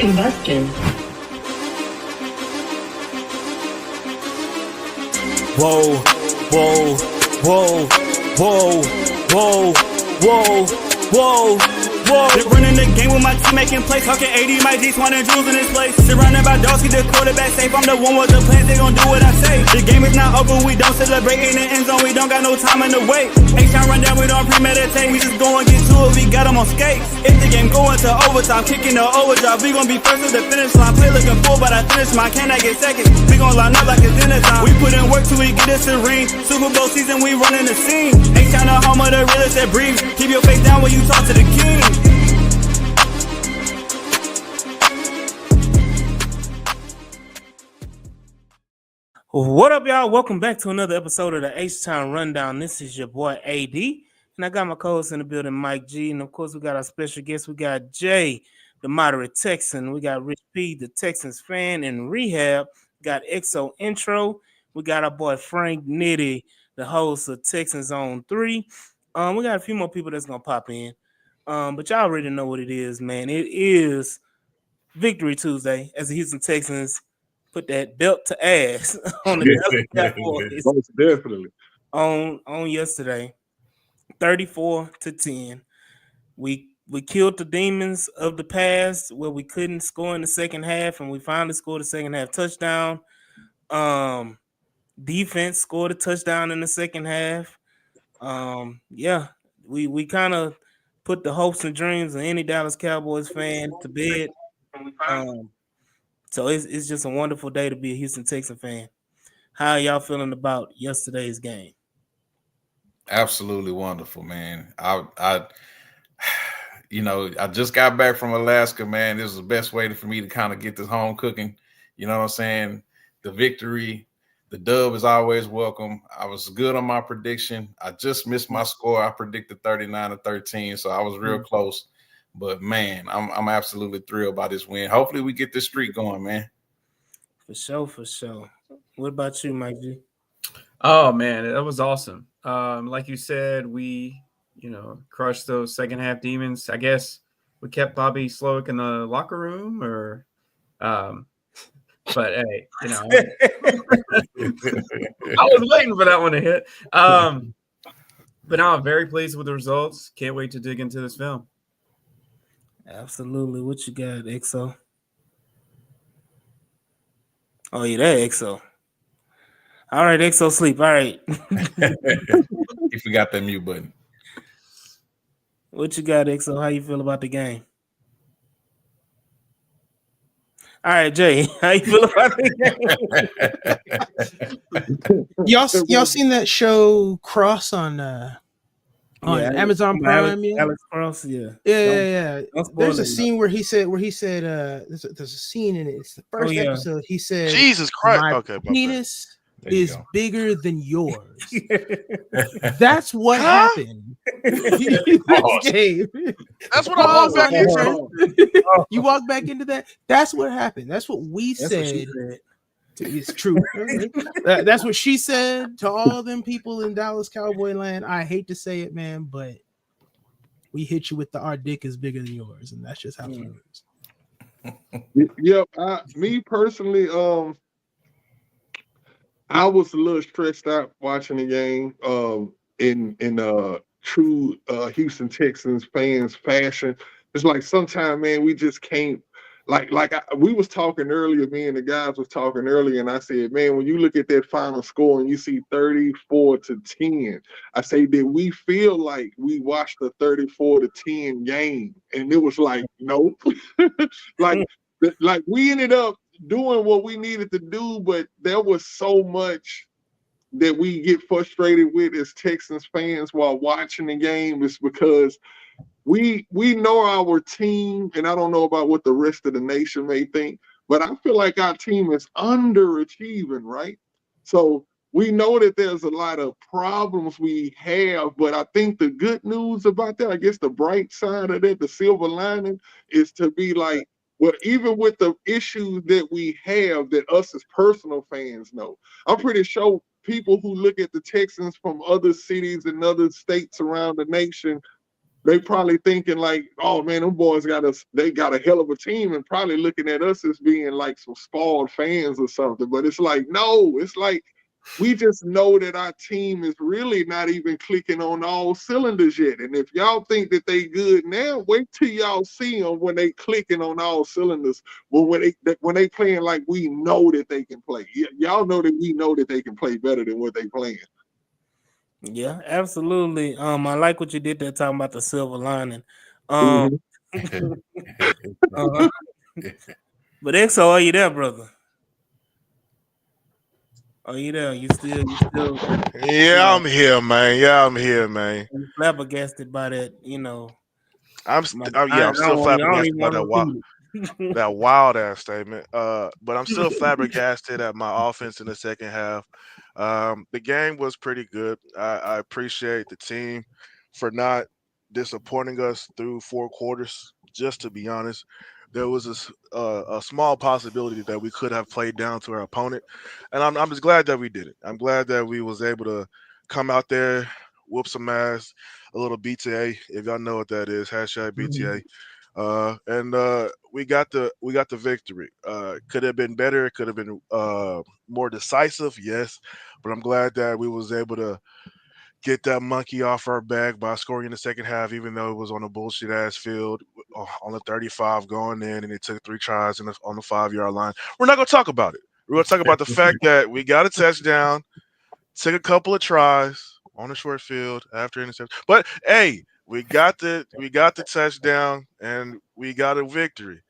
Combustion. Whoa, whoa, whoa, whoa, whoa, whoa, whoa, whoa. Been running the game with my team making plays. Talking 80, my G's, wanting jewels in this place. Surrounded by dogs, keep the quarterback safe. I'm the one with the plans, they gon' do what I say. The game is not over, we don't celebrate in the end zone. We don't got no time in the wait. H-time run down, we don't premeditate. We just go and get to it, we got them on skates. If the game going to overtime, kicking the overdrive, we gon' be first to the finish line. Play looking full, but I finish mine. Can I get second? We gon' line up like it's dinner time. We put in work till we get this a ring. Super Bowl season, we running the scene. H-time the home of the realest that breathes. Keep your face down when you talk to the king. What up, y'all? Welcome back to another episode of the H-Town Rundown. This is your boy, AD. And I got my co-host in the building, Mike G. And, of course, we got our special guest. We got Jay, the moderate Texan. We got Rich P, the Texans fan in rehab. We got XO Intro. We got our boy, Frank Nitty, the host of Texans on 3. We got a few more people that's going to pop in. But y'all already know what it is, man. It is Victory Tuesday as the Houston Texans put that belt to ass on the Cowboys. Most definitely. On yesterday, 34-10. We killed the demons of the past where we couldn't score in the second half, and we finally scored a second half touchdown. Defense scored a touchdown in the second half. We kind of put the hopes and dreams of any Dallas Cowboys fan to bed. So it's just a wonderful day to be a Houston Texan fan. How are y'all feeling about yesterday's game? Absolutely wonderful, man. I just got back from Alaska, man. This is the best way for me to kind of get this home cooking. You know what I'm saying? The victory, the dub is always welcome. I was good on my prediction. I just missed my score. I predicted 39-13, so I was real close. But, man, I'm absolutely thrilled by this win. Hopefully we get this streak going, man. For sure. What about you, Mike G? Oh, man, that was awesome. Like you said, we, crushed those second half demons. I guess we kept Bobby Slowick in the locker room but hey, I was waiting for that one to hit. But now I'm very pleased with the results. Can't wait to dig into this film. Absolutely. What you got, XO? Oh, yeah, that XO. All right, XO sleep. All right. You forgot that mute button. What you got, XO? How you feel about the game? All right, Jay, how you feel about the game? y'all seen that show Cross on Amazon Prime? Alex Cross, yeah. There's a scene where he said there's a scene in it. It's the first episode. He said, Jesus Christ, my penis is bigger than yours. That's what happened. That's what I walked back into. You walk back into that. That's what happened. That's what we said. It's true. That's what she said to all them people in Dallas Cowboy land. I hate to say it, man, but we hit you with our dick is bigger than yours, and that's just how it is. Yep. Me personally, I was a little stressed out watching the game. In true Houston Texans fans fashion, it's like sometimes, man, we just can't. We was talking earlier, me and the guys was talking earlier, and I said, man, when you look at that final score and you see 34-10, I say, did we feel like we watched a 34-10 game? And it was like, nope. like we ended up doing what we needed to do, but there was so much that we get frustrated with as Texans fans while watching the game. Is because we know our team, and I don't know about what the rest of the nation may think, but I feel like our team is underachieving, right? So we know that there's a lot of problems we have, but I think the good news about that, I guess the bright side of that, the silver lining, is to be like, well, even with the issues that we have that us as personal fans know, I'm pretty sure people who look at the Texans from other cities and other states around the nation they probably thinking like, oh man, them boys they got a hell of a team, and probably looking at us as being like some spoiled fans or something. But it's like, no, it's like we just know that our team is really not even clicking on all cylinders yet. And if y'all think that they good now, wait till y'all see them when they clicking on all cylinders. Well, when they playing like we know that they can play. Y'all know that we know that they can play better than what they playing. Yeah, absolutely. I like what you did there talking about the silver lining. Mhm. But XO, are you there, brother? Are you there? You still Yeah, I'm here, man. Yeah, I'm here, man. flabbergasted by that, I'm I still don't flabbergasted even by want to repeat it. that wild ass statement. But I'm still flabbergasted at my offense in the second half. The game was pretty good. I appreciate the team for not disappointing us through 4 quarters. Just to be honest, there was a small possibility that we could have played down to our opponent, and I'm just glad that we did it. I'm glad that we was able to come out there, whoop some ass, a little BTA, if y'all know what that is, hashtag BTA. And we got the victory. Could have been better. It could have been more decisive, yes. But I'm glad that we was able to get that monkey off our back by scoring in the second half, even though it was on a bullshit ass field on the 35 going in, and it took 3 tries on the 5-yard line. We're not gonna talk about it. We're gonna talk about the fact that we got a touchdown, took a couple of tries on a short field after interception. But hey, we got the touchdown and we got a victory.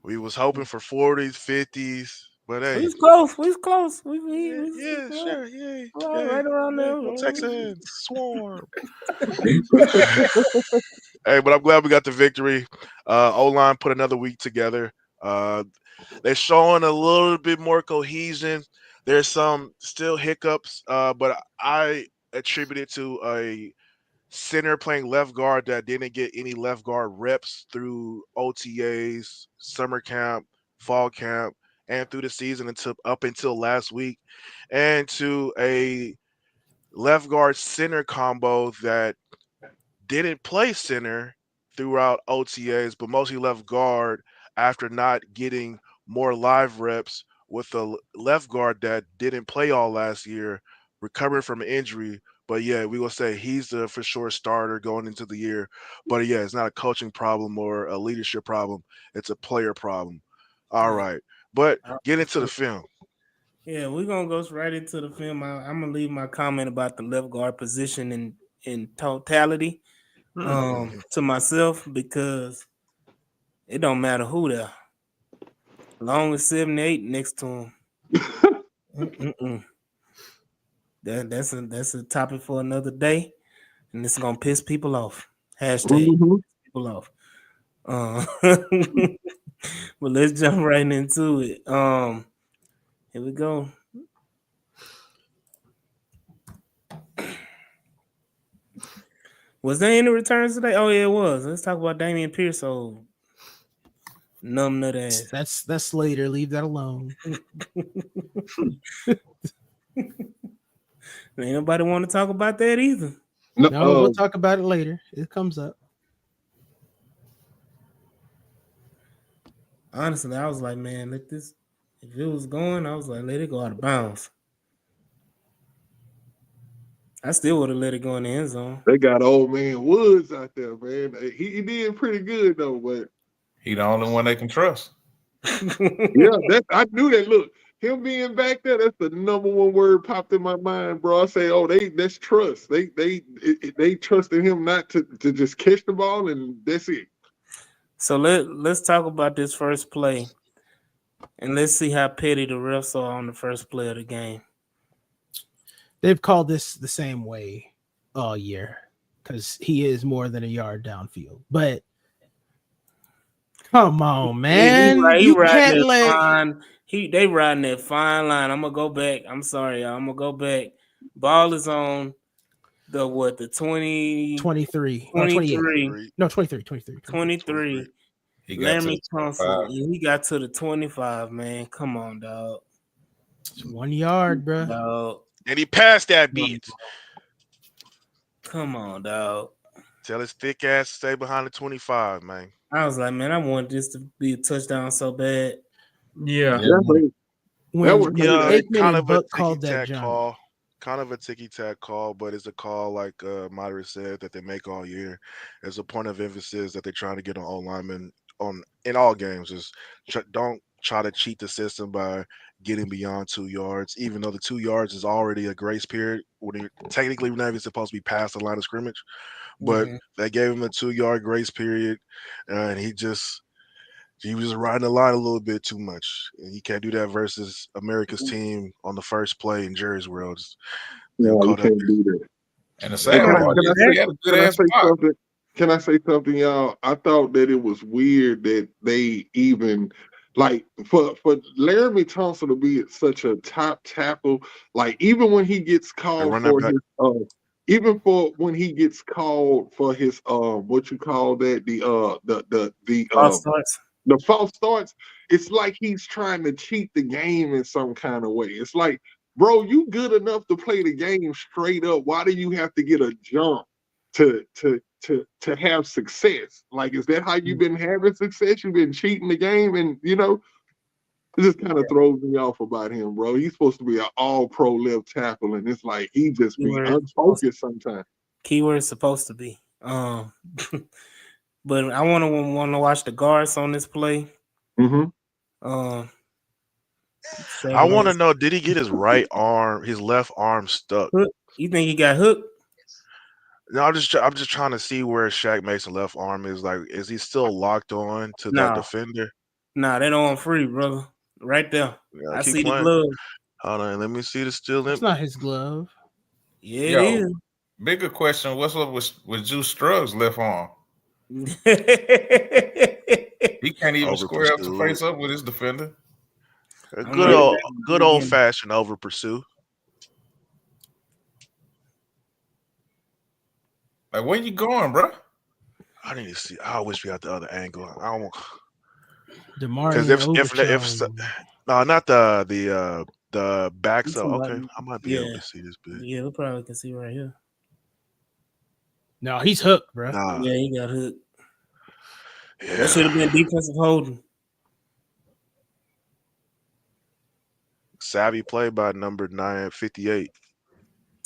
We was hoping for 40s, 50s, but hey, We was close. We was close. yeah, sure, yeah, Right around there. go Texans, swarm. Hey, but I'm glad we got the victory. O-line put another week together. They're showing a little bit more cohesion. There's some still hiccups, but I attribute it to a center playing left guard that didn't get any left guard reps through OTAs, summer camp, fall camp, and through the season until last week, and to a left guard center combo that didn't play center throughout OTAs, but mostly left guard after not getting more live reps with a left guard that didn't play all last year, recovering from an injury. But yeah, we will say he's the for sure starter going into the year. But yeah, it's not a coaching problem or a leadership problem. It's a player problem. All right. But get into the film. Yeah, we're gonna go right into the film. I'm gonna leave my comment about the left guard position in totality to myself because it don't matter who there. Long as 78 next to him. That's a topic for another day, and it's gonna piss people off. Hashtag people off. But let's jump right into it. Here we go. Was there any returns today? Oh yeah, it was. Let's talk about Damian Pierce. So numb nut ass. That's later. Leave that alone. Ain't nobody want to talk about that either. No, we'll talk about it later. It comes up. Honestly, I was like, man, let this. If it was going, I was like, let it go out of bounds. I still would have let it go in the end zone. They got old man Woods out there, man. He did pretty good though, but he the only one they can trust. yeah, I knew that. Look, him being back there, that's the number one word popped in my mind, bro. I say, oh, that's trust. They trusted him not to just catch the ball, and that's it. So let's talk about this first play, and let's see how petty the refs are on the first play of the game. They've called this the same way all year because he is more than a yard downfield. But come on, man, you can't let. They riding that fine line. I'm gonna go back. I'm sorry, y'all. I'm gonna go back. Ball is on the 23. 23. Laramie Thompson. He got to the 25, man. Come on, dog. It's 1 yard, bro. Dog. And he passed that beat. Come on, dog. Tell his thick ass to stay behind the 25, man. I was like, man, I want this to be a touchdown so bad. Yeah. That hurt. That When was when Yeah, hurt. Aikman kind and of a Buck ticky called that tack jump. call. Kind of a ticky tack call, but it's a call like Myra said that they make all year. As a point of emphasis that they're trying to get on all linemen on in all games. Is don't try to cheat the system by getting beyond 2 yards, even though the 2 yards is already a grace period when you're technically not even supposed to be past the line of scrimmage. But Mhm. they gave him a 2 yard grace period, and he was just riding the line a little bit too much. And he can't do that versus America's team on the first play in Jerry's World. They'll No, you call that. can't do that. And the They sad Hey, might part do is that. he had a good can I ass say block. something? Can I say something, y'all? I thought that it was weird that they even like for Laramie Thompson to be such a top tackle, like even when he gets They called run that for back. his even for when he gets called for his what you call that False starts. the false starts, it's like he's trying to cheat the game in some kind of way. It's like, bro, you good enough to play the game straight up. Why do you have to get a jump to have success? Like, is that how you've been having success? You've been cheating the game, and it just kind of throws me off about him, bro. He's supposed to be an all-pro left tackle, and it's like he just be unfocused sometimes. Keyword supposed to be. But I want to watch the guards on this play. Mm-hmm. I want to Saturdays. know, did he get his his left arm stuck? You think he got hooked? No, I'm just trying to see where Shaq Mason left arm is. Like, is he still locked on to that No. defender? Nah, they don't free, brother. Right there. Yeah, I keep see the playing. glove. Hold on, let me see the still It's in. not his glove. Yeah, it Yo, is. bigger question: what's up with Juice Struggs left arm? He can't even Over square up to pursue. face up with his defender. A I'm good right old back in the good old beginning. fashioned over pursue. Like, where you going, bro? I need to see. I wish we had the other angle. I don't because Demarion if Overshown. no, not the backs up. Okay, I might be able Yeah, to see this bit. yeah, we probably can see right here. No, he's hooked, bro. Nah, Yeah, he got hooked. That should have yeah. been defensive holding. Savvy play by number 958.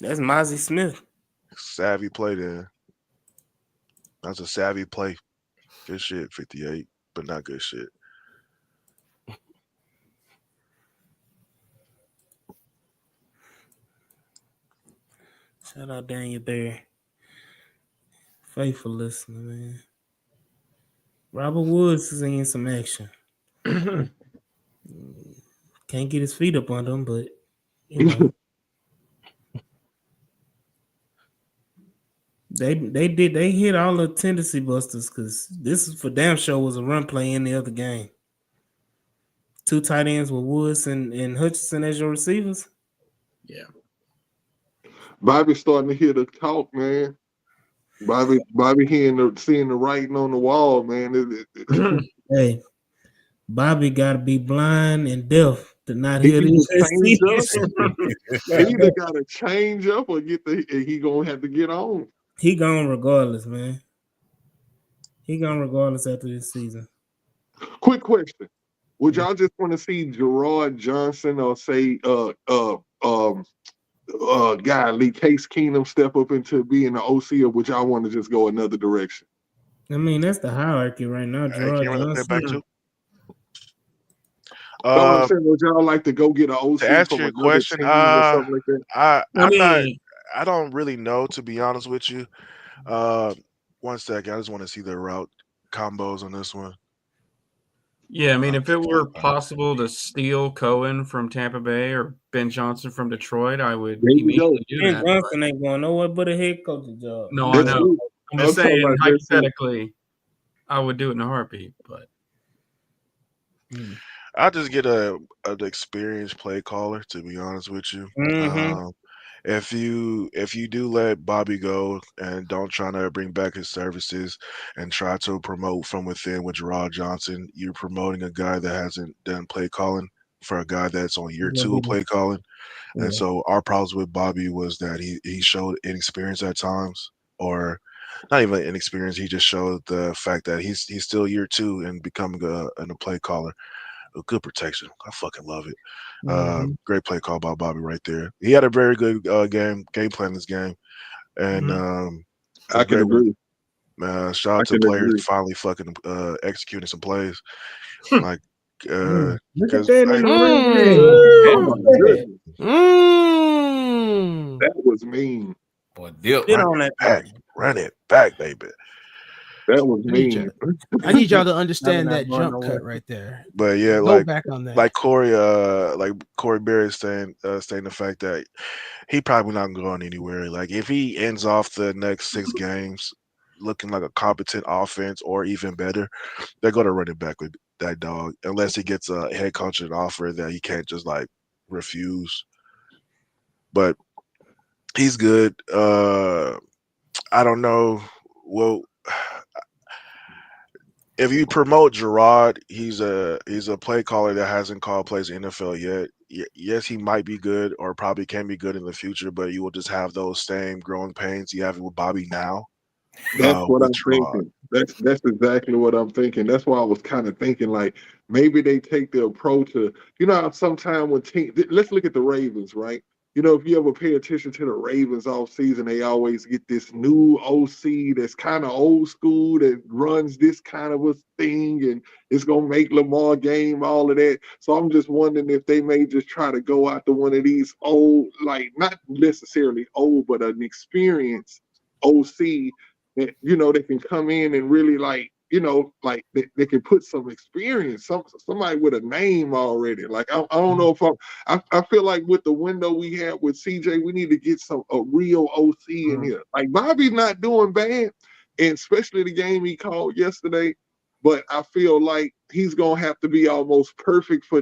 That's Mozzie Smith. Savvy play there. That's a savvy play. Good shit, 58, but not good shit. Shout out Daniel Barry. Faithful listener, man. Robert Woods is in some action. Can't get his feet up on him, but they hit all the tendency busters because this is for damn sure was a run play in the other game. 2 tight ends with Woods and Hutchinson as your receivers. Yeah. Bobby's starting to hear the talk, man. Bobby seeing the writing on the wall, man. Hey, Bobby got to be blind and deaf to not He hear either this. change up, he either got to change up or he gonna have to get on. He gone regardless, man. He gone regardless after this season. Quick question: would y'all just want to see Gerard Johnson or say guy Lee Case Keenum step up into being the OC, or would y'all want to just go another direction? I mean, that's the hierarchy right now. Hey, can Gerard you run that play back Johnson. too? So I'm saying, would y'all like to go get an OC To answer from your another question, team or something like that? I don't really know, to be honest with you. 1 second, I just want to see the route combos on this one. Yeah, I mean, if it were possible to steal Cohen from Tampa Bay or Ben Johnson from Detroit, I would There you immediately go. do Ben that. Johnson ain't going nowhere but a head coaching job. No, I That's know. it. I'm I'm just talking saying, about that's it. hypothetically, I would do it in a heartbeat. But I just get an experienced play caller, to be honest with you. Mm-hmm. If you do let Bobby go and don't try to bring back his services and try to promote from within with Gerard Johnson, you're promoting a guy that hasn't done play calling for a guy that's on year 2 of play calling. And so our problems with Bobby was that he showed inexperience at times, or not even inexperience. He just showed the fact that he's still year 2 and becoming a play caller. A good protection. I fucking love it. Great play call by Bobby right there. He had a very good game plan this game, and I can agree. Shout out to players finally fucking executing some plays. Like, Look at because that in the Oh my goodness, Mm. that was mean. Boy, dip. Get on that thing. run it back, baby. That was I need mean. I need y'all to understand not that going jump nowhere. cut right there. But yeah, Go back on that. like Corey Berry is saying the fact that he probably not going anywhere. Like if he ends off the next 6 games looking like a competent offense or even better, they're going to run it back with that dog unless he gets a head coach an offer that he can't just like refuse. But he's good. I don't know. Well, if you promote Gerard, he's a play caller that hasn't called plays in the NFL yet. Yes, he might be good or probably can be good in the future, but you will just have those same growing pains you have with Bobby now. That's what with I'm Gerard. thinking. That's exactly what I'm thinking. That's why I was kind of thinking like maybe they take the approach of, you know, sometimes when let's look at the Ravens, right? You know, if you ever pay attention to the Ravens all season, they always get this new OC that's kind of old school that runs this kind of a thing and it's gonna make Lamar game, all of that. So I'm just wondering if they may just try to go after one of these old, like not necessarily old, but an experienced OC that, you know, they can come in and really like, you know, like they can put some experience, somebody with a name already. Like I don't know if I feel like with the window we have with CJ, we need to get a real OC in here. Like Bobby's not doing bad, and especially the game he called yesterday. But I feel like he's gonna have to be almost perfect for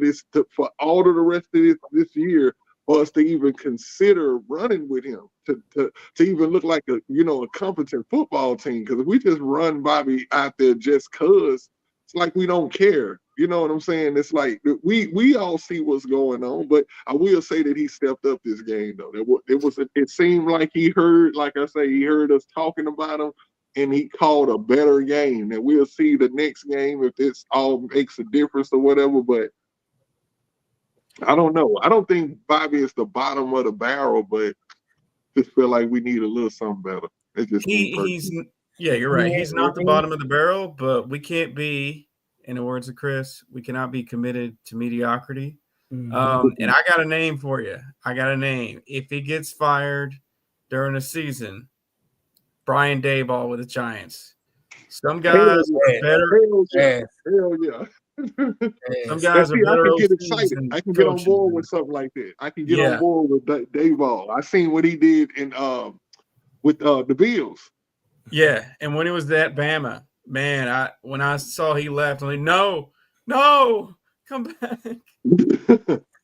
for all of the rest of this year for us to even consider running with him to even look like a competent football team. Because if we just run Bobby out there just cause, it's like we don't care. You know what I'm saying? It's like we all see what's going on, but I will say that he stepped up this game though. It seemed like he heard, like I say, he heard us talking about him, and he called a better game. And we'll see the next game if this all makes a difference or whatever. But I don't know. I don't think Bobby is the bottom of the barrel, but just feel like we need a little something better. It's just you're right. He's not the bottom of the barrel, but we can't be, in the words of Chris, we cannot be committed to mediocrity. And I got a name for you. I got a name. If he gets fired during the season, Brian Daboll with the Giants. Some guys are better. Hell yeah. Some guys are better. I can get excited. I can get on board with something like that. I can get on board with Daboll. I seen what he did in with the Bills. Yeah, and when it was that Bama, man, when I saw he left, I'm like, no, come back.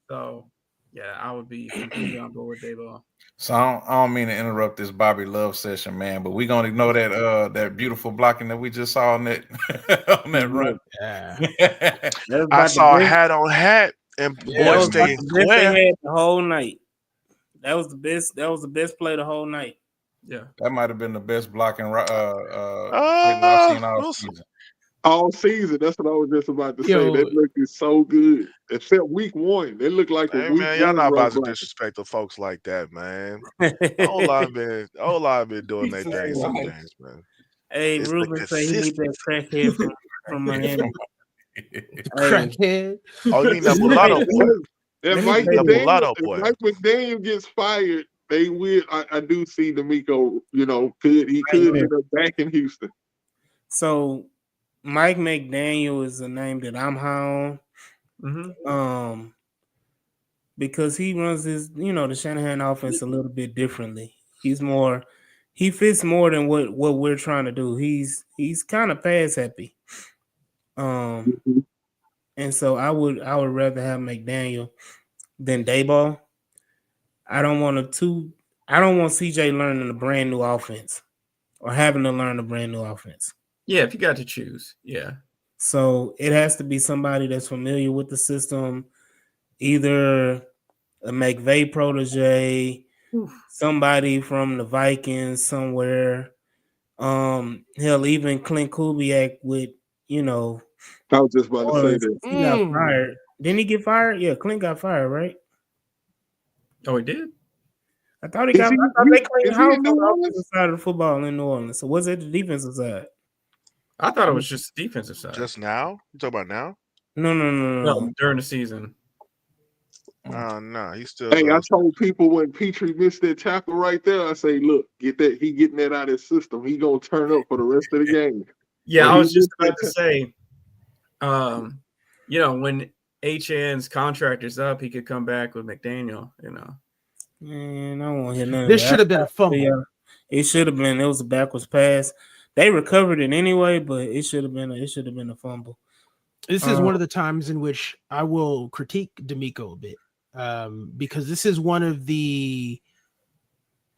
So yeah, I would be completely on board with Daboll. So I don't mean to interrupt this Bobby Love session, man, but we're gonna ignore that beautiful blocking that we just saw on that on that run. Yeah. I saw a hat on hat and boy staying clear. They had the whole night. That was the best. That was the best play the whole night. Yeah, that might have been the best blocking I've seen all season. All season. That's what I was just about to say. That looked so good. Except week 1. They look like a week 1. Y'all not about to disrespect the folks like that, man. O-line been doing their thing some days, man. Hey, Ruben say he need that crackhead from Miami. Crackhead. Oh, you mean that mulatto boy? If Mike McDaniel gets fired, they will. I do see D'Amico. You know, could end up back in Houston. So Mike McDaniel is a name that I'm high on. Because he runs his, the Shanahan offense a little bit differently. He fits more than what we're trying to do. He's kind of pass happy. And so I would rather have McDaniel than Daboll. I don't want CJ learning a brand new offense or having to learn a brand new offense. Yeah, if you got to choose, yeah. So it has to be somebody that's familiar with the system, either a McVay protege, somebody from the Vikings somewhere, Hell, even Clint Kubiak with, you know, I was just about to say Orleans, that. he got fired. Didn't he get fired? Yeah, Clint got fired, right? Oh, he did. I thought Is he, they cleaned is he house in on New the Orleans? offensive side of the football in New Orleans. So was it the defensive side? I thought it was just the defensive side. Just now? You talking about now? No. During the season. No, he's still. Hey, I told people when Petrie missed that tackle right there, I say, look, get that. He getting that out of his system. He gonna turn up for the rest of the game. Yeah, When I he was just missed about that to say, when HN's contract is up, he could come back with McDaniel. Man, I don't want to hear none of This that. should have been a fumble. Yeah, it should have been. It was a backwards pass. They recovered it anyway, but it should have been. It should have been a fumble. This is one of the times in which I will critique D'Amico a bit, because this is one of the.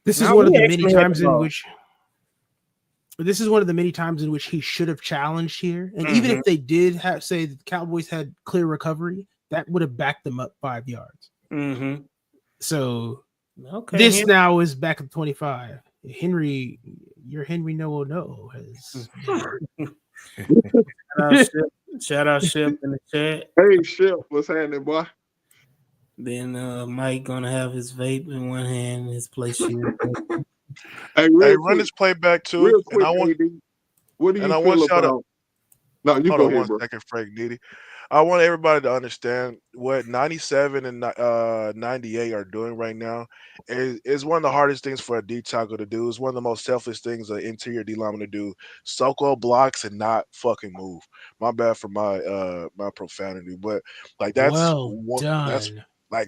This is one of the many times in which. This is one of the many times in which he should have challenged here, and even if they did say the Cowboys had clear recovery, that would have backed them up 5 yards. Mm-hmm. So okay, this now is back at 25. Henry, your Henry no has. Shout out Shep in the chat. Hey Shep, what's happening, boy? Then Mike gonna have his vape in one hand, and his play shield. Hey, run this play back too. Real quick, and I want, AD, what do you and I feel want y'all to. about? No, you Hold go on ahead, one bro. second, Frank Needy. I want everybody to understand what 97 and 98 are doing right now is one of the hardest things for a D tackle to do. It's one of the most selfish things an interior D lineman to do. Soko blocks and not fucking move. My bad for my profanity, but like that's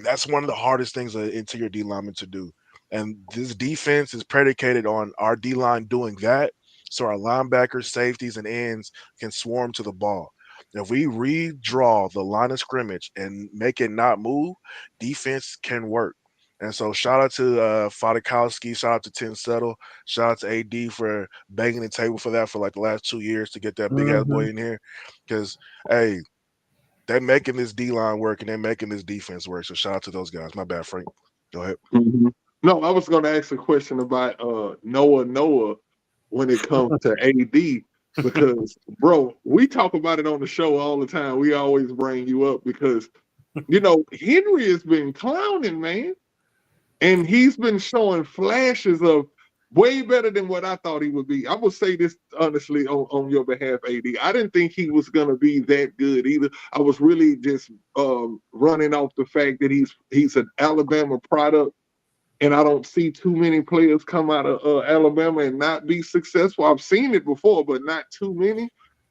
that's one of the hardest things an interior D lineman to do. And this defense is predicated on our D line doing that, so our linebackers, safeties, and ends can swarm to the ball. If we redraw the line of scrimmage and make it not move, defense can work. And so shout out to Fadikowski, shout out to Tim Settle, shout out to AD for banging the table for that for like the last 2 years to get that big ass boy in here. Because, hey, they're making this D-line work and they're making this defense work. So shout out to those guys. My bad, Frank. Go ahead. Mm-hmm. No, I was going to ask a question about Noah when it comes to AD. Because, bro, we talk about it on the show all the time. We always bring you up because, Henry has been clowning, man. And he's been showing flashes of way better than what I thought he would be. I will say this honestly on your behalf, AD. I didn't think he was going to be that good either. I was really just running off the fact that he's an Alabama product. And I don't see too many players come out of Alabama and not be successful. I've seen it before, but not too many.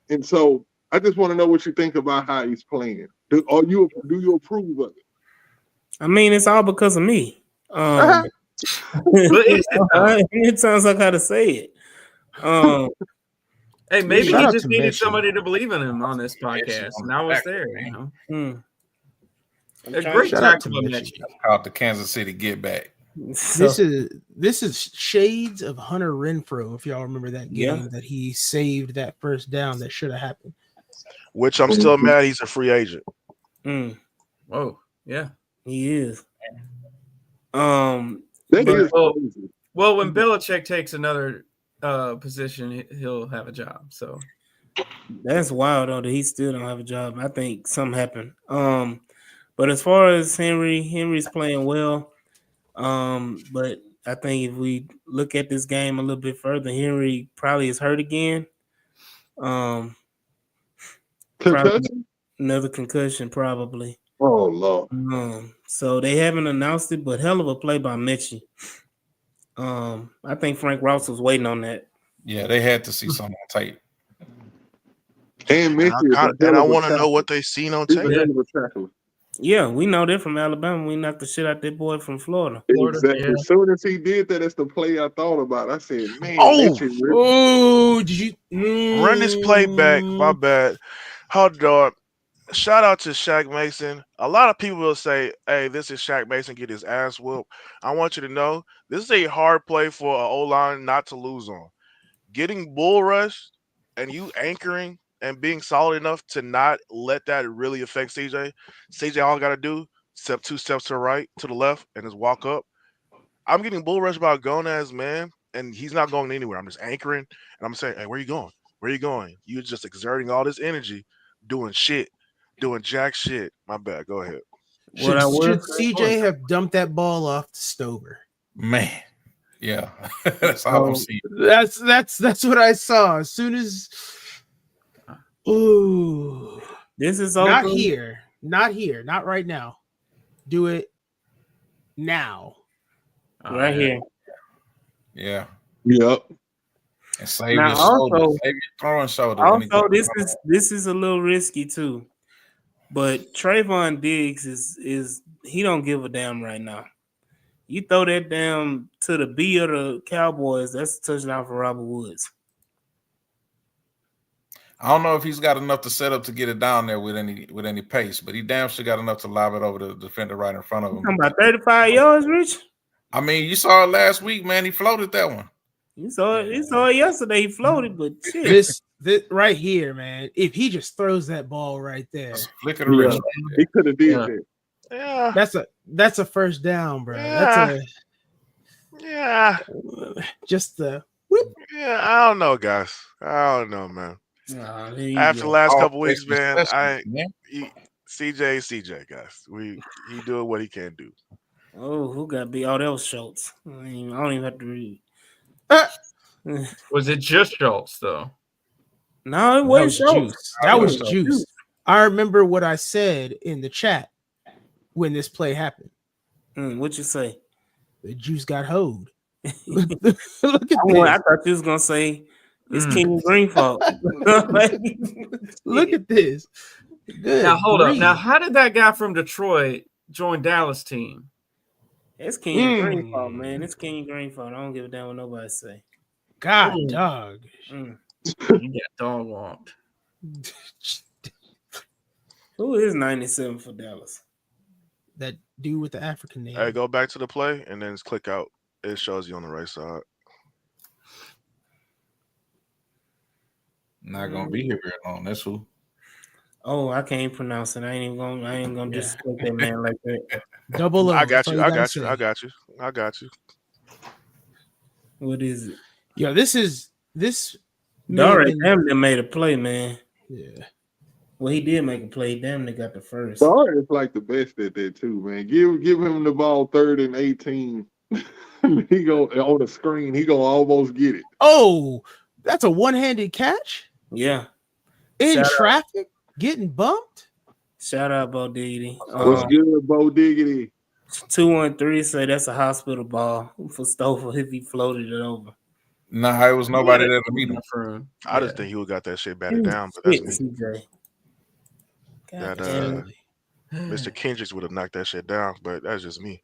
And so I just want to know what you think about how he's playing. Do you approve of it? I mean, it's all because of me. It sounds like how to say it. Hey, maybe he just needed somebody to believe in him on this podcast, and I was there. A great tackle by Mechie. Out the Kansas City get back. This is shades of Hunter Renfrow. If y'all remember that game that he saved that first down that should have happened. Which I'm still mad he's a free agent. Whoa, yeah, he is. Well, when Belichick takes another position, he'll have a job. So that's wild though that he still don't have a job. I think something happened. But as far as Henry's playing well. But I think if we look at this game a little bit further, Henry probably is hurt again. Concussion? Another concussion, probably. Oh Lord. So they haven't announced it, but hell of a play by Mechie. I think Frank Ross was waiting on that. Yeah, they had to see something on tape. And Mechie, and I want to know what they seen on tape. Yeah, we know they're from Alabama. We knocked the shit out that boy from Florida. Exactly. Yeah. As soon as he did that, that's the play I thought about. I said, man, did you run this play back? My bad. Hold on. Shout out to Shaq Mason. A lot of people will say, hey, this is Shaq Mason, get his ass whooped. I want you to know this is a hard play for an O-line not to lose on. Getting bull rushed and you anchoring and being solid enough to not let that really affect CJ. CJ all got to do, step 2 steps to the right, to the left, and just walk up. I'm getting bull rushed by Gonaz, man. and he's not going anywhere. I'm just anchoring, and I'm saying, "Hey, where you going? Where you going? You're just exerting all this energy, doing shit, doing jack shit." My bad. Go ahead. What I Should would CJ have dumped that ball off to Stover? Man, yeah, that's all I'm seeing. That's what I saw. As soon as, ooh, this is not open. here, not right now. Do it now. Right here. Yeah. Yep. And save Now your shoulder. also, Save your throwing shoulder. when he also gets this is a little risky too. But Trayvon Diggs is he don't give a damn right now. You throw that damn to the B of the Cowboys, that's a touchdown for Robert Woods. I don't know if he's got enough to set up to get it down there with any pace, but he damn sure got enough to lob it over the defender right in front of him. Talking about 35 yards, Rich? I mean, you saw it last week, man. He floated that one. You saw it yesterday. He floated, but shit. This right here, man. If he just throws that ball right there, That's a flick of the wrist. Right He could have did Yeah. that. Yeah, that's a first down, bro. Yeah. That's yeah, just the yeah. I don't know, guys. I don't know, man. Nah, there you After the go. last All couple weeks, places man, special, man. CJ, guys. He doing what he can do. Oh, who got beat? Oh, that was Schultz. I don't even have to read. Was it just Schultz though? No, it that wasn't was Schultz. juice. That was Schultz. juice. I remember what I said in the chat when this play happened. What you say? The juice got hoed. Look at this. I thought you was gonna say it's Kenny Green fault. Look at this. Good. Now hold up. grief. Now, how did that guy from Detroit join Dallas team? It's Kenny Green fault, man. It's Kenny Green fault. I don't give a damn what nobody say. God, dog. You got dog walked. Who is 97 for Dallas? That dude with the African name. Hey, go back to the play and then just click out. It shows you on the right side. Not gonna be here very long. That's who. Oh, I can't pronounce it. I ain't gonna disrespect that man like that. Double O. I got that's you. all I gotta got you. say. I got you. I got you. What is it? Yo, this Dare man, damn near made a play, man. yeah. Well, he did make a play. Damn, they got the first. Sorry, is like the best at that too, man. Give him the ball 3rd and 18. He go on the screen. He gonna almost get it. Oh, that's a one-handed catch Yeah. in Shout out. traffic, getting bumped. Shout out, Bo Diggity. What's good, Bo Diggity? 213 say that's a hospital ball for Stover if he floated it over. Nah, it was nobody there to meet him. I just think he would got that shit batted down, but that's me. CJ. That damn. Mr. Kendricks would have knocked that shit down, but that's just me.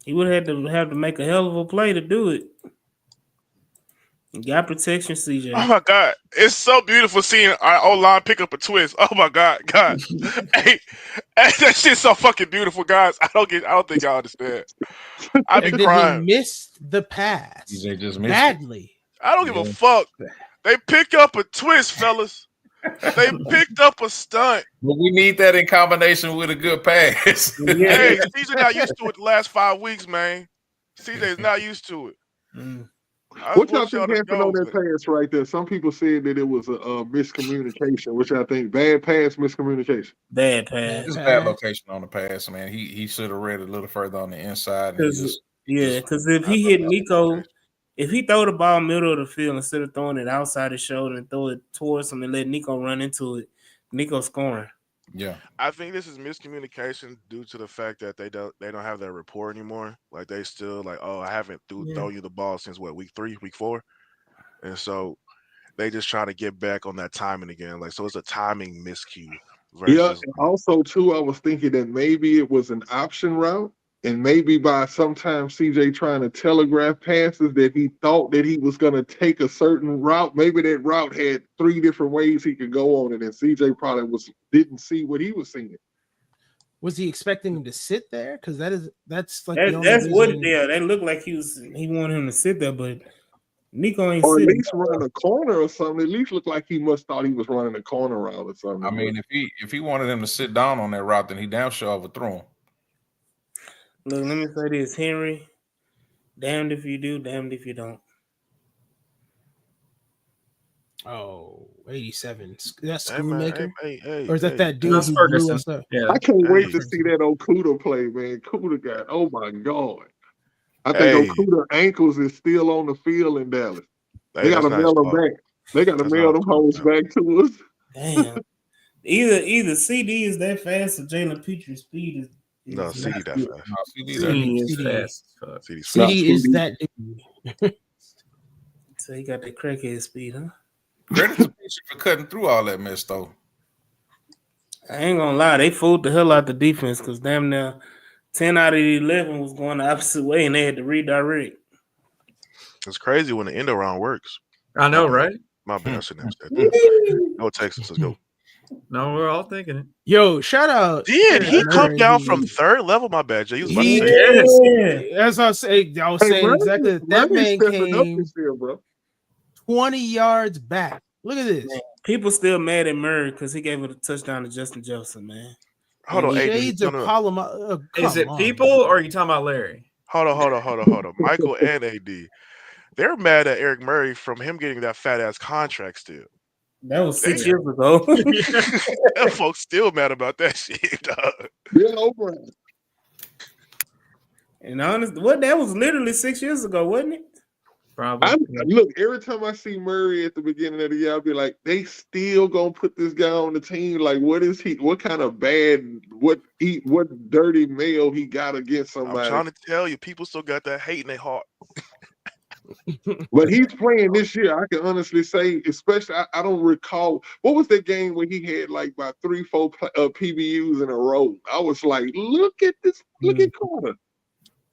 He would have to make a hell of a play to do it. You got protection, CJ. Oh my God, it's so beautiful seeing our O-line pick up a twist. Oh my God, hey, that shit's so fucking beautiful, guys. I don't think y'all understand. I be And then crying. he missed the pass CJ just missed it. badly. I don't give a fuck. They pick up a twist, fellas. They picked up a stunt. But we need that in combination with a good pass. Yeah. Hey, CJ not used to it the last 5 weeks, man. CJ is not used to it. What y'all think happened on that pass right there? Some people said that it was a miscommunication, which I think bad pass, miscommunication. Bad pass. It's bad location on the pass, man. He should have read a little further on the inside. Because if he hit Nico, if he throw the ball middle of the field instead of throwing it outside his shoulder and throw it towards him and let Nico run into it, Nico scoring. Yeah, I think this is miscommunication due to the fact that they don't have that rapport anymore. Like they still like, oh, I haven't thrown you the ball since what, week 3, week 4, and so they just try to get back on that timing again. Like so, it's a timing miscue. Yeah. And also, too, I was thinking that maybe it was an option route, and maybe by sometimes CJ trying to telegraph passes that he thought that he was going to take a certain route. Maybe that route had 3 different ways he could go on it, and CJ probably didn't see what he was seeing. Was he expecting him to sit there? Because that's like that's what that looked like he wanted him to sit there, but Nico ain't or at sitting. least run a corner or something. At least looked like he must thought he was running a corner route or something. I mean, if he wanted him to sit down on that route, then he damn sure overthrew him. Look, let me say this, Henry. Damned if you do, damned if you don't. Oh, 87. That's Hey man, Schoonmaker? hey, Or is that hey, dude That's who blew Ferguson. us up? Yeah. I can't wait Hey. to see that Okuda play, man. Okuda got, oh my God. I think Hey. Okuda ankles is still on the field in Dallas. Hey, They got that's to not his mail them fault. back. They got to That's mail not them his fault, hoes man. back to us. Damn. Either CD is that fast or Jalen Petrie's speed is No, not CD that good. fast. No, CD CD is CD. fast. as fuck. CD's fast. CD is that dude. So he got that crackhead speed, huh? Credit to Bishop for cutting through all that mess, though. I ain't gonna lie, they fooled the hell out the defense because damn near 10 out of the 11 was going the opposite way and they had to redirect. It's crazy when the end around works. I know, right? My bad. I shouldn't have said that. No Texas. Let's go. No, we're all thinking it. Yo, shout out. Did he Eric come Murray. down from third level? My bad, Jay. You was about to He say Yeah. As I was saying, Hey, exactly that. That Murray man stepping up came this year, bro. 20 yards back. Look at this. Man, people still mad at Murray because he gave it a touchdown to Justin Jefferson, man. Hold on, AD. Shades No, of no, no. Paloma. Is it people or are you talking about Larry? Hold on. Michael and AD. They're mad at Eric Murray from him getting that fat ass contract still. That was 6 Damn. years ago. That folks still mad about that shit, dog. Bill O'Brien. And honest, that was literally 6 years ago, wasn't it? Probably. Look, every time I see Murray at the beginning of the year, I'll be like, they still gonna put this guy on the team. Like, what is he? What kind of what dirty mail he got against I'm somebody? trying to tell you, people still got that hate in their heart. But he's playing this year. I can honestly say, especially, I don't recall what was that game where he had like about 3-4 PBUs in a row. I was like, look at this, look at Carter.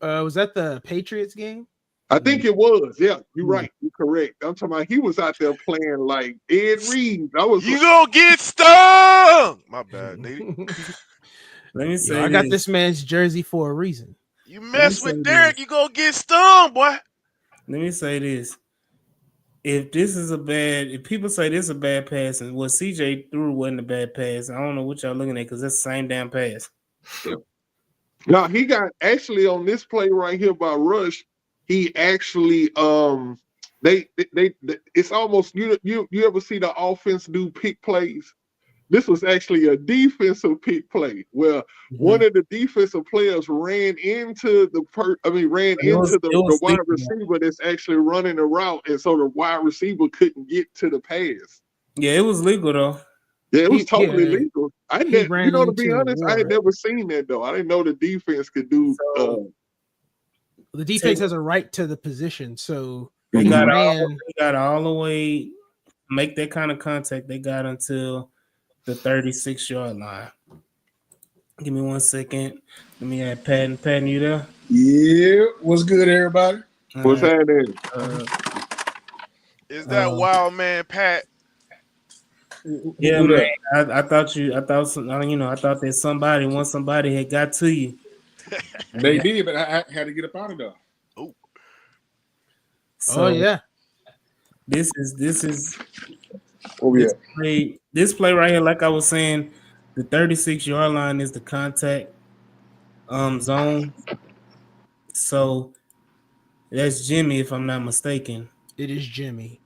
Was that the Patriots game? I think it was. Yeah, you're right. You're correct. I'm talking about he was out there playing like Ed Reed. I was. You gonna get stung. My bad, Nate. Let me say I got this man's jersey for a reason. You mess with Derek, you gonna get stung, boy. Let me say this. If people say this is a bad pass and what CJ threw wasn't a bad pass, I don't know what y'all looking at because that's the same damn pass. No, he got actually on this play right here by Rush. He actually they it's almost you ever see the offense do pick plays? This was actually a defensive pick play where one of the defensive players ran into the wide receiver that's actually running the route, and so the wide receiver couldn't get to the pass. Yeah, it was legal though. Yeah, it was totally legal. To be honest, I had Ward. never seen that though. I didn't know the defense could do. The defense has a right to the position, so they got all the way make that kind of contact. They got until the 36-yard line. Give me 1 second. Let me add Patton. Patton, you there? Yeah. What's good, everybody? What's happening? Is that wild man Pat? Yeah, man. I thought that somebody had got to you. They did, but I had to get up out of there. So yeah. This is yeah. This play right here, like I was saying, the 36-yard line is the contact zone. So that's Jimmy, if I'm not mistaken. It is Jimmy.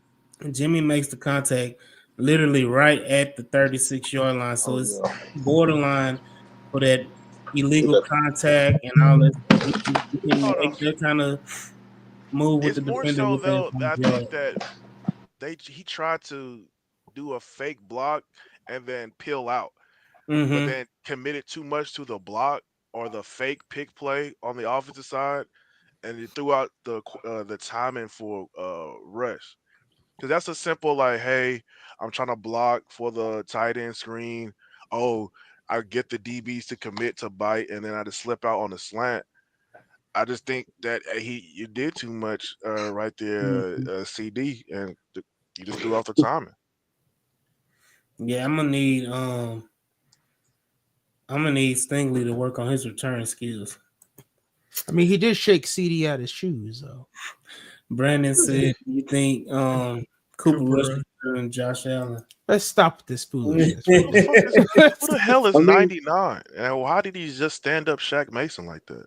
Jimmy makes the contact literally right at the 36-yard line. So it's borderline for that illegal contact and all that stuff. You can make that kind of move with the defender. More so though, I think that he tried to do a fake block and then peel out, but then committed too much to the block or the fake pick play on the offensive side, and he threw out the timing for rush. Because that's a simple like, hey, I'm trying to block for the tight end screen. Oh, I get the DBs to commit to bite, and then I just slip out on the slant. I just think that you did too much right there, CD, and you just threw off the timing. Yeah, I'm gonna need Stingley to work on his return skills. I mean, he did shake CD out his shoes, though. Brandon said, "You think Cooper Rush and Josh Allen?" Let's stop this foolishness. Who the hell is 99? And why did he just stand up Shaq Mason like that?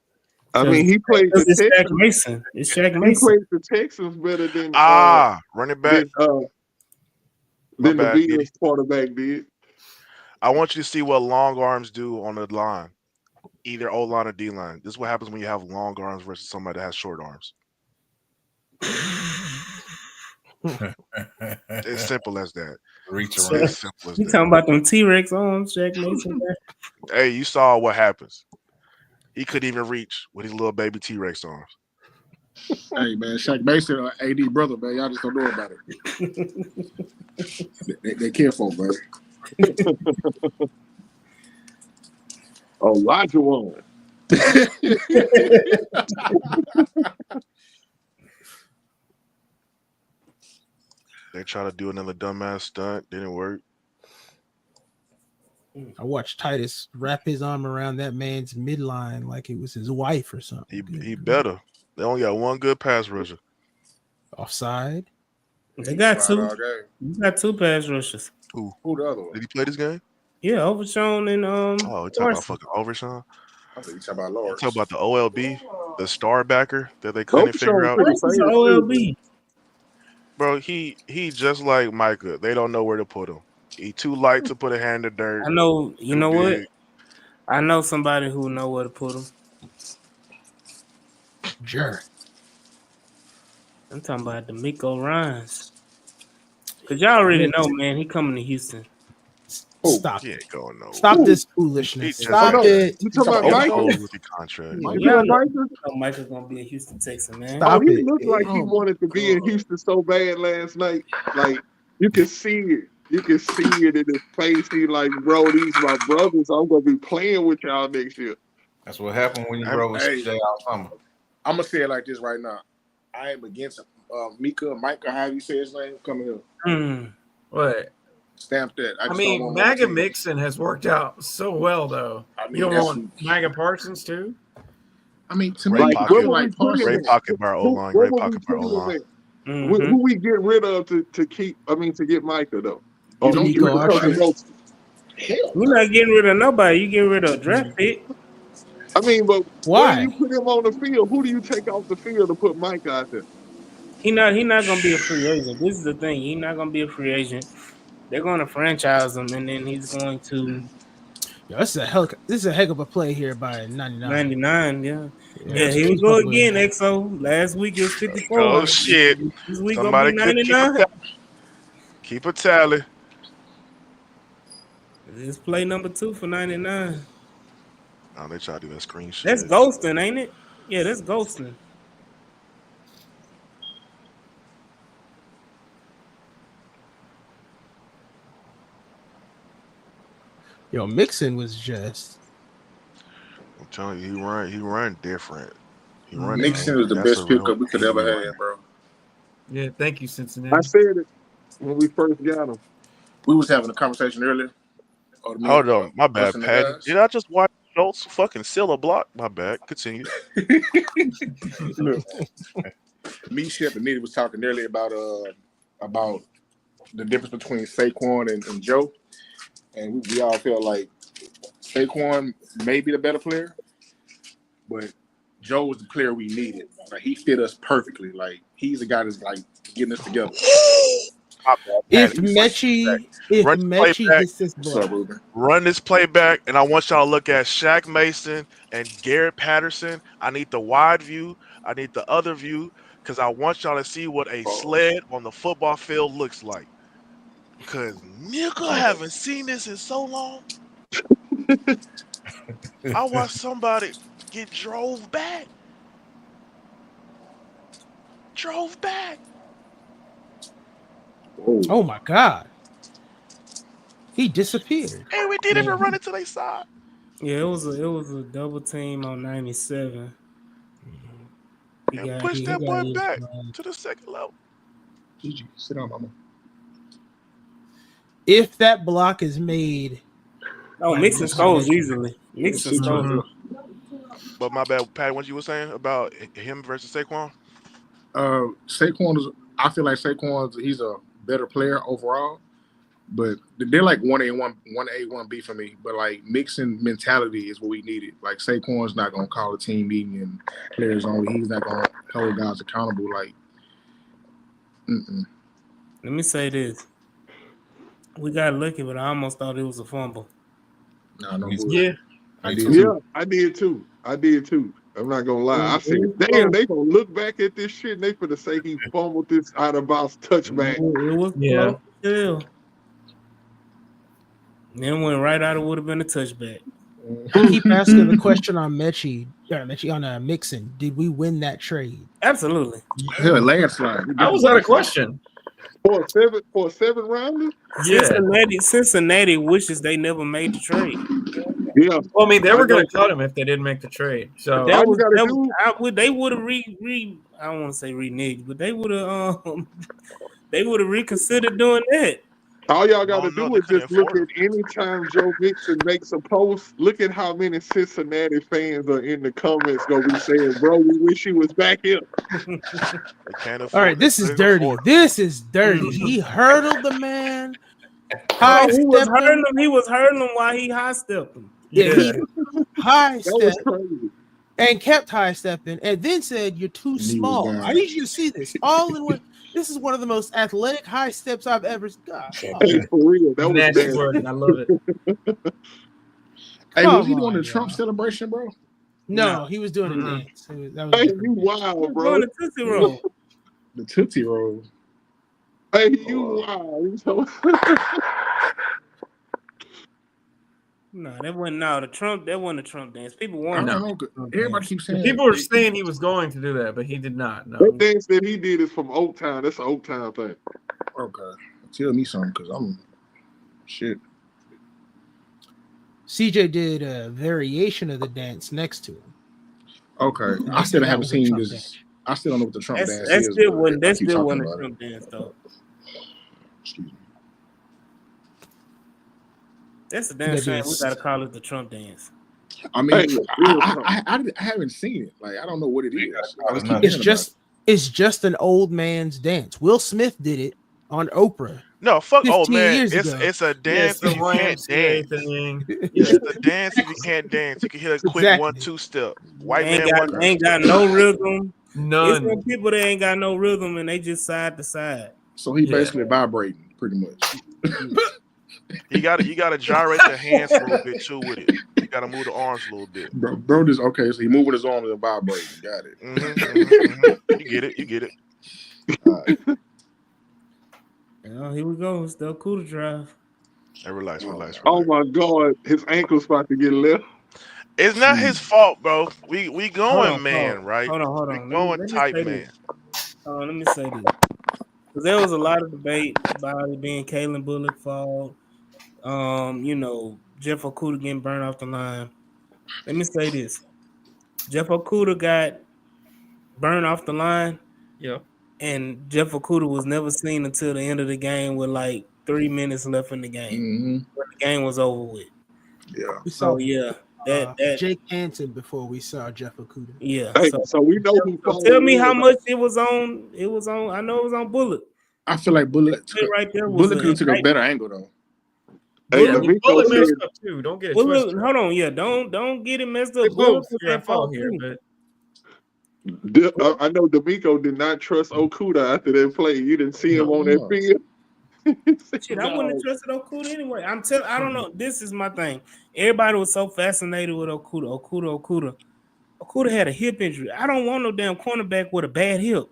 I mean, he played the It's Shaq Texans. Mason. It's Shaq He Mason. played the Texans better than running back. Than the bad, Beatles quarterback did. I want you to see what long arms do on the line, either O line or D line. This is what happens when you have long arms versus somebody that has short arms. It's simple as that. Reach So, around. It's simple as you that. talking about them T-Rex arms, Shaq Mason? Hey, you saw what happens. He couldn't even reach with his little baby T-Rex arms. Hey man, Shaq Mason, AD brother, man. Y'all just don't know about it. they care for, man. Elijah won. They try to do another dumbass stunt, didn't work. I watched Titus wrap his arm around that man's midline like it was his wife or something. He better. They only got one good pass rusher. Offside. They got Right, two. okay. You got two pass rushers. Who Who the other one? did he play this game? Yeah, Overshown and Oh, you talking about Larson. fucking Overshawn? I think you talking about You Lawrence. talking about the OLB, the star backer that they couldn't Overshown figure out? pretty This is fast, OLB. Bro, he just like Micah. They don't know where to put him. He too light to put a hand in the dirt. I know. You Too know what? big. I know somebody who know where to put him. Sure. I'm talking about D'Amico Ryans. Cause y'all already know, man. He coming to Houston. Stop He it. ain't going nowhere. Stop this He foolishness. just Stop got- it. You talking about Oh, Michael? Old rookie contract. You Y'all talking about know, Michael? Michael's gonna be a Houston Texan, man. Stop He it. looked like he Oh, wanted to be in Houston so bad last night. Like you can see it. You can see it in his face. He like, bro, these my brothers. I'm gonna be playing with y'all next year. That's what happened when you I'm- grow with hey. CJ all summer. I'm gonna say it like this right now. I am against Micah, how you say his name? Coming here. Mm. What? Stamp that. I just mean, don't want my MAGA team. Mixon has worked out so well, though. I mean, You don't that's- want MAGA Parsons too? I mean, to Great me, I pocket. feel like Where would we put him Great Parsons. at? pocket bar O line. Where Great would we pocket bar put O him line. at? Mhm. Who we get rid of to keep? I mean, to get Micah though. Or don't get get rid rid of of Kobe Wilson. Hell, You're not getting rid of nobody. You getting rid of a draft pick. I mean, but Why? when you put him on the field, who do you take off the field to put Micah out there? He not gonna be a free agent. This is the thing. He's not gonna be a free agent. They're gonna franchise him, and then he's going to Yo, this is a heck of a play here by 99. 99. Yeah. Yeah, Here we go again, XO. Last week it was 54. Oh shit! This week Somebody gonna be 99. keep a tally. It's play number 2 for 99. Oh, they try to do that screen shit. That's ghosting, ain't it? Yeah, that's ghosting. Yo, Mixon was just I'm telling you, he run different. He run Nixon was the That's best a real pickup we could ever angry have, bro. Yeah, thank you, Cincinnati. I said it when we first got him. We was having a conversation earlier. Hold on, my bad, us and the Patty. guys. Did I just watch Schultz fucking seal a block? My bad. Continue. Look, me, Shep, and Nitty was talking earlier about the difference between Saquon and Joe, and we all feel like Saquon may be the better player, but Joe was the player we needed. Like he fit us perfectly. Like he's the guy that's like getting us together. if Patty, Run the play Mechie back. gets this What's up, block. Ruben? Run this play back, and I want y'all to look at Shaq Mason and Garrett Patterson. I need the wide view. I need the other view because I want y'all to see what a sled on the football field looks like. Because nigga, I haven't seen this in so long. I watched somebody get drove back. Oh my god. He disappeared. And we didn't even run it to their side. Yeah, it was a double team on 97. And push that boy his back line. to the second level. Gigi, sit down, mama. If that block is made, Oh, Mixon scores easily. Mixon Sit scores. down. But my bad, Patty, what you were saying about him versus Saquon? Saquon is. I feel like he's a better player overall, But they're like 1A, 1A, 1B for me. But like mixing mentality is what we needed. Like Saquon's not gonna call a team meeting and players only. He's not gonna hold guys accountable. Like, Let me say this: we got lucky, but I almost thought it was a fumble. no Me bullshit. Yeah. I did Yeah, too. I did too. I'm not gonna lie. I said, It damn, they gonna look back at this shit and they finna say he fumbled this out of bounds touchback. was Yeah. close still. Then went right out. It would have been a touchback. I keep asking the question on Mixon. Did we win that trade? Absolutely. Hell, landslide. How was that a question? For a seven rounder? Yeah. Cincinnati wishes they never made the trade. Yeah. Well, I mean, they were going to cut him if they didn't make the trade. So All you gotta do- they would have I don't want to say reneged, but they would have reconsidered doing that. All y'all gotta No, do they is just couldn't look afford at any time Joe Mixon makes a post. Look at how many Cincinnati fans are in the comments gonna be saying, "Bro, we wish he was back here." They can't afford. All right, this is dirty. This is dirty. He hurdled the man. High He was stepped hurting him. him. He was hurting him while he high stepped him. Yeah, he high That was stepped crazy. and kept high stepping, and then said, "You're too he was small." down. I need you to see this all in one. This is one of the most athletic high steps I've ever got. Hey, for real, that was nasty nasty. word, and I love it. Hey, was he Come doing the on, Trump y'all. celebration, bro? No, he was doing a Mm-mm. dance. That was Hey, different. you wild, bro. Doing the Tootsie Roll. The Tootsie Roll. Hey, you wild. No, that wasn't the Trump. That wasn't a Trump dance. People I wanted don't know. Everybody keeps saying People were saying he was going to do that, but he did not. No. That dance that he did is from Oaktown. That's an Oaktown thing. Okay, tell me something because I'm shit. CJ did a variation of the dance next to him. Okay, And I still that haven't was a seen Trump this. dance. I still don't know what the Trump dance That is. still but wasn't. I That keep still talking wasn't a about Trump dance though. Excuse me. That's a damn shame. We gotta call it the Trump dance. I mean, Hey, I haven't seen it. Like, I don't know what it is. I just keep hearing about it. It's just an old man's dance. Will Smith did it on Oprah. No, fuck 15 old man. years It's ago. it's a dance the if you can't YMCA dance. thing. It's a dance if you can't dance. You can hit a quick Exactly. 1-2 step. White man one. Ain't got no rhythm. It's None. some people that ain't got no rhythm and they just side to side. So he Yeah. basically vibrating pretty much. You gotta gyrate the hands a little bit too with it. You gotta move the arms a little bit. Bro, just okay. So he moving his arms and vibrating. Got it. You get it. All right. Oh, here we go. It's the Cuda drive. Hey, relax. Oh my God, his ankle's about to get left. It's not his fault, bro. We going man, right? Hold on. We going Let me type say man. this. Let me say this. Because there was a lot of debate about it being Kalen Bullock's fault. Jeff Okudah getting burned off the line. Let me say this. Jeff Okudah got burned off the line. Yeah. And Jeff Okudah was never seen until the end of the game with like 3 minutes left in the game. Mm-hmm. When the game was over with. Yeah. We saw that Jake Hansen before we saw Jeff Okudah. Yeah. Hey, so we know who. Tell me how much it was on. It was on. I know it was on Bullock. I feel like Bullock right there was Bullock could have took a better angle though. Hey, Yeah, D'Amico Bullock said, messed up too. Don't get it Bullock, twisted. hold on, yeah, don't get it messed up. They Bullock both was your at fault fault here, too. but I know D'Amico did not trust Okudah after that play. You didn't see him on that field. Shit, I wouldn't have trusted Okudah anyway. I don't know. This is my thing. Everybody was so fascinated with Okudah. Okudah had a hip injury. I don't want no damn cornerback with a bad hip.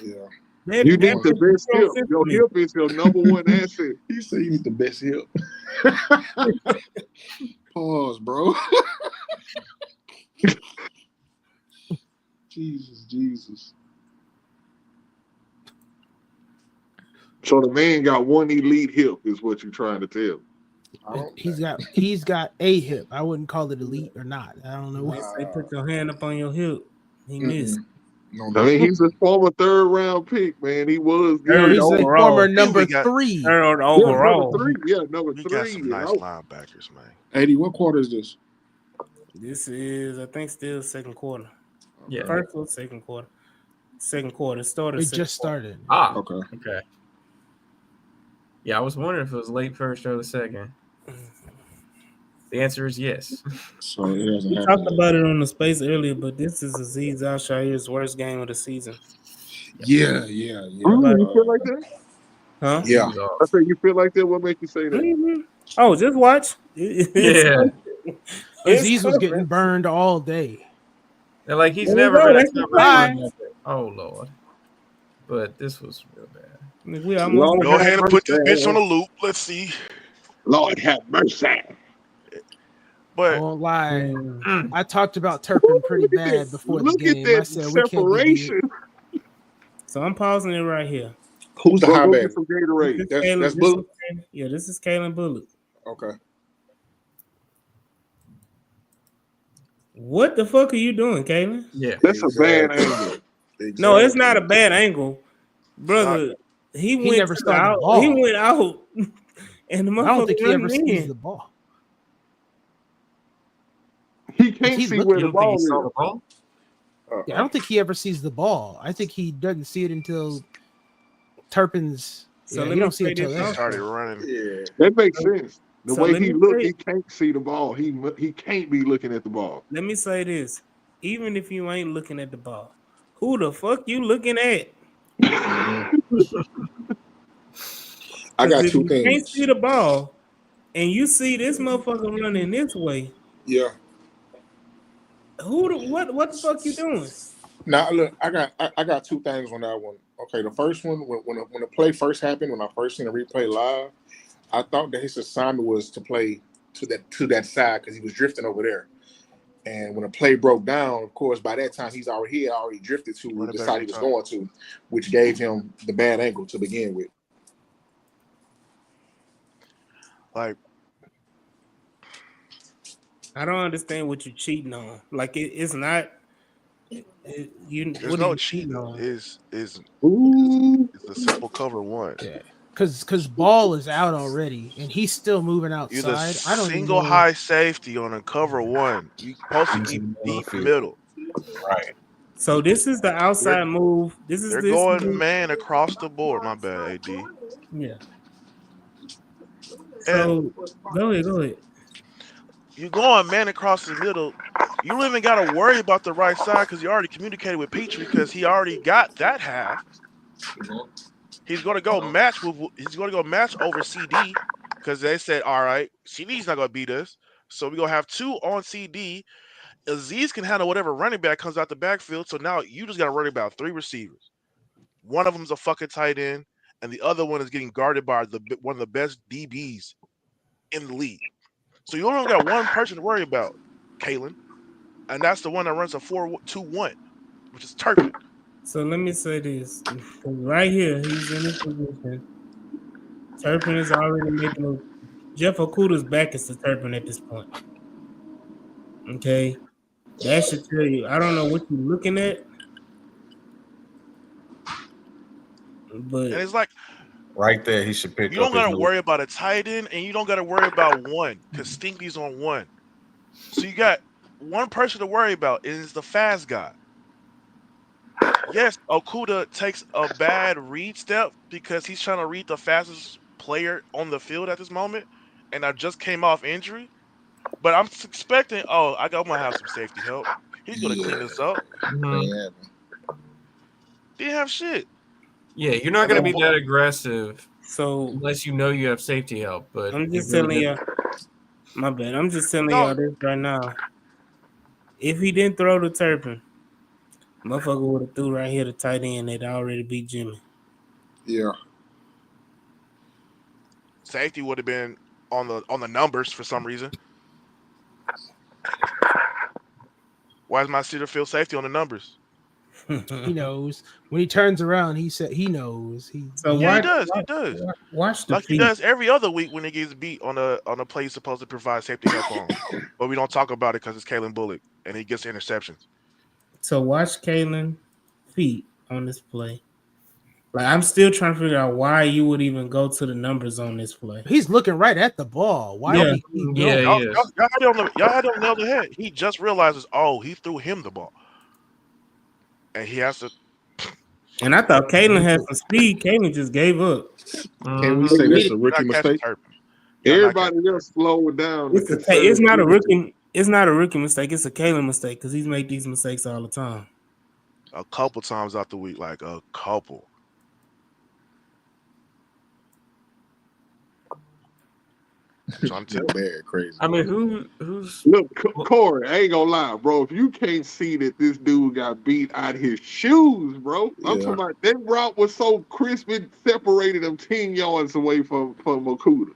Yeah. You need the best hip. Your hip is your number one asset. He said you need the best hip. Pause, bro. Jesus. So the man got one elite hip, is what you're trying to tell. He's got a hip. I wouldn't call it elite or not. I don't know. They put your hand up on your hip. He missed. I mean, he's a former third-round pick, man. He was good. He's a former number 3. Third overall. Number We 3. got some nice linebackers, man. Eddie, what quarter is this? This is, I think, still second quarter. Yeah. First or second quarter. Second quarter. It It just started. Okay. Yeah, Yeah, I was wondering if it was late first or the second. The answer is yes. So it doesn't We happen. talked about it on the space earlier, but this is Aziz Al-Shair's worst game of the season. Yeah. You feel like that? Huh? He Yeah. was off. I say you feel like that. What make you say that? Mhm. Oh, just watch. Yeah. Aziz was getting burned all day. And like he's There we never go, been a that's the cover plan. linebacker. Oh Lord. But this was real bad. We almost Lord Go have ahead and put this mercy. bitch on the loop. Let's see. Lord have mercy. I But won't lie. Mm. I talked about Turpin pretty Look at bad this. before the Look at game. I that said we can't give you. separation. So I'm pausing it right here. Who's the Go high get back? some This Gatorade. is That's Kalen- that's this Bullock. is- yeah, this is Kalen Bullock. Okay. What the fuck are you doing, Kalen? Yeah. That's a bad angle. No, it's not a bad angle, brother. He went never to saw the out. ball. He went out, and the I don't think motherfucker he ever running sees in. the ball. He can't He's see looking. where You the don't think he ball saw is. the ball? Yeah, I don't think he ever sees the ball. I think he doesn't see it until Turpin's. So Yeah, let you me don't see say it till this he then. also. started running. Yeah. That makes sense. The So way let he me look, say- he can't see the ball. He can't be looking at the ball. Let me say this: even if you ain't looking at the ball, who the fuck you looking at? I got If two you can't things. see the ball, and you see this motherfucker running this way, Yeah. what the fuck you doing? Now look, I got two things on that one. Okay, the first one when the play first happened, when I first seen the replay live, I thought that his assignment was to play to that side because he was drifting over there. And when the play broke down, of course, by that time he had already drifted to Running the back side on he was top. going to, which gave him the bad angle to begin with. Like I don't understand what you're cheating on. Like it's not. You there's what are no you cheating cheating. on? Is Ooh. it's a simple cover one. Yeah, because ball is out already, and he's still moving You're the outside. I don't even single know. high safety on a cover one. You supposed to Into keep the middle deep of the field. middle. Right. So this is the outside move. This is They're this. going man across the board. My bad, AD. Yeah. And So go ahead. you're going man across the middle. You don't even got to worry about the right side because you already communicated with Petrie because he already got that half. He's going to go match with. He's going to go match over CD because they said, all right, CD's not going to beat us, so we're going to have two on CD. Aziz can handle whatever running back comes out the backfield. So now you just got to worry about three receivers. One of them's a fucking tight end, and the other one is getting guarded by one of the best DBs in the league. So you only got one person to worry about, Kalen, and that's the one that runs a 4-2-1, which is Turpin. So let me say this. Right here, he's in his position. Turpin is already making a Jeff Okudah's back is to Turpin at this point. Okay. That should tell you. I don't know what you're looking at. But And it's like Right there, he should pick you don't up his got to worry about a tight end, and you don't got to worry about one because Stinky's on one. So you got one person to worry about, and it's the fast guy. Yes, Okudah takes a bad read step because he's trying to read the fastest player on the field at this moment, and I just came off injury. But I'm expecting, I'm gonna have some safety help. He's gonna clean this up. Mhm. Didn't have shit. Yeah, you're not going to be that aggressive so unless you know you have safety help. But I'm just he really telling you. didn't. My bad. I'm just telling No. y'all this right now. If he didn't throw the Turpin, motherfucker would have threw right here the tight end. They'd already beat Jimmy. Yeah. Safety would have been on the numbers for some reason. Why is my Cedar Field safety on the numbers? He knows when he turns around. He said he knows. So Yeah, why, he does. He does. Watch the Like he feet. does every other week when he gets beat on a play he's supposed to provide safety help on. But we don't talk about it because it's Kalen Bullock and he gets interceptions. So watch Kalen feet on this play. Like I'm still trying to figure out why you would even go to the numbers on this play. He's looking right at the ball. Why Yeah. would he keep Yeah, going? he is. Y'all had it on the nail the head. He just realizes, he threw him the ball. And he has to And I thought Kalen had some speed. Kalen just gave up. Can we say that's a rookie Not catching mistake? Turpin. Y'all not Everybody else slowed down. to It's conserve not a energy. rookie. It's not a rookie mistake. It's a Kalen mistake because he's made these mistakes all the time. a couple times out the week, like a couple. So I'm telling you. Bad, crazy. I mean, who's Look, Corey, I ain't gonna lie, bro. If you can't see that this dude got beat out his shoes, bro, I'm Yeah. talking about that route was so crisp it separated him 10 yards away from Okuda.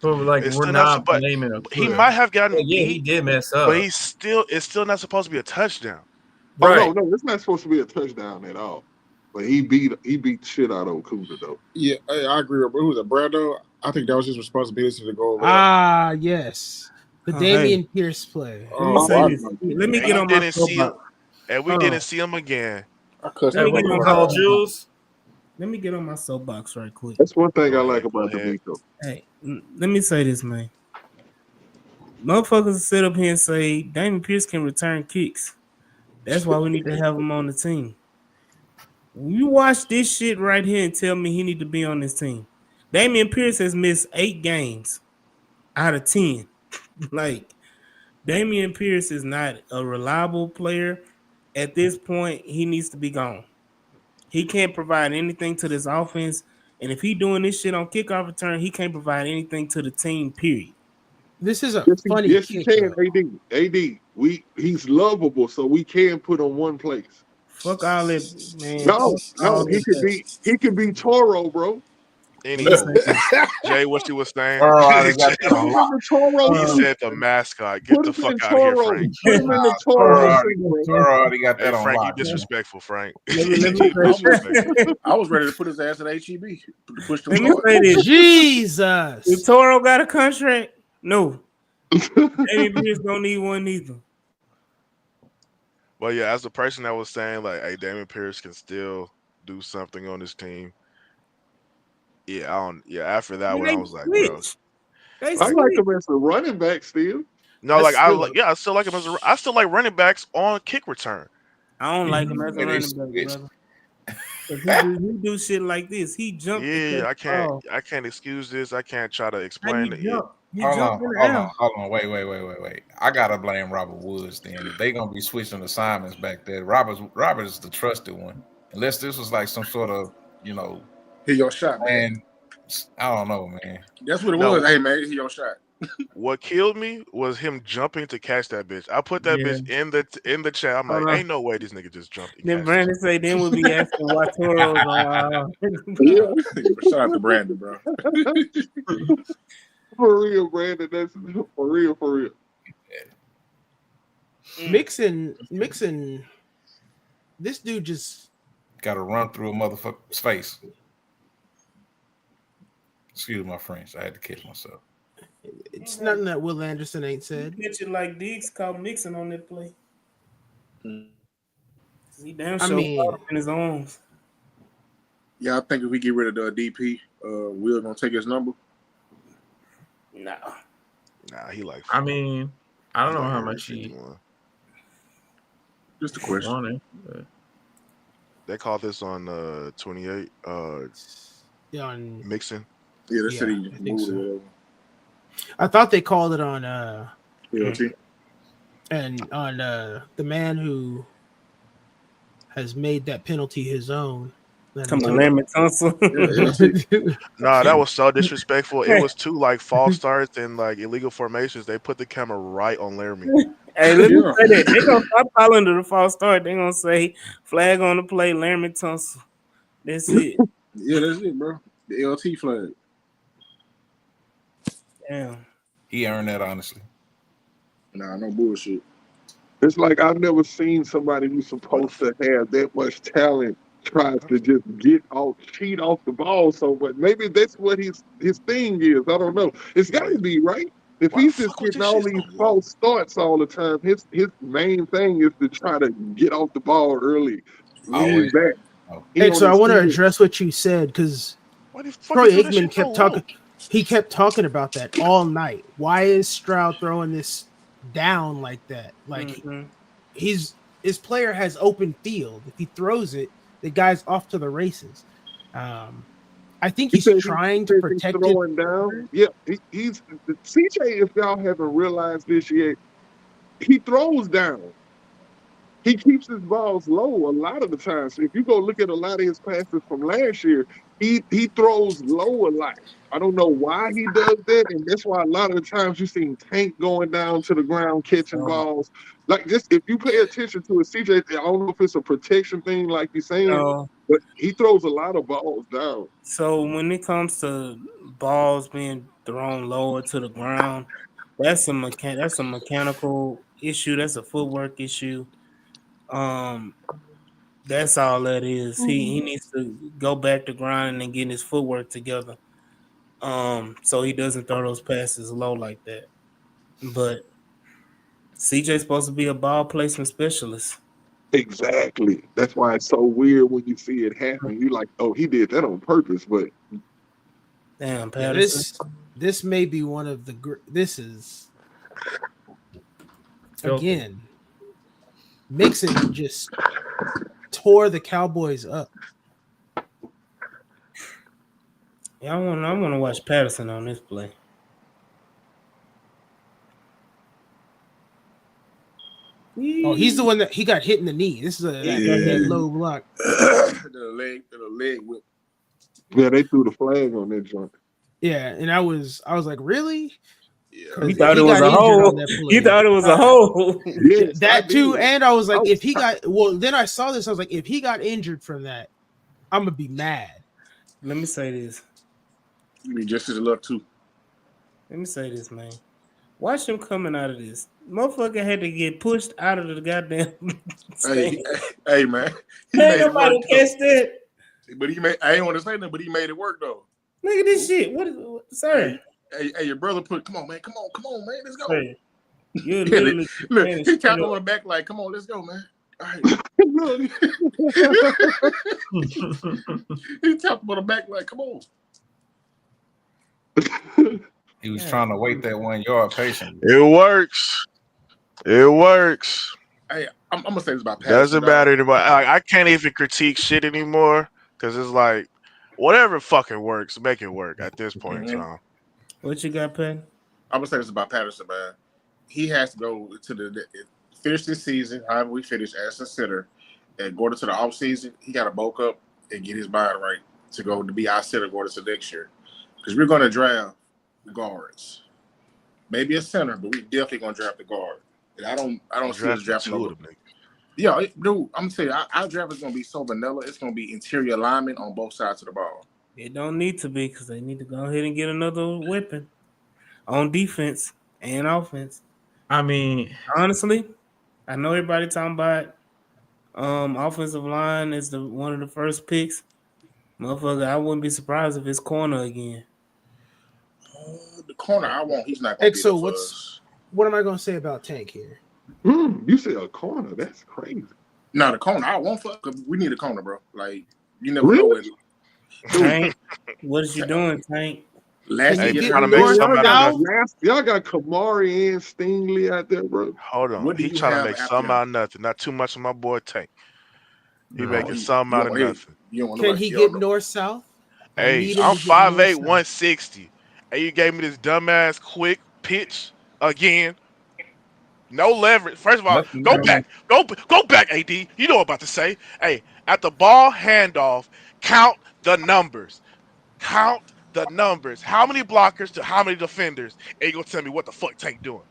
but like It's we're still not, not but blaming him. he might have gotten Yeah, he beat, did mess up. but it's still not supposed to be a touchdown. Oh right. no, it's not supposed to be a touchdown at all. But he beat shit out of Okuda though. Yeah, I agree with who was it, Brando? I think that was his responsibility to go over. Ah, yes. The Oh, Damian Pierce play. Let me say this. Let me And get you on my didn't see him, soapbox. and we Hold didn't on. see him again. I cussed Let me that get on motherfucker Call out. Jules. Let me get on my soapbox right quick. That's one thing Go I like ahead, go about ahead. D'Amico. Hey, let me say this, man. Motherfuckers sit up here and say Damian Pierce can return kicks. That's why we need to have him on the team. You watch this shit right here and tell me he need to be on this team. Damian Pierce has missed 8 games out of 10. Like, Damian Pierce is not a reliable player. At this point, he needs to be gone. He can't provide anything to this offense. And if he doing this shit on kickoff return, he can't provide anything to the team, period. This is a Yes, funny he kick. can. Though. AD. He's lovable, so we can put on one place. Fuck all that, man. No, Fuck all he that. could be Toro, bro. Anywho, Jay, what you was saying? already got that Put on him lock. in the Toro He suit. said the mascot. Get Put the him fuck in out of here, Toro. Frank. Put him in the Toro Toro already, suit, bro. Toro already got Hey, that on Frank, you lock. man. disrespectful, Frank. Let me I say, I was ready to put his ass at HEB to push the let me start. say this. If Jesus. Toro got a contract, no. Damian Pierce don't need one either. Well, yeah, as a person that was saying like, hey, Damian Pierce can still do something on this team. Yeah, I don't. Yeah, after that Man, one, I they was like, bro, switch. They I switch. like him as a running back still. no, That's like I still like, yeah, I still like him as a. I still like running backs on kick return. I don't like him as a Yeah, they running back, switch. brother. If he do shit like this. He jumped. Yeah, Oh, I can't excuse this. I can't try to how explain you it. jump? You Hold jump on, in the hold air. on, hold on. Wait. I gotta blame Robert Woods then. If they gonna be switching assignments back there, Robert is the trusted one. Unless this was like some sort of, Hit your shot, man. and I don't know, man. That's what it No. was. Hey, man, hit your shot. What killed me was him jumping to catch that bitch. I put that Yeah. bitch in the chat. I'm Hold like, on. ain't no way this nigga just jumped. And Then catched Brandon say, then we'll be asking why Toro's on. Yeah, Shout out to Brandon, bro. for real, Brandon. That's for real. Mixon. This dude just Gotta run through a motherfucker's face. Excuse my French. I had to catch myself. it's nothing that Will Anderson ain't said. Catch it like Diggs caught Mixon on that play. He damn I sure mean- caught him in his arms. Yeah, I think if we get rid of the DP, Will gonna take his number. No. Nah, he like. I mean, I don't know like how much he 51. Just a question. wanted. But They called this on 28. Yeah, on, Mixon. Yeah, they Yeah, said he I think moved so. or whatever. I thought they called it on PLT. and on the man who has made that penalty his own. Come on, Larry Tunsil. Nah, that was so disrespectful. It was 2 like false starts and like illegal formations. They put the camera right on Laramie. Hey, let me Yeah. say that. They're going to stop calling to the false start. They're going to say flag on the play, Larry Tunsil. That's it. Yeah, that's it, bro. The LT flag. Damn. He earned that honestly. Nah, no bullshit. It's like I've never seen somebody who's supposed to have that much talent tries to just cheat off the ball. So, but maybe that's what his thing is. I don't know. It's got to be right. If Why he's the just fuck was getting this all shit these so low? false starts all the time, his main thing is to try to get off the ball early, lean Always. back. Oh. He Hey, on so I his want to feet. address what you said because Why the fuck Troy you threw that Aikman shit so kept talking. low? He kept talking about that all night. Why is Stroud throwing this down like that? Like Mhm. his player has open field. If he throws it, the guy's off to the races. I think He he's said trying to protect it. throwing down. Yeah, he's CJ. If y'all haven't realized this yet, he throws down. He keeps his balls low a lot of the time. So if you go look at a lot of his passes from last year, he throws low a lot. I don't know why he does that, and that's why a lot of the times you see Tank going down to the ground catching balls. Like just if you pay attention to it, CJ, I don't know if it's a protection thing, like you're saying, but he throws a lot of balls down. So when it comes to balls being thrown lower to the ground, that's a mechanical issue. That's a footwork issue. That's all that is. He needs to go back to grinding and getting his footwork together. So he doesn't throw those passes low like that. But CJ's supposed to be a ball placement specialist. Exactly. That's why it's so weird when you see it happen. You like, oh, he did that on purpose, but damn, Yeah, Patterson. this may be one of the. This is again. Mixon just tore the Cowboys up. Yeah, I want to watch Patterson on this play. Oh, he's the one that he got hit in the knee. This is that low block. the leg whip. Yeah, they threw the flag on that joint. Yeah, and I was like, really? Yeah. You thought it was a hole. You thought it was a hole. Yes, that too, and I was like, if he got then I saw this. I was like, if he got injured from that, I'm gonna be mad. Let me say this. You be just as luck too. Let me say this, man. Watch him coming out of this. Motherfucker had to get pushed out of the goddamn. Hey, man. Ain't nobody catch that. But he made. I ain't want to say nothing, but he made it work though. Look at this shit. What is, sir? Hey, your brother put. Come on, man. Come on, man. Let's go. Hey, you're literally, look, man, he tapped on the back like, come on, let's go, man. All right. He tapped on the back like, come on. He was trying to wait that 1 yard patiently. It works. It works. Hey, I'm gonna say this about Patterson. Doesn't matter anymore. I can't even critique shit anymore because it's like whatever fucking works, make it work at this point in time. What you got, Pat? I'm gonna say this about Patterson, man. He has to go to finish this season, however we finish as a center, and go into the off season. He got to bulk up and get his mind right to go to be our center going into next year, because we're gonna draft guards, maybe a center, but we definitely gonna draft the guard. And I don't see us drafting over. Yeah, dude, I'm gonna tell you, our draft is gonna be so vanilla. It's gonna be interior alignment on both sides of the ball. It don't need to be because they need to go ahead and get another weapon on defense and offense. I mean, honestly, I know everybody talking about offensive line is one of the first picks. Motherfucker, I wouldn't be surprised if it's corner again. The corner I want, he's not gonna be so what am I gonna say about Tank here? You said a corner. That's crazy. No, the corner I want we need a corner, bro. Like you never know when. Tank, what is you doing, Tank? Y'all got Kamari and Stingley out there, bro. Hold on. He trying to make something out of nothing. Not too much of my boy Tank. He making something out of nothing. Can he get north-south? Hey, I'm 5'8", 160. And you gave me this dumbass quick pitch again. No leverage. First of all, go back. Go back, AD. You know what I'm about to say. Hey, at the ball handoff, count the numbers. Count the numbers. How many blockers to how many defenders? And you gonna tell me what the fuck Tank doing?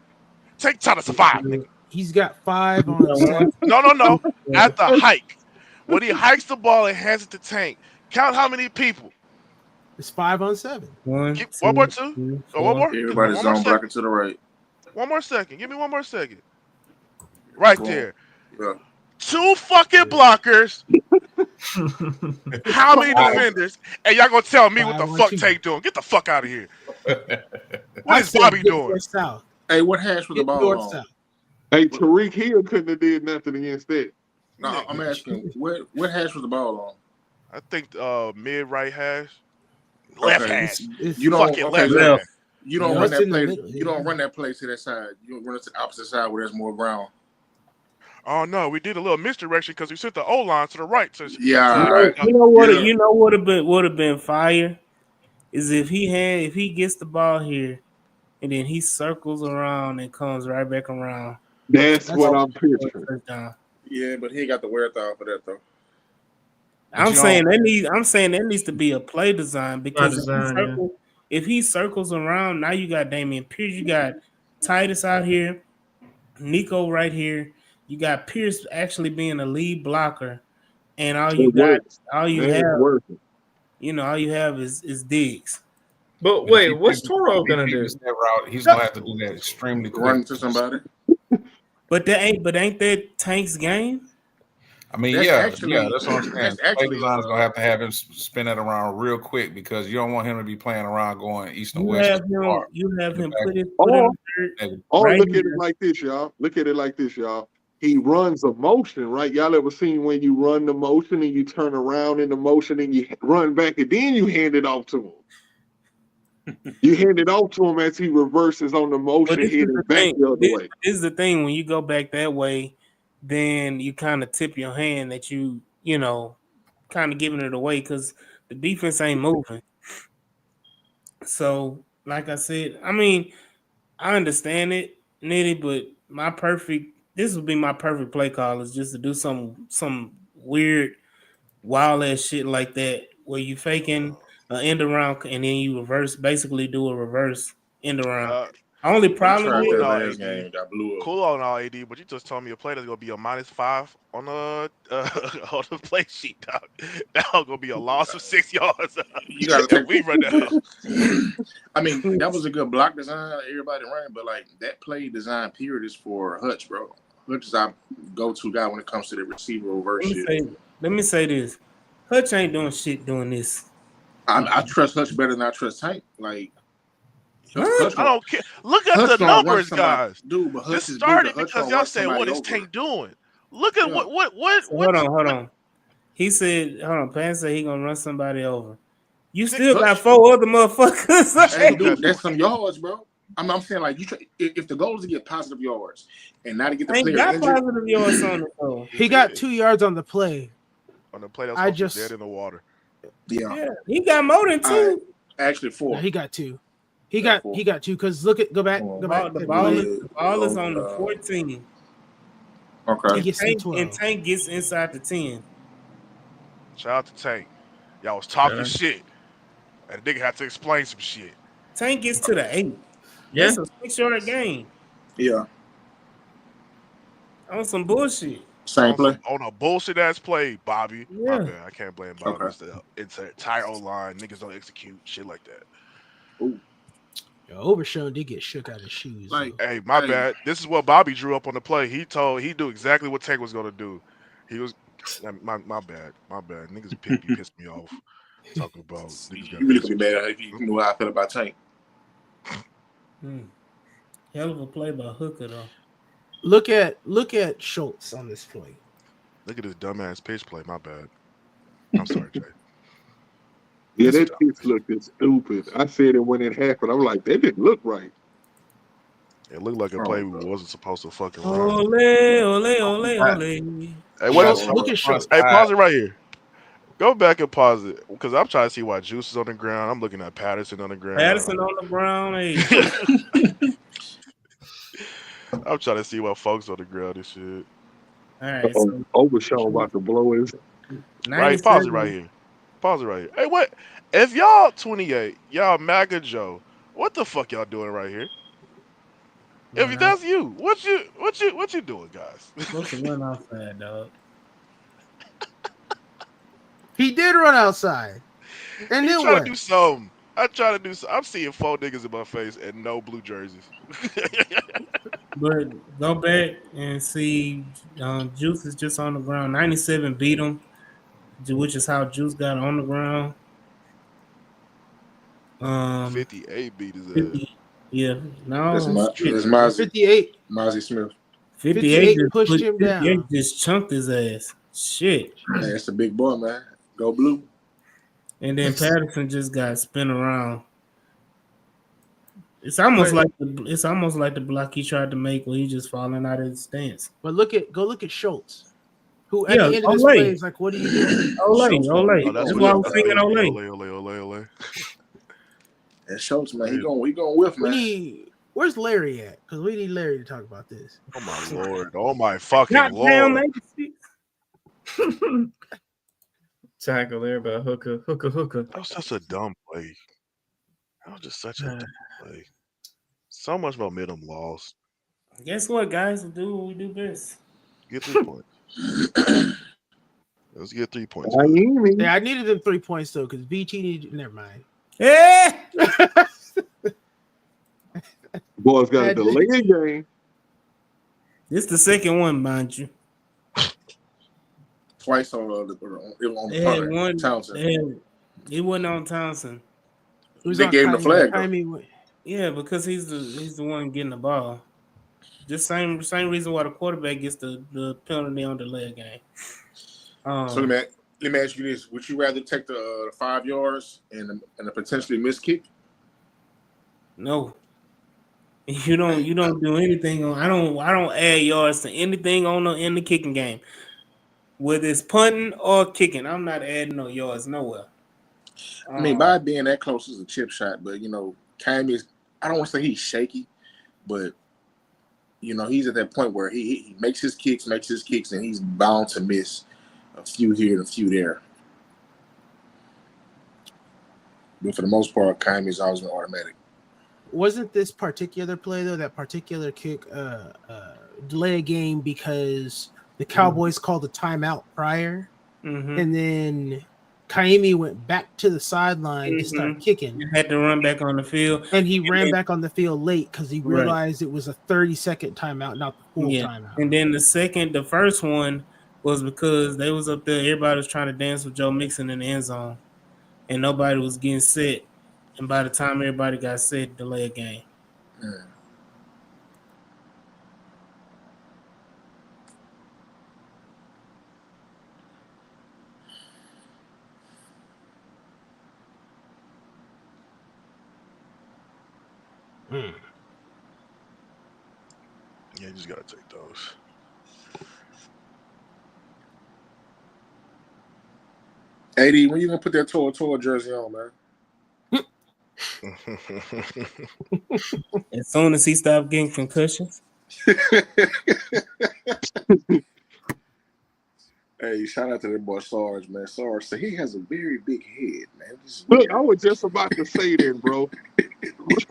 Tank trying to survive, nigga. He's got 5 on 7. No. At the hike. When he hikes the ball and hands it to Tank, count how many people. It's 5 on 7. One more, two. One more. Everybody's zone blocking to the right. 1 more second. Give me 1 more second. Right there. Yeah. 2 fucking blockers. How many defenders? And y'all gonna tell me what the fuck Tank doing? Get the fuck out of here. What is Bobby doing? Hey, what hash was the ball on? Hey, Tariq Hill couldn't have did nothing against that. No, I'm asking, what hash was the ball on? I think mid right hash. Left hash. You don't fucking left hash. You don't run that play. You don't run that play to that side. You run it to the opposite side where there's more ground. Oh no, we did a little misdirection because we sent the O line to the right. So Yeah, You know what? yeah. You know what would have been fire is if he gets the ball here and then he circles around and comes right back around. That's That's what I'm picturing. Touchdown. Yeah, but he ain't got the wherewithal for that though. But I'm you saying don't. that needs to be a play design because design, if he circles around, now you got Damian Pierce, you got Titus out here, Nico right here, you got Pierce actually being a lead blocker, and It works. all you Man, it's have, working. all you have is Diggs. But But if wait, he what's takes Toro gonna do? that route, he's gonna have to do that extremely Run quick. into somebody. But ain't that Tank's game? I mean, That's yeah, actually that's what I'm saying. that's Play actually design is gonna have to have him spin that around real quick because you don't want him to be playing around going east and You west. have him put him Or, third or right look at here. it like this, y'all. Look at it like this, y'all. He runs a motion, right? Y'all ever seen when you run the motion and you turn around in the motion and you run back and then you hand it off to him? You hand it off to him as he reverses on the But motion, this is heading the back thing. the other way. This is the thing. When you go back that way, then you kind of tip your hand that you kind of giving it away because the defense ain't moving. So, like I said, I mean, I understand it, Nitty, but this would be my perfect play call is just to do some weird, wild ass shit like that where you faking an end around and then you basically do a reverse end around. Only we problem tried is that no, last AD. game, got blew up. Cool on all AD, but you just told me a play that's gonna be a -5 on the on the play sheet, dog. That's gonna be a loss of 6 yards You gotta if take we run down. I mean, that was a good block design, everybody ran, but like that play design period is for Hutch, bro. Hutch is our go-to guy when it comes to the receiver reverse shit. let me say this. Hutch ain't doing shit doing this. I trust Hutch better than I trust Tank. Like Huh? I don't care. Look at Hutch the gonna run numbers, somebody, guys. dude. But Hutch This is bigger. started Hutch because gonna y'all run said, somebody "What is over. Tank doing?" Look at Yeah. Hold on. He said, hold on, Pan said he gonna run somebody over. You Nick still got Hutch, 4 other motherfuckers. hey, Tank got dude, that's some yards, bro. I'm saying like if the goal is to get positive yards and not to get the Ain't player got injured. positive yards on it though. He got 2 yards on the play. on the play that was I supposed to be just- dead in the water. Yeah, Yeah, he got more than 2. actually No, 4. he got 2. He Yeah, got 2 because go back. The ball is on the 14. Okay. He gets the 12. And Tank gets inside the 10. Shout out to Tank. Y'all was talking shit, and the nigga had to explain some shit. Tank gets to the 8. Yeah. That's a 6-yard game Yeah, on some bullshit. same play. On a bullshit ass play, Bobby. My Yeah. bad. I can't blame Bobby. Okay. It's the entire O line. Niggas don't execute shit like that. Overshown did get shook out of his shoes. Like, Hey, my bad. This is what Bobby drew up on the play. He knew exactly what Tank was gonna do. He was my bad. My bad. Niggas be pissing me off. Talking about niggas got you really could be mad if you knew how I feel about Tank. Hell of a play by Hooker though. Look at Schultz on this play. Look at this dumbass pitch play. My bad. I'm sorry, Jay. Yeah, that pitch looked stupid. I said it when it happened. I'm like, that didn't look right. It looked like a play we wasn't supposed to fucking run. Ole. Hey, what else? Look at Schultz. Hey, pause it right here. Go back and pause it because I'm trying to see why Juice is on the ground. I'm looking at Patterson on the ground. Patterson on the ground. Hey. I'm trying to see why folks on the ground and shit. All right. Overshawn about to blow his. Right, pause it right here. Pause it right here. Hey, what? If y'all 28, y'all MAGA Joe, what the fuck y'all doing right here? If that's you, what you doing, guys? Supposed to run outside, dog. He did run outside. And He then trying what? to do something. I'm seeing 4 niggas in my face and no blue jerseys. But go back and see Juice is just on the ground. 97 beat him, which is how Juice got on the ground. 58 beat his 50, ass. yeah. No, That's Mozzie. 58. Mozzie Smith. 58 just pushed him down. 58 just chunked his ass. Shit. Man, that's a big boy, man. Go blue. And then Patterson just got spin around. It's almost like the block he tried to make where he just falling out of his stance. But go look at Schultz, who at Yeah, the end of this Olay. play is like, "What are you doing?" Olay. Oh, That's why I was singing Olay. Ole. And Schultz, man, he going whiff, man. Where's Larry at? Because we need Larry to talk about this. Oh my lord! Oh my fucking Goddamn, lord! Tackle there by hooker. That was such a dumb play. That was just such a dumb play. So much momentum lost. Guess what, guys? We do what we do best. Get 3 points. Let's get 3 points. Yeah, I needed them 3 points though, because BT needed. Never mind. Yeah. Boys got a delayed game. This the second one, mind you. Twice on the punter, Townsend. It wasn't on Townsend. They gave him the flag. Yeah, because he's the one getting the ball. Just same reason why the quarterback gets the penalty on the leg game. So let me ask you this: would you rather take the 5 yards and a potentially missed kick? No. You don't do anything on. I don't add yards to anything in the kicking game. Whether it's punting or kicking, I'm not adding no yards nowhere. I mean, by being that close is a chip shot, but Cam is. I don't want to say he's shaky, but he's at that point where he makes his kicks, and he's bound to miss a few here and a few there. But for the most part, Cam is always been automatic. Wasn't this particular play though, that particular kick, delay a game because the Cowboys called a timeout prior, and then Kaimi went back to the sideline to start kicking. He had to run back on the field, and he ran back on the field late because he realized it was a 30-second timeout, not the full timeout. And then the first one was because they was up there. Everybody was trying to dance with Joe Mixon in the end zone, and nobody was getting set. And by the time everybody got set, delay a game. Yeah, you just gotta take those. AD, when you gonna put that Tora jersey on, man? As soon as he stopped getting concussions. Hey, shout out to that boy Sarge, man. Sarge said he has a very big head, man. Look, I was just about to say that, bro.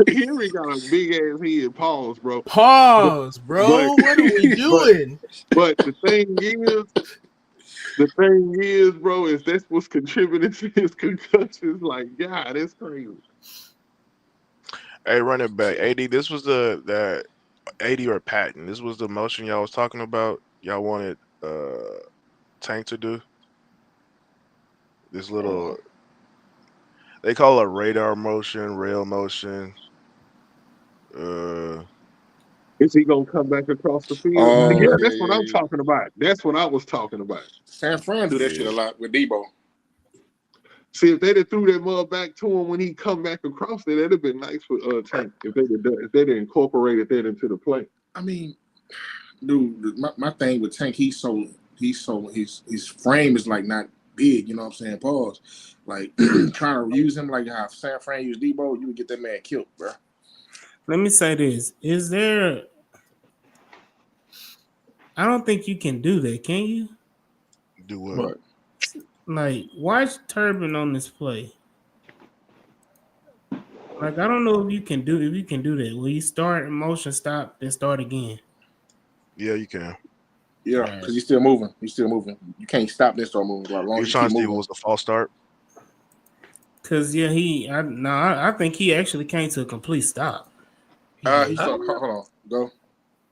Henry got a big ass head. Pause, bro. Pause, bro. What are we doing? But the thing is, bro, is that's what's contributing to his concussions. Like, God, it's crazy. Hey, running back, AD. This was that AD or Patton. This was the motion y'all was talking about. Y'all wanted Tank to do this little. They call it a radar motion, rail motion. Is he gonna come back across the field? Yeah, that's what I'm talking about. That's what I was talking about. San Fran do that shit a lot with Debo. See, if they'd have threw that mud back to him when he come back across there, that'd have been nice for Tank if they'd incorporated that into the play. I mean, dude, my thing with Tank, his frame is like not big, you know what I'm saying? Pause. Like trying to use him like how San Fran used Debo, you would get that man killed, bro. Let me say this. I don't think you can do that, can you? Do what? Like, watch Turbin on this play. Like, I don't know if you can do that. Will you start in motion, stop, then start again? Yeah, you can. Yeah, because he's still moving. You can't stop this start moving. You're trying to see what was the false start? Because, I think he actually came to a complete stop. Hold on. Go.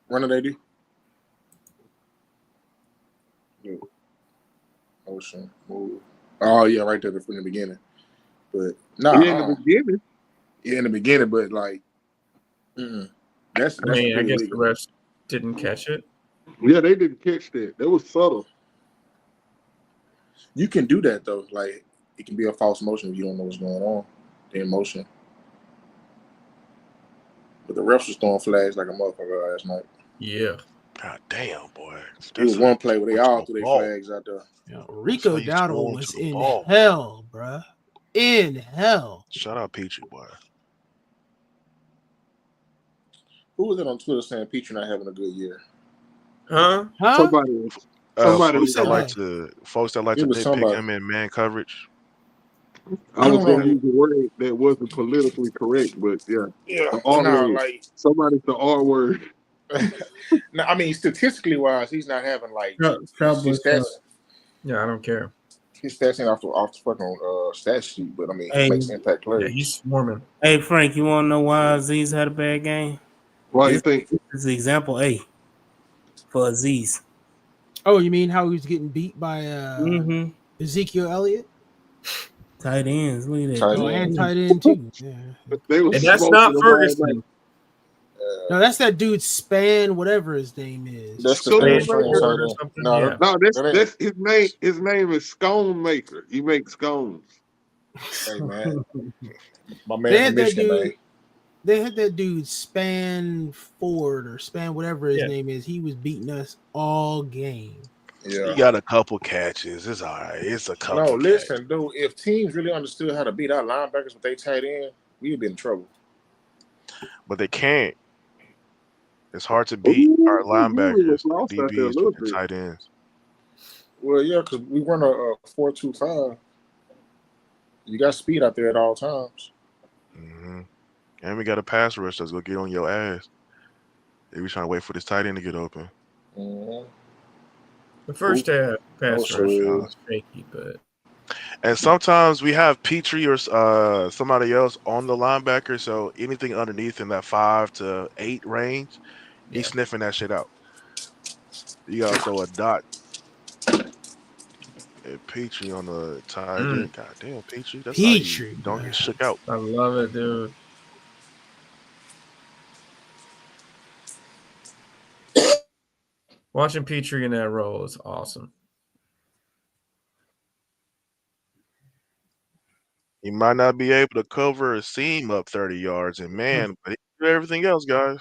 Run it, AD. Motion, move. Oh, yeah, right there from the beginning. But, in the beginning. Yeah, in the beginning, but, like, that's I guess the refs didn't catch it. Yeah, they didn't catch that. That was subtle. You can do that, though. Like, it can be a false motion if you don't know what's going on. The emotion. But the refs was throwing flags like a motherfucker last night. Yeah. God damn, boy. It was one play where they all threw their ball. flags out there. Rico how you Dowdle throw was to the in ball. hell, bruh. In hell. Shout out Peachy, boy. Who was it on Twitter saying Petrie not having a good year? Huh? Somebody Folks said that like that? to It was nitpick somebody. him in man coverage. I was don't gonna know. use a word that wasn't politically correct, but yeah, Yeah, the R no, word. like Somebody's the R word. no, I mean statistically wise, he's not having like Cowboy his stats. Yeah, I don't care. His stats ain't off the fucking stat sheet, but I mean he Hey. makes impact Yeah, plays. he's swarming. Hey Frank, you want to know why Aziz had a bad game? Why you think? This is example A for Aziz. Oh, you mean how he was getting beat by Ezekiel Elliott? Tight ends, look at that. Tight Oh, end. and tight end too. Yeah. They were And that's smoking not them all night. Ferguson. No, that's that dude Span, whatever his name is. That's the So third they string make- tight or end. something, No, yeah. No, that ain't- that's his name. His name is Scone Maker. He makes scones. hey man, my They man had from that Michigan, dude. man. They had that dude Span Ford or Span whatever his Yeah. name is. He was beating us all game. Yeah. He got a couple catches. It's all right. It's a couple. No, catches. listen, dude. If teams really understood how to beat our linebackers with their tight end, we'd be in trouble. But they can't. It's hard to beat our linebackers, lost out there a DBs little with the bit. tight ends. Well, yeah, because we run a 4-2-5. You got speed out there at all times. Mm-hmm. And we got a pass rush that's gonna get on your ass. They be trying to wait for this tight end to get open. Mm-hmm. The first half pass Oh, rush sure. was shaky, but And sometimes we have Petrie or somebody else on the linebacker, so anything underneath in that 5 to 8 range, he's sniffing that shit out. You gotta throw a dot at Petrie on the tight end. God damn, Petrie. That's how Petrie, you don't bruh. get shook out. I love it, dude. Watching Petrie in that role is awesome. He might not be able to cover a seam up 30 yards, and man, but he can do everything else, guys.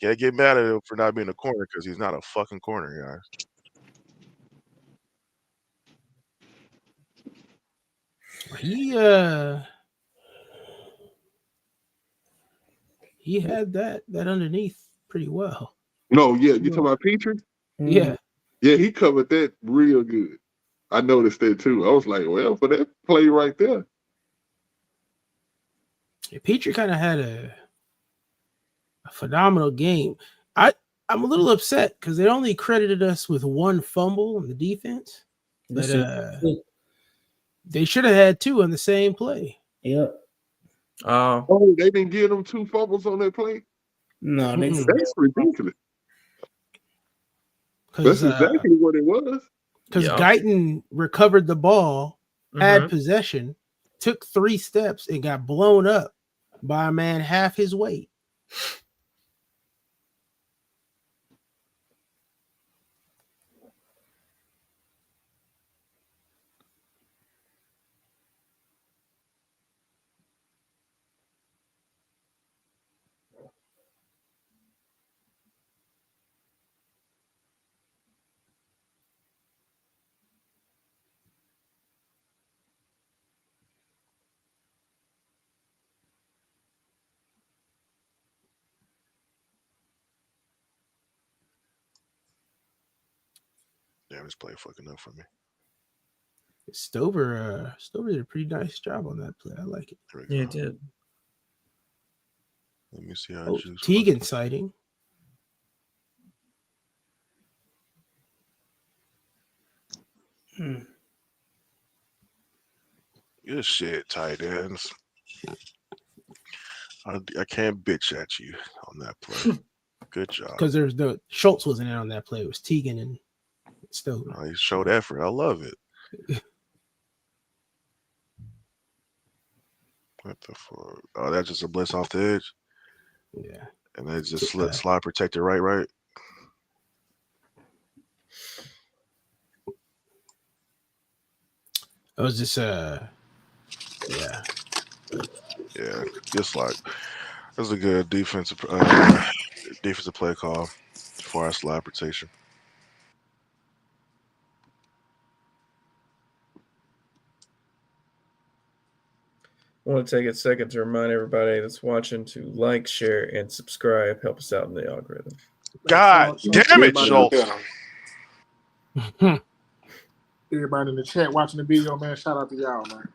Can't get mad at him for not being a corner because he's not a fucking corner, guys. He had that underneath pretty well. No, yeah, you talking about Petrie? Yeah. Yeah, he covered that real good. I noticed that too. I was like, well, for that play right there. Petrie kind of had a phenomenal game. I'm a little upset because they only credited us with one fumble on the defense, but they should have had 2 on the same play. Yep. Oh, they didn't give them 2 fumbles on that play? No, That's ridiculous. That's exactly what it was. Because Guyton recovered the ball, had possession, took 3 steps, and got blown up by a man half his weight. Damn, this play fucking up for me. Stover did a pretty nice job on that play. I like it. Yeah, it did. Let me see how Juice. Teagan sighting. Good shit, tight ends. I can't bitch at you on that play. Good job. Because there's no Schultz wasn't in on that play. It was Teagan and Stover. He showed effort. I love it. What the fuck? Oh, that's just a blitz off the edge. Yeah. And they just slide protected right. It was just Yeah, just like it was a good defensive play call for our slide rotation. I want to take a second to remind everybody that's watching to like, share, and subscribe. Help us out in the algorithm. God damn it, Schultz. Everybody in the chat watching the video, man, shout out to y'all, man.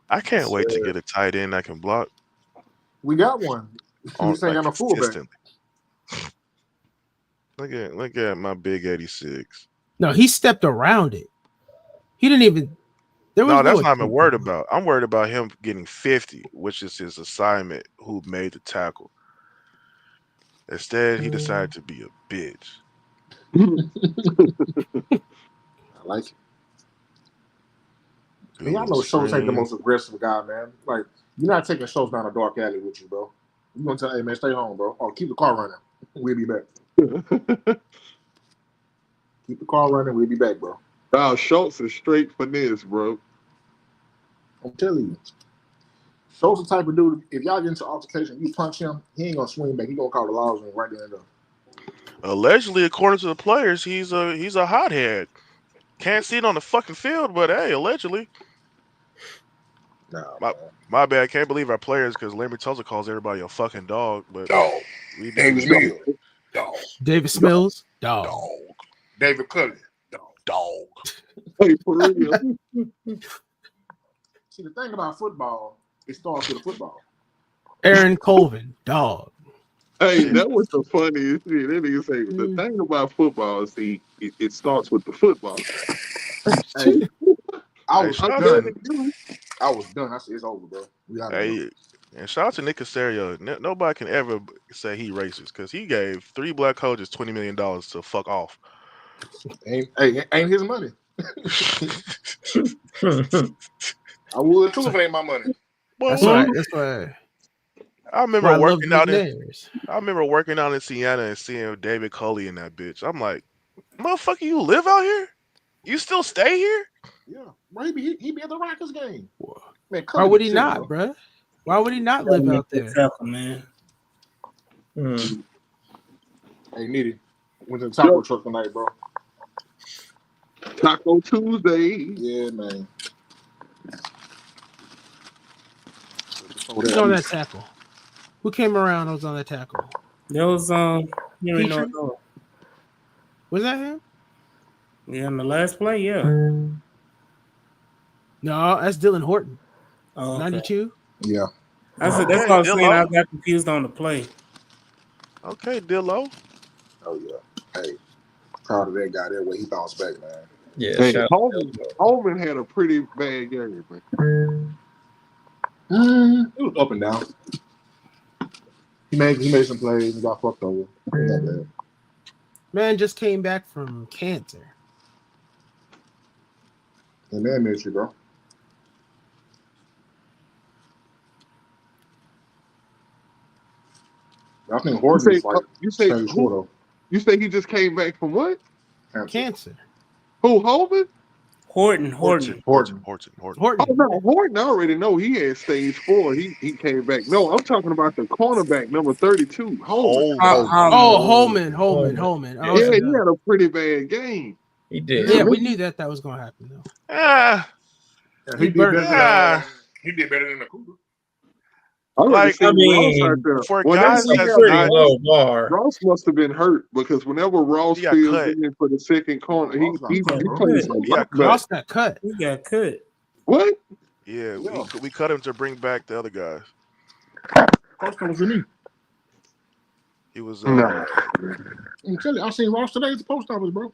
I can't wait to get a tight end I can block. We got one. We just ain't got no fullback. Look at my big 86. No, he stepped around it. He didn't even. No, that's not I'm worried about. I'm worried about him getting 50, which is his assignment. Who made the tackle? Instead, he decided to be a bitch. I like it. Man, y'all know Schultz ain't the most aggressive guy, man. Like, you're not taking Schultz down a dark alley with you, bro. You're going to tell, hey, man, stay home, bro. Or keep the car running. We'll be back. Keep the car running. We'll be back, bro. Wow, Schultz is straight finesse, bro. I'm telling you. Schultz the type of dude, if y'all get into altercation, you punch him, he ain't going to swing back. He going to call the laws right there and there. Allegedly, according to the players, he's a hothead. Can't see it on the fucking field, but hey, allegedly. No, my bad. Can't believe our players because Larry Tulsa calls everybody a fucking dog. But dog. Davis Mills. Dog. Davis Mills. Dog. David Cullen. Dog. Hey, for real. See, the thing about football, it starts with a football. Aaron Colvin. Dog. Hey, that was the funniest shit. That nigga say the thing about football is it starts with the football. Hey, I was done. I was done. I said it's over, bro. Hey, and shout out to Nick Casario. Nobody can ever say he racist because he gave 3 black coaches $20 million to fuck off. Ain't his money. I would too if it ain't my money. That's right. That's right. I remember working out in Siena and seeing David Culley in that bitch. I'm like, motherfucker, you live out here? You still stay here? Yeah, bro, he be at the Rockets game. Man, why would he not, bro? Why would he not live out there? Man. Hey, Nitty, went to the taco truck tonight, bro. Taco Tuesday. Yeah, man. Who's on that tackle? Who came around? Was on that tackle? That was Was that him? Yeah, in the last play, yeah. No, that's Dylan Horton. Oh, okay. 92. Yeah. That's what I was saying. I got confused on the play. Okay, Dillo. Oh yeah. Hey, proud of that guy. That way he bounced back, man. Yeah. Hey, Holman had a pretty bad game, man. It was up and down. He made some plays and got fucked over. Man just came back from cancer. And man missed you, bro. I think Horton is like you say he just came back from what? Cancer. Who, Holman? Horton. Oh no, Horton. I already know he had stage 4. He came back. No, I'm talking about the cornerback number 32, Holman. Holman. Oh, yeah, he had a pretty bad game. He did. Yeah, we knew that was going to happen though. He did better than the Cougar. For guys that's pretty low bar. Ross must have been hurt because whenever Ross fills in for the second corner, he plays like Ross got cut. He got cut. What? Yeah, we cut him to bring back the other guys. He was. I'm telling you, I seen Ross today at the post office, bro.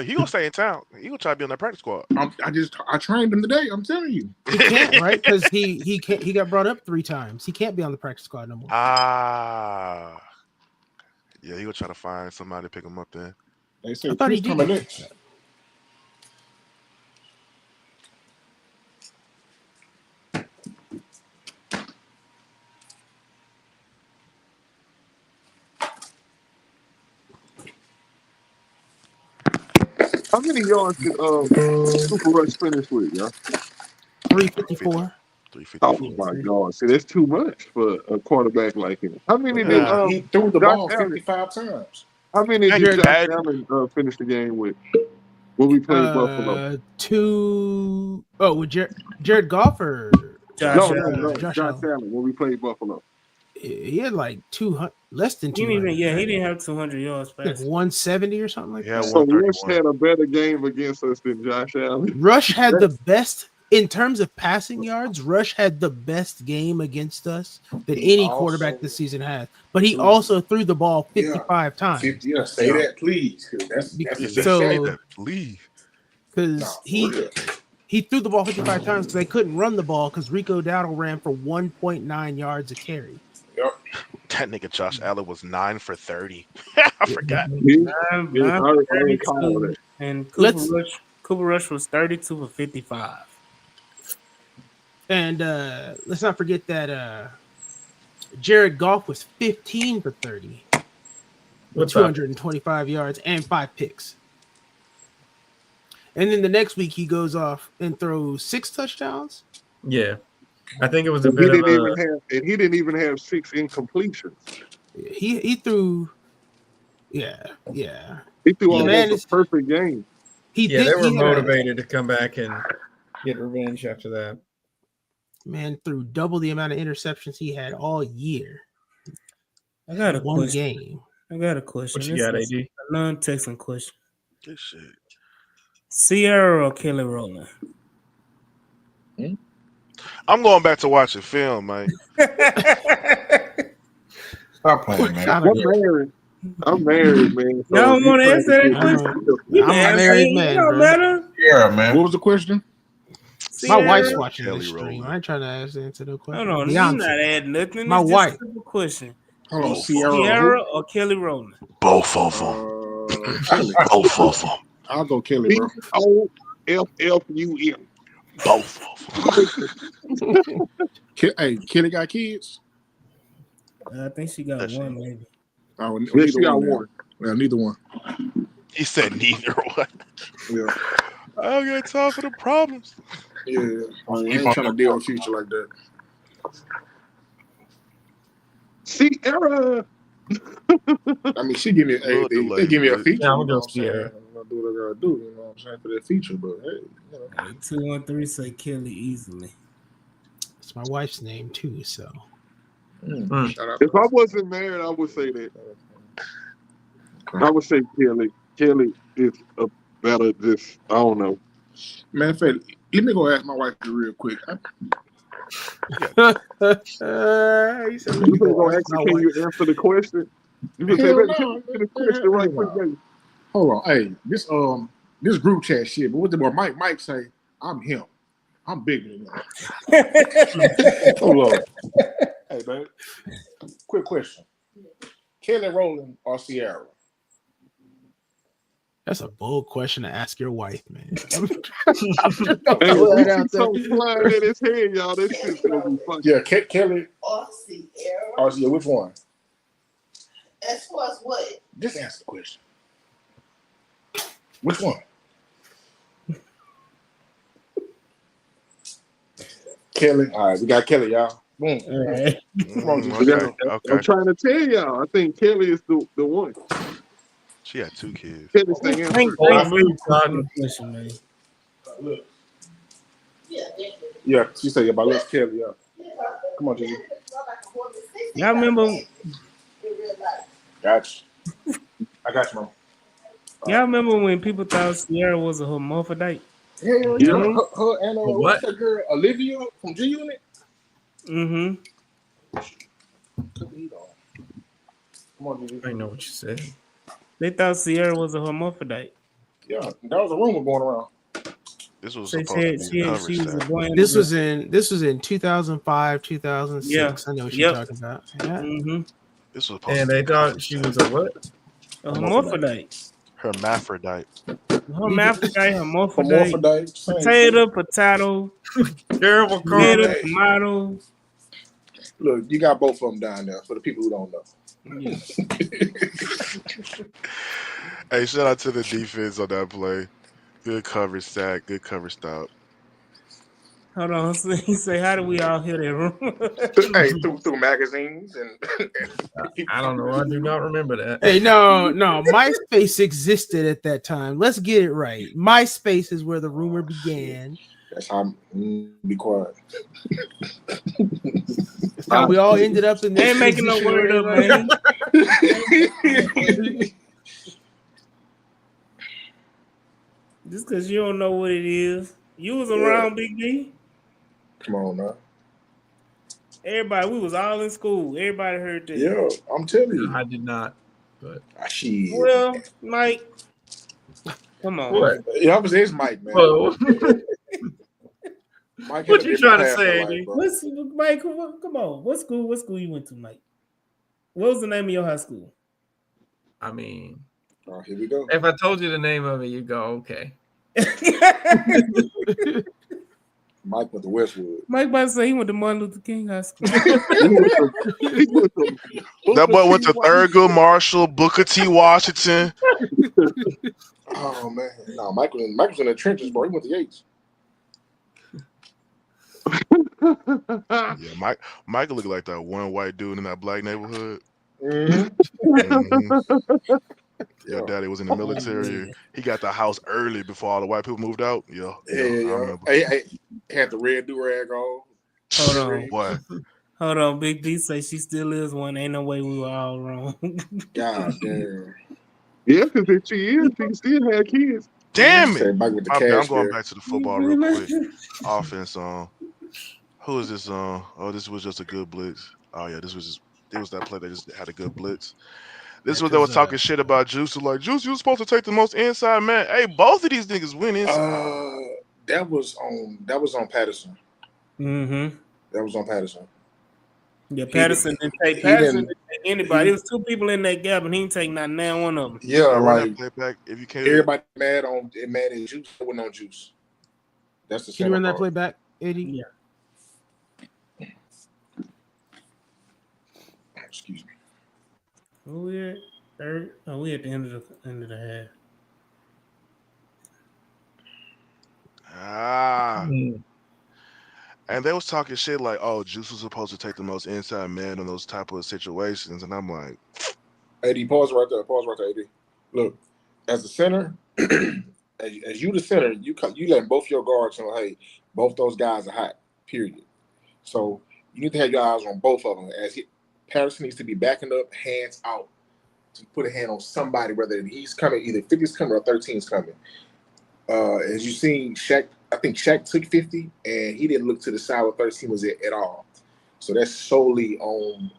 He gonna stay in town. He gonna try to be on that practice squad. I trained him today. I'm telling you, he can't, right? Because he can't. He got brought up 3 times. He can't be on the practice squad no more. Yeah, he gonna try to find somebody to pick him up then. They said I thought he did next. How many yards did Super Rush finish with, y'all? 354. Oh 354. my God! See, that's too much for a quarterback like him. How many did He threw the Josh ball Allen? 55 times. How many Thank did you, Josh Dad. Allen finish the game with when we played Buffalo? Two. Oh, with Jared Goff or Josh No, Allen. Josh Josh Allen. Allen when we played Buffalo. He had like 200, less than He didn't 200. even, right? he didn't have 200 yards Like passing. 170 or something like Yeah, that. So Rush 131. had a better game against us than Josh Allen. Rush had the best in terms of passing yards. Rush had the best game against us that any quarterback this season has. But he also threw the ball 55 times. 50, say that, please. That's He said, So- say that, please. Because he threw the ball 55 times because they couldn't run the ball because Rico Dowdle ran for 1.9 yards a carry. That nigga Josh Allen was 9 for 30. I forgot. I recall that. And Let's- Cooper Rush was 32 for 55. And let's not forget that Jared Goff was 15 for 30 with 225 yards and 5 picks. And then the next week he goes off and throws 6 touchdowns. Yeah, I think it was a He bit of he didn't even have 6 incompletions. He threw, yeah. He threw Yeah, man, almost a perfect game. they were he had motivated to come back and get revenge after that. man threw double the amount of interceptions he had all year. I got a One question. game. I got a question. What you This got, is AD? a non-Texan question. Good shit. Sierra or Kelly Rowland? I'm going back to watching film, man. Stop playing, man. I'm married, man. So Y'all if you want to try answer that get- question? I'm a married man, It don't bro. matter. Yeah, man. What was the question? My Sierra- wife's watching Kelly this stream. Rowland. I ain't trying to answer no question. Hold on, Beyonce. you're not adding nothing. My It's wife. Just a simple question. Hold on, Oh, Sierra or Kelly Rowland? Both of them. Kelly. Both of them. I'll go Kelly, bro. BOFFUM. Both of them. Hey, Kelly got kids? I think she got Does she? one, maybe. Oh, Yeah, she got one. Well, neither one. He said neither one. Yeah. I don't got time for the problems. Yeah. I ain't trying to deal with future like that. Sierra. I mean, she give me they give me a feature. Yeah, I'm you know gonna what I'm saying? Sierra. I'm gonna do what I gotta do, you know what I'm saying, for that feature. But hey, 213 say Kelly easily. It's my wife's name too, so shout out. If I wasn't married, I would say that. I would say Kelly. Kelly is a better. Just I don't know. Matter of fact, let me go ask my wife real quick. he said, You better go ask her, can you answer the question? You can say, Hell baby, no. can you answer the question right quick, baby? Hold on, hey, this group chat shit. But what the boy Mike say? I'm him. I'm bigger than that. Hold on. Hey, baby. Quick question: Kelly Rowland or Sierra? that's a bold question to ask your wife, man. Hey, if he's so flying in his head, y'all, this shit's gonna be funny. Yeah, Kelly Or Sierra. or Sierra. Which one? As far as what? Just answer the question. Which one? Kelly. All right, we got Kelly, y'all. Boom. All right. Okay. I'm trying to tell y'all, I think Kelly is the one. She had 2 kids. Kelly's the answer. Thank you for the question, man. Look. Yeah, definitely. Yeah, she said about little Kelly. Yeah. Come on, Gigi. Y'all remember? In real life. Got you. I got you, man. Y'all remember when people thought Sierra was a hermaphrodite? Hell Yeah. Her and What? what's that girl Olivia from G Unit? Mm-hmm. Come on, Gigi. I know what you said. They thought Sierra was a hermaphrodite. Yeah, that was a rumor going around. This was They supposed said to be a cover she was a stat. boy. and This a was in 2005, 2006. Yeah. I know what Yep. you're talking about. Yeah. girl. Mm-hmm. This was supposed And to be they a cover thought she stat. was a what? A hermaphrodite. Hermaphrodite. Hermaphrodite, hermaphrodite, Hermaphrodite. same potato, potato, Terrible tomato, comment. tomato. shit. Look, you got both of them down there for the people who don't know. Yeah. Hey, shout out to the defense on that play. Good coverage sack. Good cover stop. Hold on. So he say, how do we all hear that room? Hey, through magazines and I don't know. I do not remember that. Hey, no, MySpace existed at that time. Let's get it right. MySpace is where the rumor began. that's how be quiet. It's how we all ended up in this. Ain't making no position word we're up, in man. Just because you don't know what it is. You was around, Big D. Come on now. Everybody, we was all in school. Everybody heard that. Yeah, I'm telling you. I did not. But Shit. Well, Mike, come on. what? Yeah, I was his Mike, man. Whoa. Mike What had a you different trying to path in say, life, dude? bro. What's Mike? Come on. What school you went to, Mike? What was the name of your high school? I mean, Oh, here we go. if I told you the name of it, you go, okay. Mike went to Westwood. Mike about to say he went to Martin Luther King High School. That boy went to Thurgood Marshall, Booker T. Washington. Oh man, no, Mike was in the trenches, bro. He went to Yates. Yeah, Mike looked like that one white dude in that black neighborhood. Mm-hmm. Your daddy was in the military. He got the house early before all the white people moved out. Yeah, I remember. Hey, had the red do-rag on. Hold on. Boy, Hold on. Big D say she still is one. Ain't no way we were all wrong. God damn. Yeah, because if she is, she can still have kids. damn Say it! Mike with the My bad, I'm cash going there. back to the football real quick. Offense on. Who is this on? Oh, this was just a good blitz. Oh yeah, it was that play that just had a good blitz. This was they were talking shit about Juice. Like Juice, you was supposed to take the most inside man. Hey, both of these niggas win inside. That was on Patterson. Mm-hmm. That was on Patterson. Yeah, Patterson didn't take anybody. It was two people in that gap, and he didn't take not one of them. Yeah, Run like that play back if you can. everybody mad at Juice. That wasn't on Juice. That's the Can you run that play back, Eddie? Yeah. Excuse me. Who we at? Third? Oh, we at the end of the half. And they was talking shit like, "Oh, Juice was supposed to take the most inside man in those type of situations," and I'm like, AD, pause right there. AD. Look, as the center, as you the center, you letting both your guards know, hey, both those guys are hot. Period. So you need to have your eyes on both of them. Patterson needs to be backing up, hands out, to put a hand on somebody, whether he's coming, either 50's coming or 13's coming. As you seen, Shaq, I think Shaq took 50, and he didn't look to the side where 13 was at all. So that's solely on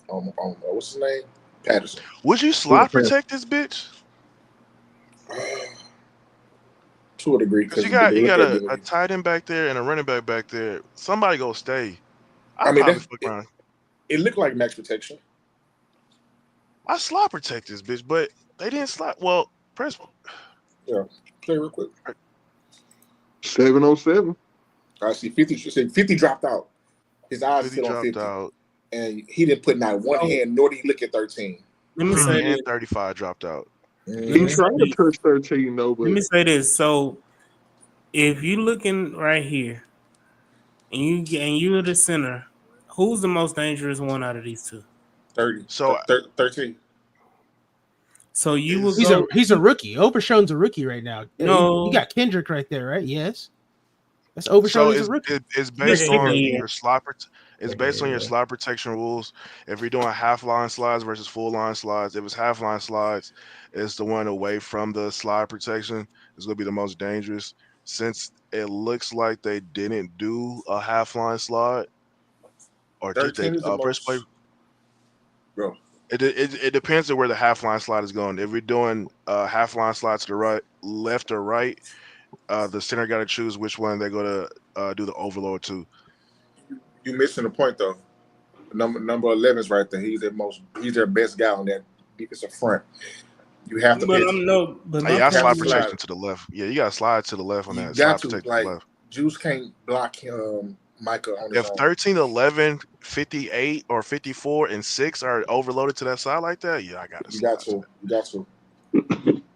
what's his name, Patterson. "Would you slot protect this bitch?" To a degree, because you got a tight end back there and a running back there. Somebody go stay. I mean, it looked like max protection. I slot protect this bitch, but they didn't slot. Well, press. Yeah, play real quick. 707. I see 50. 50 dropped out. His eyes still on 50. Out. And he didn't put not one hand, nor did he look at 13. Let me say and 35 dropped out. He tried to touch 13 though, but let me say this. So if you looking right here and you're the center, who's the most dangerous one out of these two? 30. So 13. So you will he's a rookie. Overshone's a rookie right now. No, you got Kendrick right there, right? Yes. That's Overshone is a rookie. It's based on your slot. It's based on your slot protection rules. If you're doing half line slides versus full line slides, if it's half line slides, it's the one away from the slide protection. It's gonna be the most dangerous. Since it looks like they didn't do a half line slide, or did they press play? Bro. It depends on where the half line slide is going. If we're doing half line slide to the right, left or right, the center got to choose which one they're going to do the overload to. You're missing the point though. Number 11 is right there. He's their best guy on that defensive front. You have to. I slide protection to the left. Yeah, you got to slide to the left on that. You got slide to like left. Juice can't block Micah on his if own. 13, 11, 58, or 54 and 6 are overloaded to that side like that, yeah, I got to. You got to.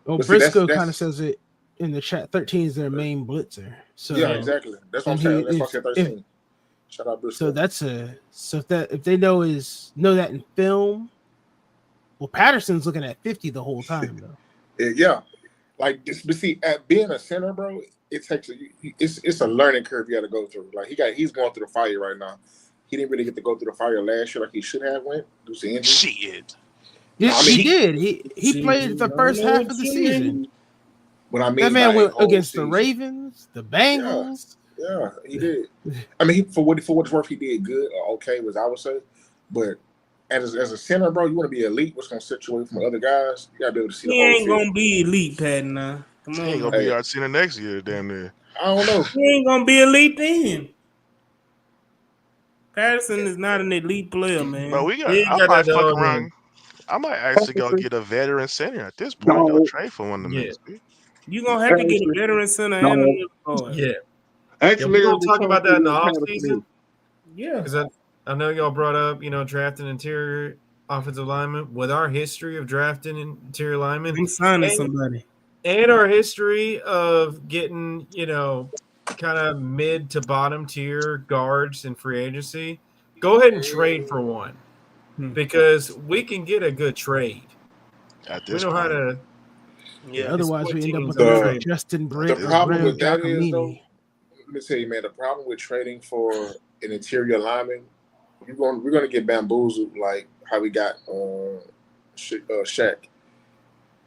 Well, Briscoe kind of says it. in the chat, 13 is their main blitzer. So Yeah, exactly. That's what I'm and saying. That's why I if said if 13. Shout out so Briscoe. if they know that in film, well, Patterson's looking at 50 the whole time though. Yeah, like this. But see, at being a center, bro, it takes it's a learning curve you got to go through. Like he's going through the fire right now. He didn't really get to go through the fire last year like he should have went due to injury. Shit. Yeah, No, I mean, he did. He played the first half of the season. What I mean That man by went whole against the season. Ravens, the Yeah, Bengals. yeah, he did. I mean, for what it's worth, he did good or okay, was I would say. But as a center, bro, you want to be elite. What's gonna set you away from other guys? You gotta be able to see the He whole ain't field. gonna be elite, Pat. Nah, come He on, ain't gonna man. be our center next year, damn near. I don't know. He ain't gonna be elite then. Patterson is not an elite player, man. But He ain't got that dog in him. I might actually go get a veteran center at this point. Dog. Don't trade for one of them Yeah. niggas, bitch. You gonna have to get a veteran center and a middle guard. Yeah. Actually, We're gonna talk about that in the Patterson. offseason. Yeah. Because I know y'all brought up, drafting interior offensive linemen. With our history of drafting interior linemen, I'm signing somebody. and our history of getting, kind of mid to bottom tier guards in free agency, go ahead and trade for one because we can get a good trade. At We this know how point. to. Yeah, otherwise we end up with teams on another trade. Justin The Britt or problem Graham with that is, though, Giacomini. let me tell you, man, the problem with trading for an interior lineman, we're gonna get bamboozled like how we got Shaq.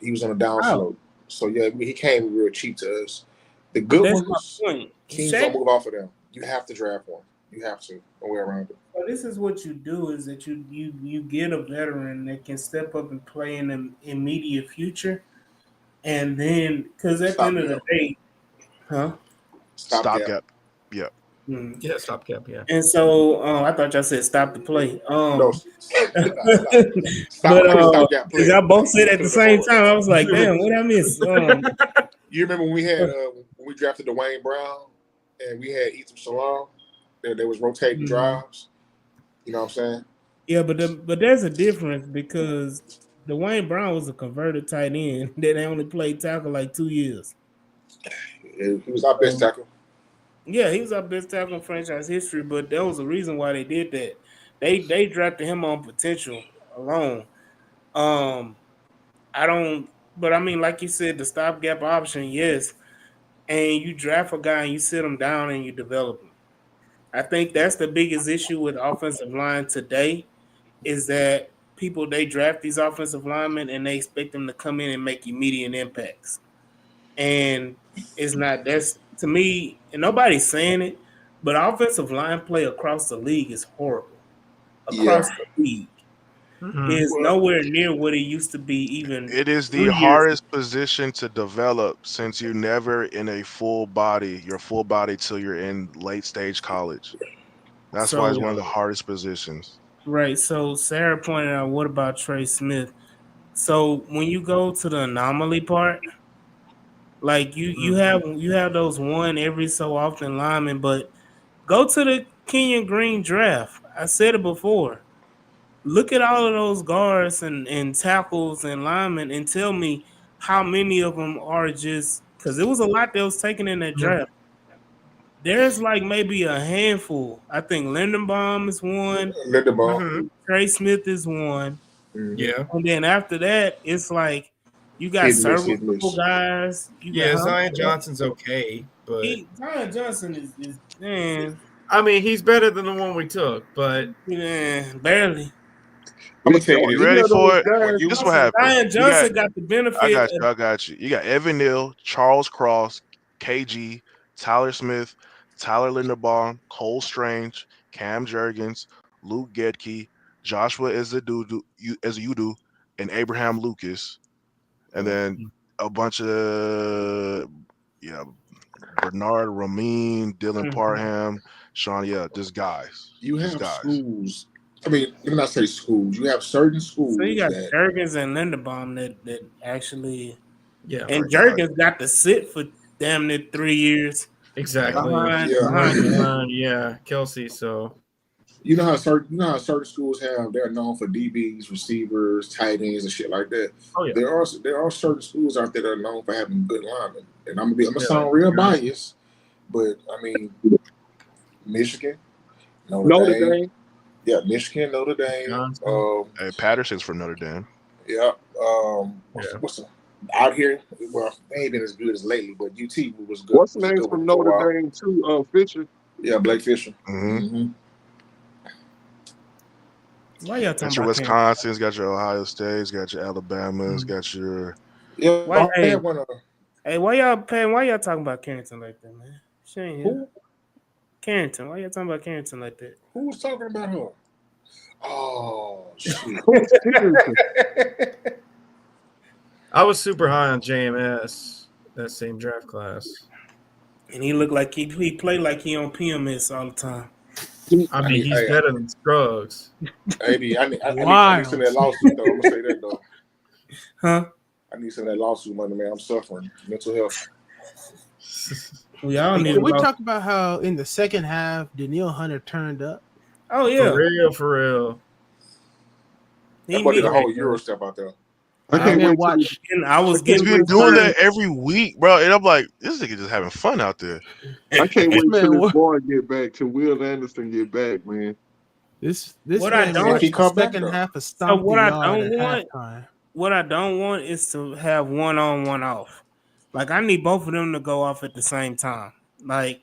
He was on a downslope. So yeah, he came real cheap to us. The good That's ones, my point. teams Shaq- don't move off of them. You have to draft one. You have to. No way around it. So this is what you do: is that you get a veteran that can step up and play in the immediate future, and then because at the end of the day, Stopgap. Yeah. Yeah, stopgap. Yeah. And so I thought y'all said stop the play. No, stop. But Stopgap play. y'all both said at the same time. I was like, damn, what I miss? You remember when we had when we drafted Dwayne Brown and we had Ethan Salam? There was rotating drives. You know what I'm saying? Yeah, but there's a difference because Dwayne Brown was a converted tight end that only played tackle like 2 years. He was our best tackle. Yeah, he was our best tackle in franchise history, but there was a reason why they did that. They drafted him on potential alone. But I mean, like you said, the stopgap option, yes. And you draft a guy and you sit him down and you develop him. I think that's the biggest issue with offensive line today is that they draft these offensive linemen and they expect them to come in and make immediate impacts. And it's not, that's to me, and nobody's saying it, but offensive line play across the league is horrible. Across the league. Is nowhere near what it used to be even. It is the hardest position to develop since you're never in your full body till you're in late stage college. That's why it's one of the hardest positions. Right. So Sarah pointed out, what about Trey Smith? So when you go to the anomaly part, like you have those one every so often linemen, but go to the Kenyon Green draft. I said it before. Look at all of those guards and tackles and linemen and tell me how many of them are just because it was a lot that was taken in that draft. There's like maybe a handful. I think Lindenbaum is one. Trey Smith is one. Yeah. And then after that, it's like you got serviceable guys. Zion Johnson's okay, but Zion Johnson is man. I mean, he's better than the one we took, but barely. I'm gonna tell you, you ready for it? This is what happened. Zion Johnson got the benefit. I got you. You got Evan Neal, Charles Cross, KG, Tyler Smith, Tyler Linderbaum, Cole Strange, Cam Jurgens, Luke Gedke, Joshua Ezeudu, and Abraham Lucas, and then a bunch of Bernard Ramin, Dylan Parham, Sean. Yeah, just guys. You have schools. I mean, let me not say schools. You have certain schools. So you got Jurgens and Linderbaum that actually, and right. Jurgens got to sit for damn near 3 years. Exactly. Behind Kelsey. So You know how certain schools they're known for DBs, receivers, tight ends, and shit like that. Oh yeah. There are certain schools out there that are known for having good linemen, and I'm gonna sound Yeah. real biased, but I mean Michigan, Notre Dame. yeah, Michigan, Notre Dame, Wisconsin. Hey, Patterson's from Notre Dame. yeah, Yeah. what's out here? Well, they ain't been as good as lately, but UT was good. What's the Was a names good one from for a Notre while. Dame too? Fisher. Yeah, Blake Fisher. Mm-hmm. Why y'all Got talking your about Carrington? Wisconsin's, got your Ohio State's, got your Alabama's, got your. Yeah, Why, I hey, had one. hey, why y'all talking about Carrington like that, man? She ain't here. Who Carrington, why y'all talking about Carrington like that? who was talking about her? Oh shit! Who's Carrington? I was super high on JMS that same draft class. And he looked like he played like he on PMS all the time. I mean, he's better than Scruggs. Maybe I need some of Wild. that lawsuit though. I'm gonna say that though. Huh? I need some of that lawsuit money, man. I'm suffering mental health. We all Hey, need can we to talk about how in the second half Daniil Hunter turned up? Oh yeah. For real. That boy did a whole Euro step out there. I can't wait till And I was He's getting been doing that every week, bro. And I'm like, this nigga just having fun out there. I can't wait Man, till this what- boy get back, till Will Anderson get back, man. This What I man don't- watched If he come the back, second though. half of So Stomp what the I Yard don't at want, halftime. what I don't want is to have one on, one off. Like I need both of them to go off at the same time. Like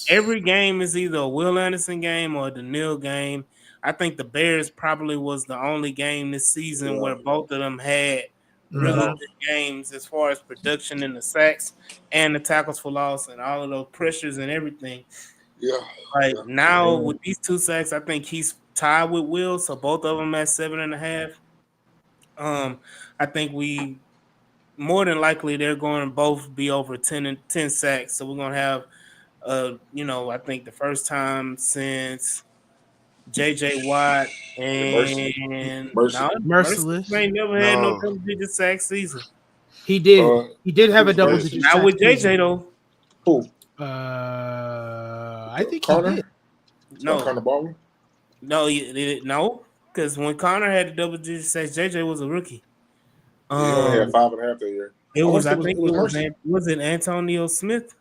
every game is either a Will Anderson game or a Daniil game. I think the Bears probably was the only game this season where both of them had really Mhm. good games as far as production and the sacks and the tackles for loss and all of those pressures and everything. Yeah. Like now with these 2 sacks, I think he's tied with Will, so both of them at 7.5. I think we more than likely they're going to both be over 10 sacks. So we're gonna have I think the first time since JJ Watt and Merciless. ain't never had no No. double-digit sack season. He did. He did have a did. double-digit Not sack with JJ season. though. Who? I think Connor? he did. No, Connor Baldwin? no, because when Connor had the double-digit sacks, JJ was a rookie. Yeah, he only had 5.5 that year. It was. I It think was it was. Mercy. Was it Antonio Smith?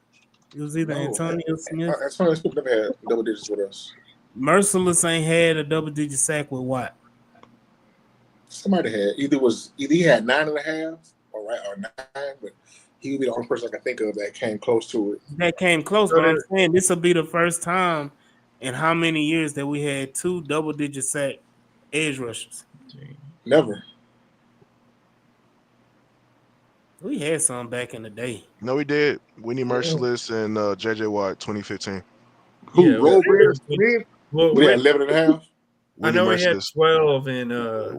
It was either No, Antonio Smith. Antonio Smith never had double digits with us. Merciless ain't had a double-digit sack with Watt. Somebody had either he had 9.5 or 9, but he would be the only person I can think of that came close to it. That came close, but I'm saying this will be the first time in how many years that we had 2 double-digit sack edge rushers. Never. We had some back in the day. No, we did. Winnie Merciless and JJ Watt 2015. Who? Robert Smith? We had 11.5. I know we had 12 in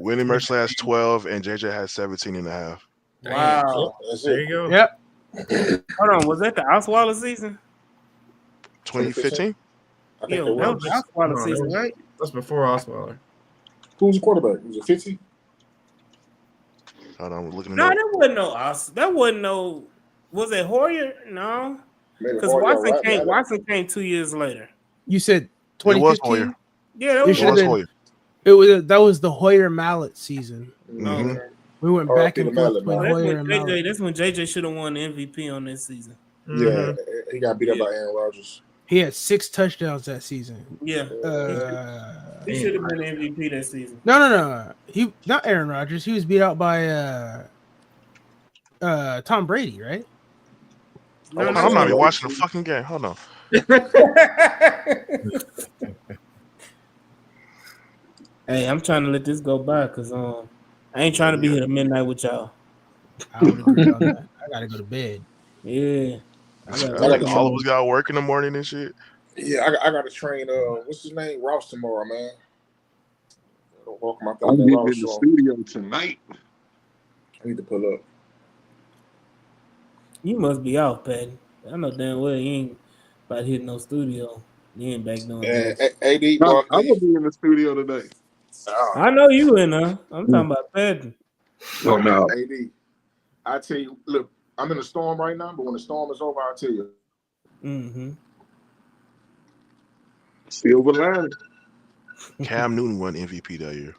Winnie Merciless has 12 and JJ has 17.5. Wow. There you go. Yep. Hold on, was that the Osweiler season? 2015? I Yeah, think that was the Osweiler season, right? That's before Osweiler. Who was the quarterback? Was it 50? Hold on, we're looking No, at that wasn't no That wasn't no. Was it Hoyer? No, because Watson came 2 years later. You said It was 2015? Hoyer. Yeah, that It was should have been. Hoyer. That was the Hoyer Mallet season. Mhm. We went back and forth between That's Hoyer when and Mallet. That's when JJ should have won the MVP on this season. Yeah, he got beat up by Aaron Rodgers. He had 6 touchdowns that season. Yeah, he should have been MVP that season. No. He not Aaron Rodgers. He was beat out by Tom Brady, right? I'm not even watching the fucking game. Hold on. Hey, I'm trying to let this go by because I ain't trying to be here at midnight with y'all. I would agree on that. I gotta go to bed. Yeah, All of us got to work in the morning and shit. Yeah, I got to train. What's his name? Ross tomorrow, man. Welcome out there. I'm getting in the studio tonight. I need to pull up. You must be off, Patty. I know damn well you ain't about hitting no studio. You ain't back doing that. AD, I'm gonna be in the studio today. I know you in there. I'm talking about Patty. Oh no, AD. I tell you, look, I'm in a storm right now, but when the storm is over, I'll tell you. Mm-hmm. Silver lining. Cam Newton won MVP that year.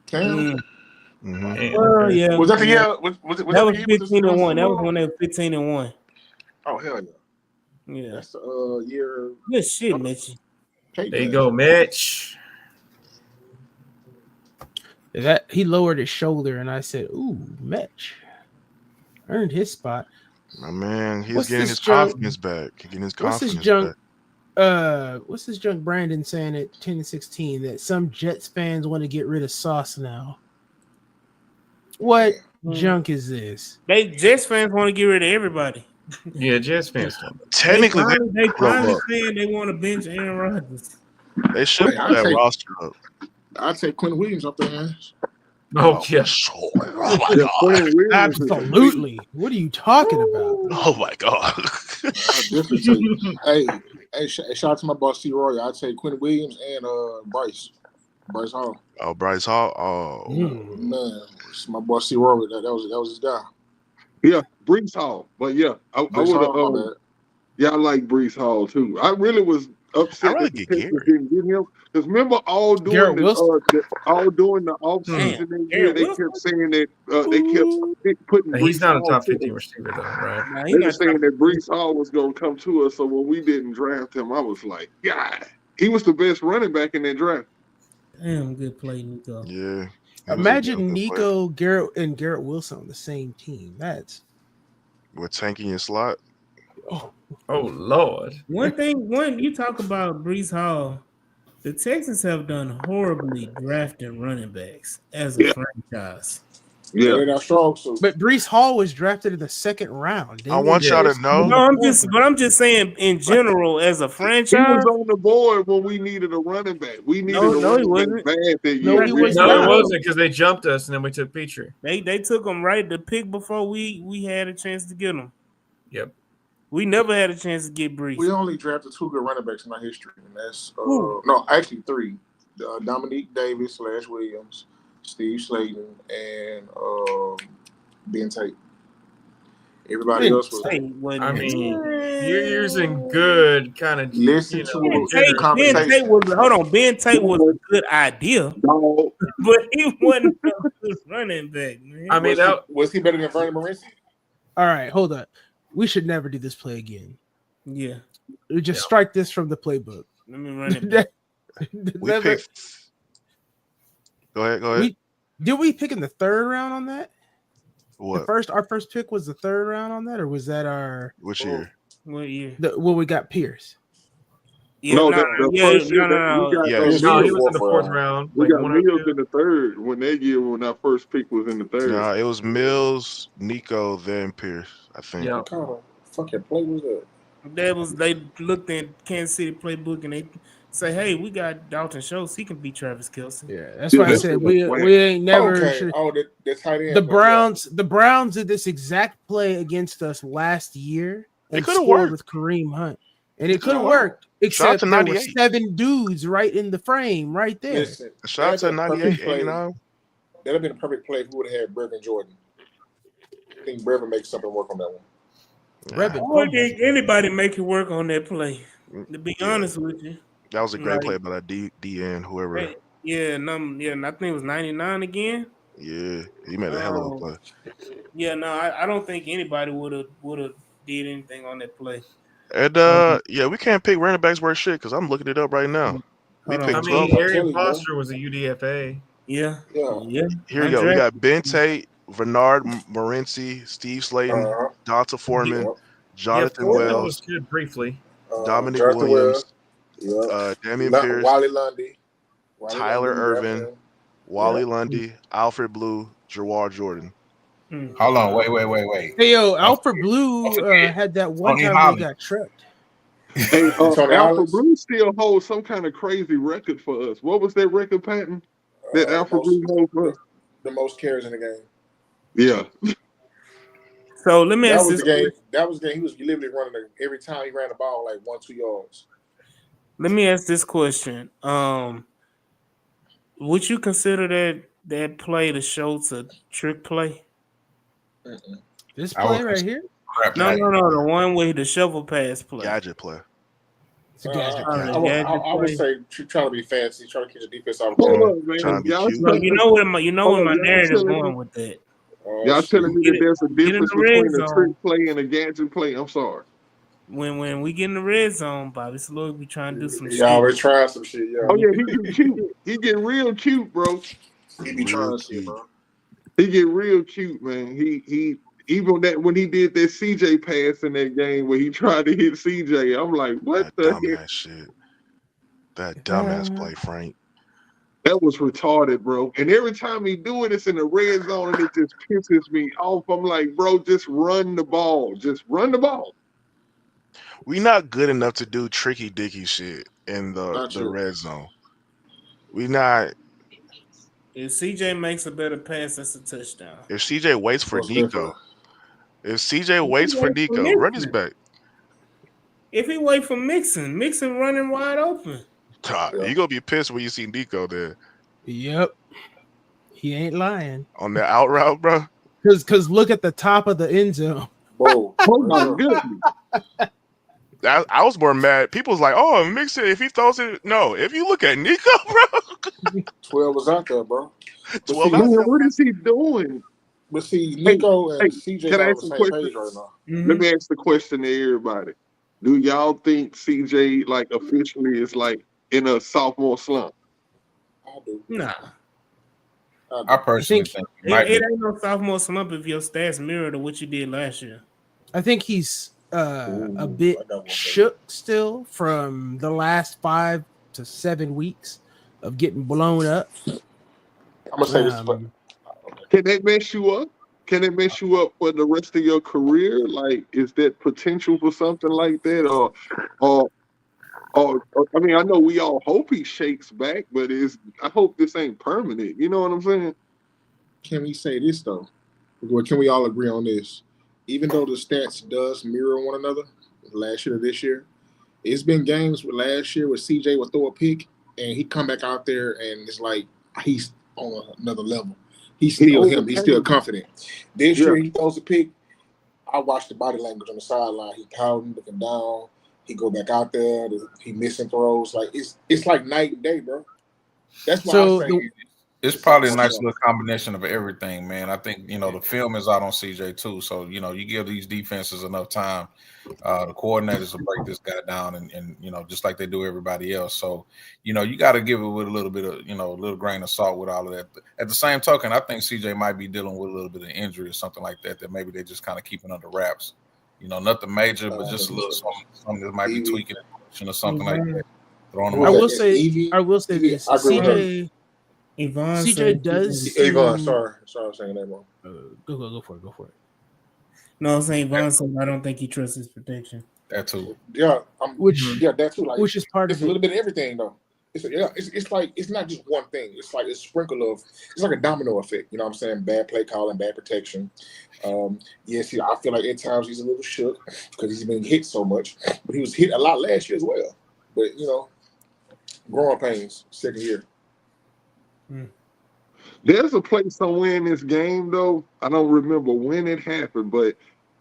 Cam? Man, Well, okay. yeah. Was that the yeah. year? Was That that was the year? 15-1. That was when they were 15-1. Oh hell yeah! Yeah. That's the year. Good shit, Mitchie. Kate There you died. go, Mitch. That he lowered his shoulder, and I said, "Ooh, Mitch earned his spot." My man, he's What's getting this his junk? confidence back. He's getting his What's this confidence junk? back. What's this junk? Brandon saying at 10 and 16 that some Jets fans want to get rid of Sauce now. What junk is this? Jets fans want to get rid of everybody. Yeah, Jets fans don't. Technically, they finally up. saying they want to bench Aaron Rodgers. They should Hey, put I'd that take- roster up. I'd take Quinn Williams off their hands. Oh, yeah. Oh my Yeah, god. Quinn Williams is Absolutely. What are you talking about? Oh my god. I definitely take. hey, shout out to my boss T. Roy. I'd take Quinn Williams and Bryce Hall. Oh, Bryce Hall. Oh, Man, it's my boss T. Roy. That was his guy. Yeah, Brees Hall. But yeah, I Brees would Hall, my have. bad. Yeah, I like Brees Hall too. I really was upset I'd rather that the get Texans Gary. didn't get him. Because remember, all Garrett during the off season that year, Garrett they Wilson? kept saying that they kept putting He's Brees not a Hall top to 15 us. receiver, though, right? Nah, he They were not saying top- that Brees Hall was going to come to us. So when we didn't draft him, I was like, God, he was the best running back in that draft. Damn, good play, Nico. yeah. He was a Imagine good player. Nico, Garrett Wilson on the same team. That's With tanking your slot. Oh, Lord. One you talk about Brees Hall, the Texans have done horribly drafting running backs as a franchise. Yeah. They're not strong, so but Brees Hall was drafted in the second round. I want y'all to know. No, I'm just saying in general as a He franchise. was on the board when we needed a running back. We needed No, a he running wasn't. back bad that No, year. he We- was No, not. it wasn't because they jumped us and then we took Petrie. They took him right the pick before we had a chance to get him. Yep. We never had a chance to get Brees. we only drafted 2 good running backs in our history, and that's Who? no, actually 3: Dominique Davis / Williams, Steve Slayton, and Ben Tate. Everybody Ben else was. Tate wasn't- I mean, you're using good kind of. Listen to Ben it. Tate, Conversation. Ben Tate was a good idea, Dog. but he wasn't a good running back, man. I mean, was he better than Vernon Morency? All right, hold up. We should never do this play again. Yeah, We just strike this from the playbook. let me run it back. We Never- picked. Go ahead. Did we pick in the third round on that? What? Our first pick was the third round on that, or was that our Which year? What year? when we got Pierce? Yeah, No, no, the yeah, first year no, that we got, Yeah. no, he Mills was in the fourth round. round. we Like got one or Mills two. in the third when that year when our first pick was in the third. Nah, it was Mills, Nico, then Pierce. I think. Yeah. What kind of fucking play was that? They looked at Kansas City playbook and they say, "Hey, we got Dalton Schultz. He can beat Travis Kelce." Yeah, that's why I that's said what we went. ain't never. Okay. should- Oh, the tight end. The Browns did this exact play against us last year It and could've scored worked. with Kareem Hunt, and it could have No. worked. Shout out Except to there were 98. 7 dudes right in the frame, right there. Listen, Shout out to that'd been a 98, perfect play. 89. That'd have been a perfect play if we would have had Brevin Jordan. I think Brevin makes something work on that one. Brevin Boy, Jordan. did anybody make it work on that play? To be Yeah. honest with you, That was a great Right. play by that DN, whoever. Hey, and I think it was 99 again. Yeah, he made a hell of a Oh. play. Yeah, no, I don't think anybody would have did anything on that play. And yeah, we can't pick running backs worth shit because I'm looking it up right now. We Hold on. picked I 12. mean, I'm telling Arian you, man. Foster was a UDFA. Yeah, Yeah. Here we go. We got Ben Tate, Bernard Morency, Steve Slayton, Donta Foreman, Yep. Jonathan Foreman Wells, was good briefly. Dominic Jonathan Williams, Wells, Damian Yep. Pierce, Wally Lundy, Tyler Irvin, Irvin. Wally Lundy, Alfred Blue, Jawar Jordan. Hold on, wait. Hey yo, Alfred Blue had that one Tony time when Holland. he got tripped. Hey, Tony Alpha Holland. Blue still holds some kind of crazy record for us. What was that record, Patton? That Alpha Blue holds for us? The most carries in the game. Yeah. So let me That ask was this. the game. That was the game. He was literally running every time he ran the ball like 1-2 yards. Let me ask this question. Would you consider that play the Schultz a trick play? This I play would right here, Crap, No, the one with the shovel pass play. Gadget play. It's a gadget Probably play. a gadget I would play. say trying to be fancy, trying to keep the defense out of Hold ball. up, Trying man. to be Y'all cute. Look, telling you me, know where my y'all narrative telling me, going with that. y'all telling me Get that it, there's a get in difference the red between a trick zone. play and a gadget play. I'm sorry. When we get in the red zone, Bobby Slow be trying to do some He shit. always trying some shit. Yeah, Oh yeah, he get cute. He get real cute, bro. he be Real trying shit, cute. bro. He get real cute, man. He even that when he did that CJ pass in that game where he tried to hit CJ, I'm like, what That the heck? dumbass shit. That dumbass play, Frank. That was retarded, bro. And every time he do it, it's in the red zone, and it just pisses me off. I'm like, bro, just run the ball. Just run the ball. We not good enough to do tricky dicky shit in Not the you. red zone. We not. If CJ makes a better pass, that's a touchdown. If CJ waits for Most Nico, definitely. if CJ If he waits for wait for Nico, run his Mixon, back. if he wait for Mixon running wide open. Yeah. You gonna be pissed when you see Nico there Yep, he ain't lying. on the out route, bro. Because look at the top of the end zone. Bro, Oh right my there. goodness. I was more mad. People was like, "Oh, Mixon, if he throws it, no." If you look at Nico, bro, 12 was out there, bro. But 12 see, Man, out there. what is he doing? Hey, Nico hey, and CJ can I not on ask the a same question? page right now. Let me ask the question to everybody. Do y'all think CJ like officially is like in a sophomore slump? I do. Nah, I I do. personally think he might it be. ain't no sophomore slump if your stats mirror to what you did last year. I think he's a bit I got one for you. shook still from the last 5 to 7 weeks of getting blown up. I'm gonna say this, but Can that mess you up? Can it mess you up for the rest of your career? Like, is that potential for something like that, or, or I mean, I know we all hope he shakes back, but I hope this ain't permanent. You know what I'm saying? can we say this though? Well, can we all agree on this? Even though the stats does mirror one another, last year to this year, it's been games with last year where CJ would throw a pick and he come back out there and it's like he's on another level. He's He still him. He's still overcame. confident. This Yeah. year he throws a pick. I watched the body language on the sideline. He pouting, looking down. He go back out there. He missing throws. Like it's like night and day, bro. That's why So I say the It's probably a nice little combination of everything, man. I think the film is out on CJ too, so you give these defenses enough time. The coordinators will break this guy down, and just like they do everybody else. So you got to give it with a little bit of a little grain of salt with all of that. At the same token, I think CJ might be dealing with a little bit of injury or something like that. That maybe they're just kind of keeping under wraps. Nothing major, but just a little something that might be tweaking or something like that. Throwing I him will out. say this: I agree with her. Yvonne CJ said does Avon, seem. sorry, I'm saying that wrong. Go for it. No, I'm saying Yvonne said I don't think he trusts his protection. That too. Yeah, that too. Like which is part it's of a it. little bit of everything though. It's like it's not just one thing. It's like a sprinkle of. It's like a domino effect. You know what I'm saying? Bad play calling, bad protection. Yes, I feel like at times he's a little shook because he's been hit so much, but he was hit a lot last year as well. But growing pains, second year. There's a play somewhere in this game though. I don't remember when it happened, but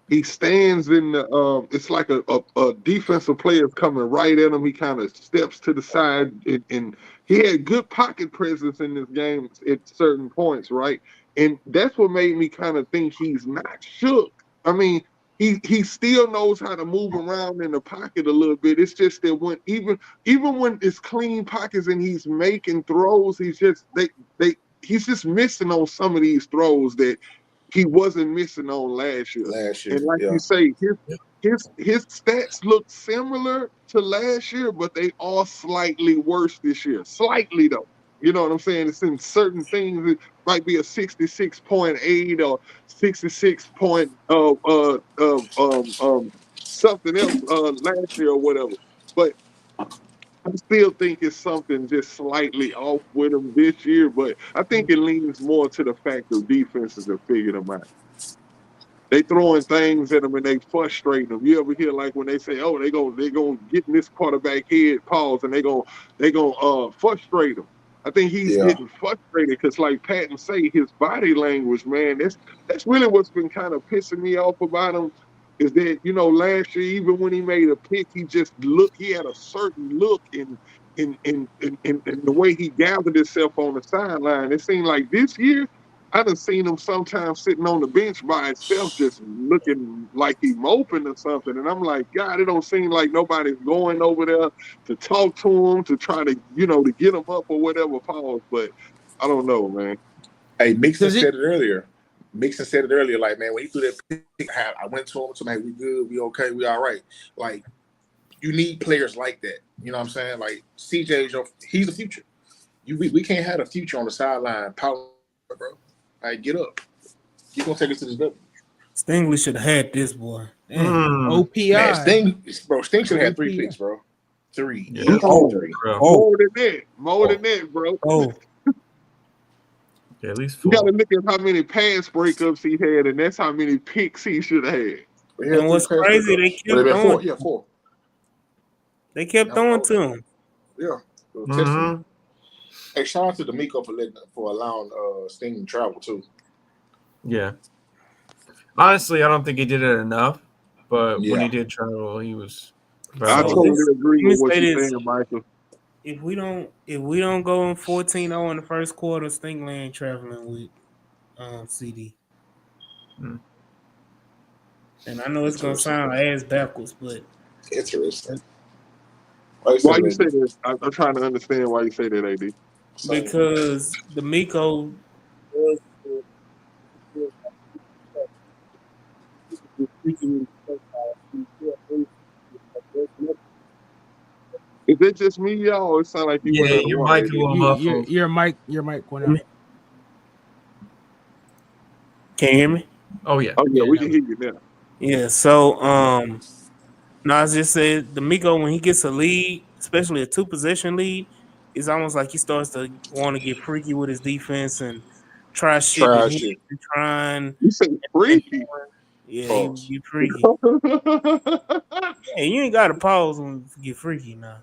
he stands in the it's like a defensive player is coming right at him. He kind of steps to the side, and he had good pocket presence in this game at certain points, right? And that's what made me kind of think he's not shook. I mean, he still knows how to move around in the pocket a little bit. It's just that when even when it's clean pockets and he's making throws, he's just missing on some of these throws that he wasn't missing on last year. And like you say, his stats look similar to last year, but they are slightly worse this year. Slightly though. You know what I'm saying? It's in certain things. It might be a 66.8 or 66 point something else last year or whatever. But I still think it's something just slightly off with him this year, but I think it leans more to the fact of defenses have figured him out. They throwing things at him and they frustrate him. You ever hear like when they say, "Oh, they gonna get in this quarterback head pause and they gonna frustrate him." I think he's getting frustrated because, like Patton say, his body language, man, that's really what's been kind of pissing me off about him. is that last year even when he made a pick, he just looked. He had a certain look in the way he gathered himself on the sideline. It seemed like this year, I done seen him sometimes sitting on the bench by himself, just looking like he moping or something. And I'm like, God, it don't seem like nobody's going over there to talk to him, to try to, to get him up or whatever, pause. But I don't know, man. Hey, Mixon said it earlier. Like, man, when he threw that pick, I went to him and told him, hey, we good, we okay, we all right. Like, you need players like that. You know what I'm saying? Like, CJ, he's the future. We can't have a future on the sideline, power, bro. Like, get up. You're going to take us to this level. Stingley should have had this, boy. OPI. Man, Sting should have had 3 picks, bro. 3. Yeah. More than that, bro. Oh. Yeah, at least 4. You got to look at how many pass breakups he had, and that's how many picks he should have had. And what's crazy, they kept throwing. 4. They kept throwing to him. Yeah. Hey, shout out to D'Amico for allowing Sting to travel too. Yeah. Honestly, I don't think he did it enough, but when he did travel, he was. I totally agree with what you're saying, Michael. If we don't go in 14-0 in the first quarter, Stingley ain't traveling with CD. And I know it's gonna sound ass backwards, but interesting. Why you say that? I'm trying to understand why you say that, AD. Because D'Amico was Is it just me, y'all? Or it sound like you went your mic a little muffled. Your mic went out. Can you hear me? Oh yeah. Oh yeah, we can hear you now. Yeah, so no, I just said D'Amico, when he gets a lead, especially a 2-possession lead, it's almost like he starts to want to get freaky with his defense and try shit that he ain't trying. You say freaky? Yeah, you freaky. Hey, you ain't got to pause when you get freaky now.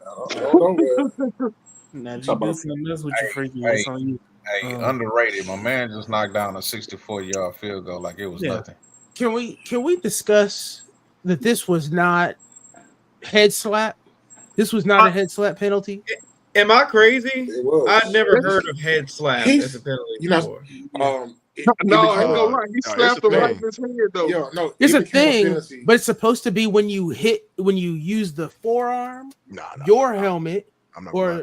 Now, if you do something else with your freaky, it's on you. Hey, underrated. My man just knocked down a 64-yard field goal like it was nothing. Can we discuss that this was not head slap? This was not a head slap penalty. Am I crazy? I've never heard of head slap as a penalty before. No, I ain't gonna lie. He slapped him right in his head, though. Yeah, no, it's a thing, but it's supposed to be when you use the forearm, your helmet, or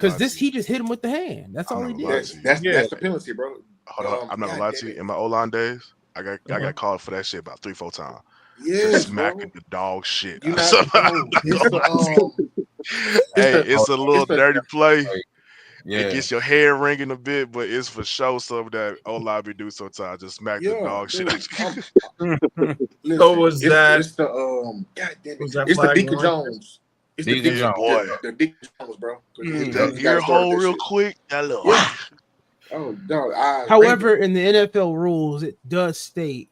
because he just hit him with the hand. That's all he did. That's the penalty, bro. Hold on, I'm not gonna lie to you. In my O-line days, I got called for that shit about 3-4 times. Yeah, smacking the dog shit. Hey, it's a little dirty play. Yeah. It gets your hair ringing a bit, but it's for sure something that O-line be do sometimes. Just smack the dog shit. So was that? It's the it's the Deacon Jones. It's the Deacon boy. The Deacon Jones, bro. That ear hole real quick. That little. Oh no! However, in the NFL rules, it does state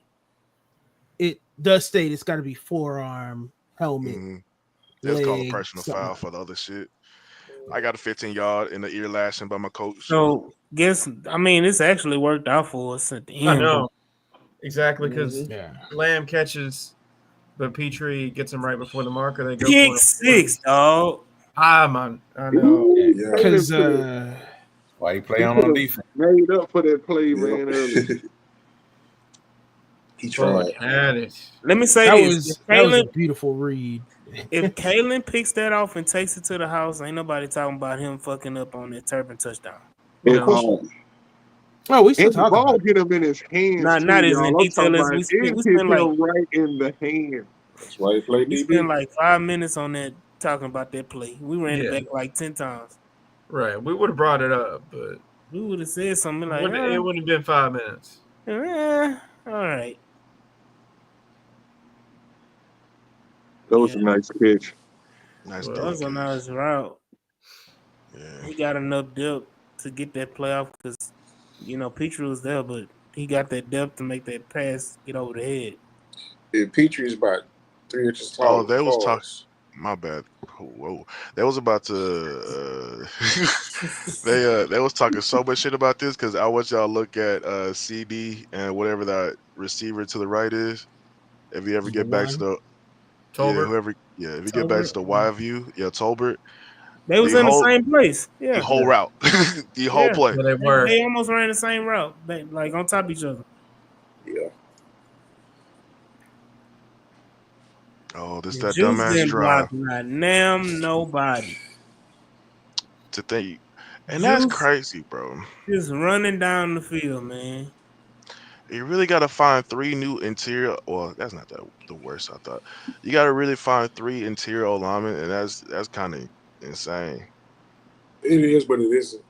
it's got to be forearm, helmet. That's called a personal foul for the other shit. I got a 15-yard in the ear lashing by my coach. So, it's actually worked out for us at the end. I know. Exactly, because Lamb catches, but Petrie gets him right before the marker. They go pick 6, dog. I know. Because why you play on defense? Made up for that play, man. Early. He tried. Let me say that was a beautiful read. If Kalen picks that off and takes it to the house, ain't nobody talking about him fucking up on that Turpin touchdown. Oh, we still talking about it. Get him in his hands. Not as in detail as we spent like right in the hand. That's why he played. We spent like 5 minutes on that talking about that play. We ran it back like 10 times. Right, we would have brought it up, but we would have said something like it wouldn't have been 5 minutes. All right. That was a nice pitch. That was a nice route. Yeah. He got enough depth to get that play off because, Petrie was there, but he got that depth to make that pass get over the head. Yeah, Petrie's about 3 inches tall. Oh, they was talking. My bad. Whoa, they was about to. They was talking so much shit about this because I want y'all to look at CD and whatever that receiver to the right is. If you ever get back to the Tolbert. if you get back to the Y view, Tolbert, They was the in the whole same place. the Yeah. whole route, the whole Yeah. play. Yeah, they were. They almost ran the same route, like on top of each other. Yeah. Oh, this The that Juice dumbass didn't drive block not damn nobody. to think, and that's Juice crazy, bro. just running down the field, man. You really got to find 3 new interior. Well, that's not the worst. I thought you got to really find 3 interior linemen, and that's kind of insane. It is, but it isn't.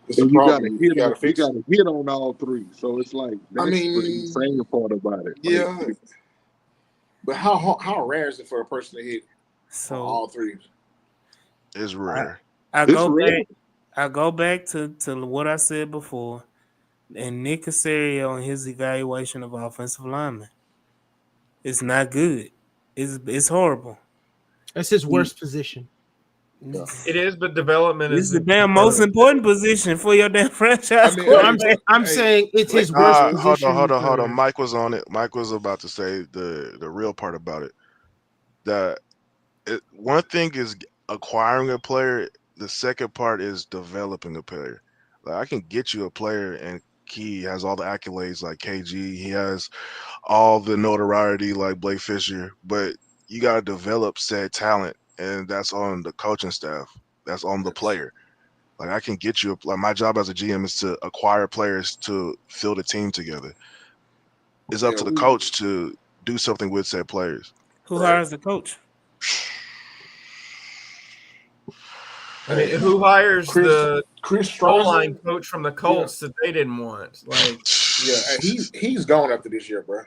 It's a And you got to problem. You hit got on to fix it. all three. So it's like I that's the insane mean, part about it. yeah, Like, but how rare is it for a person to hit on So all three? It's rare. I it's go real. back. I go back to what I said before, and Nick Casario and his evaluation of offensive linemen. It's not good. It's horrible. That's his worst position. Yeah. It is, but development It's is the damn most important position for your damn franchise I mean, No, I'm quarterback. I'm hey, saying it's his Blake worst Bortles- position. Hold on. for- Mike was on it. Mike was about to say the real part about it. That one thing is acquiring a player. The second part is developing a player. Like I can get you a player, and he has all the accolades like KG. He has all the notoriety like Blake Fisher, but you got to develop said talent, and that's on the coaching staff. That's on the player. Like I can get you like my job as a GM is to acquire players to fill the team together. It's up Yeah, to the coach to do something with said players. Who Right. hires the coach? I mean, who hires the Chris O-line Strasser? coach from the Colts that they didn't want? Like, Yeah, and he's gone after this year, bro.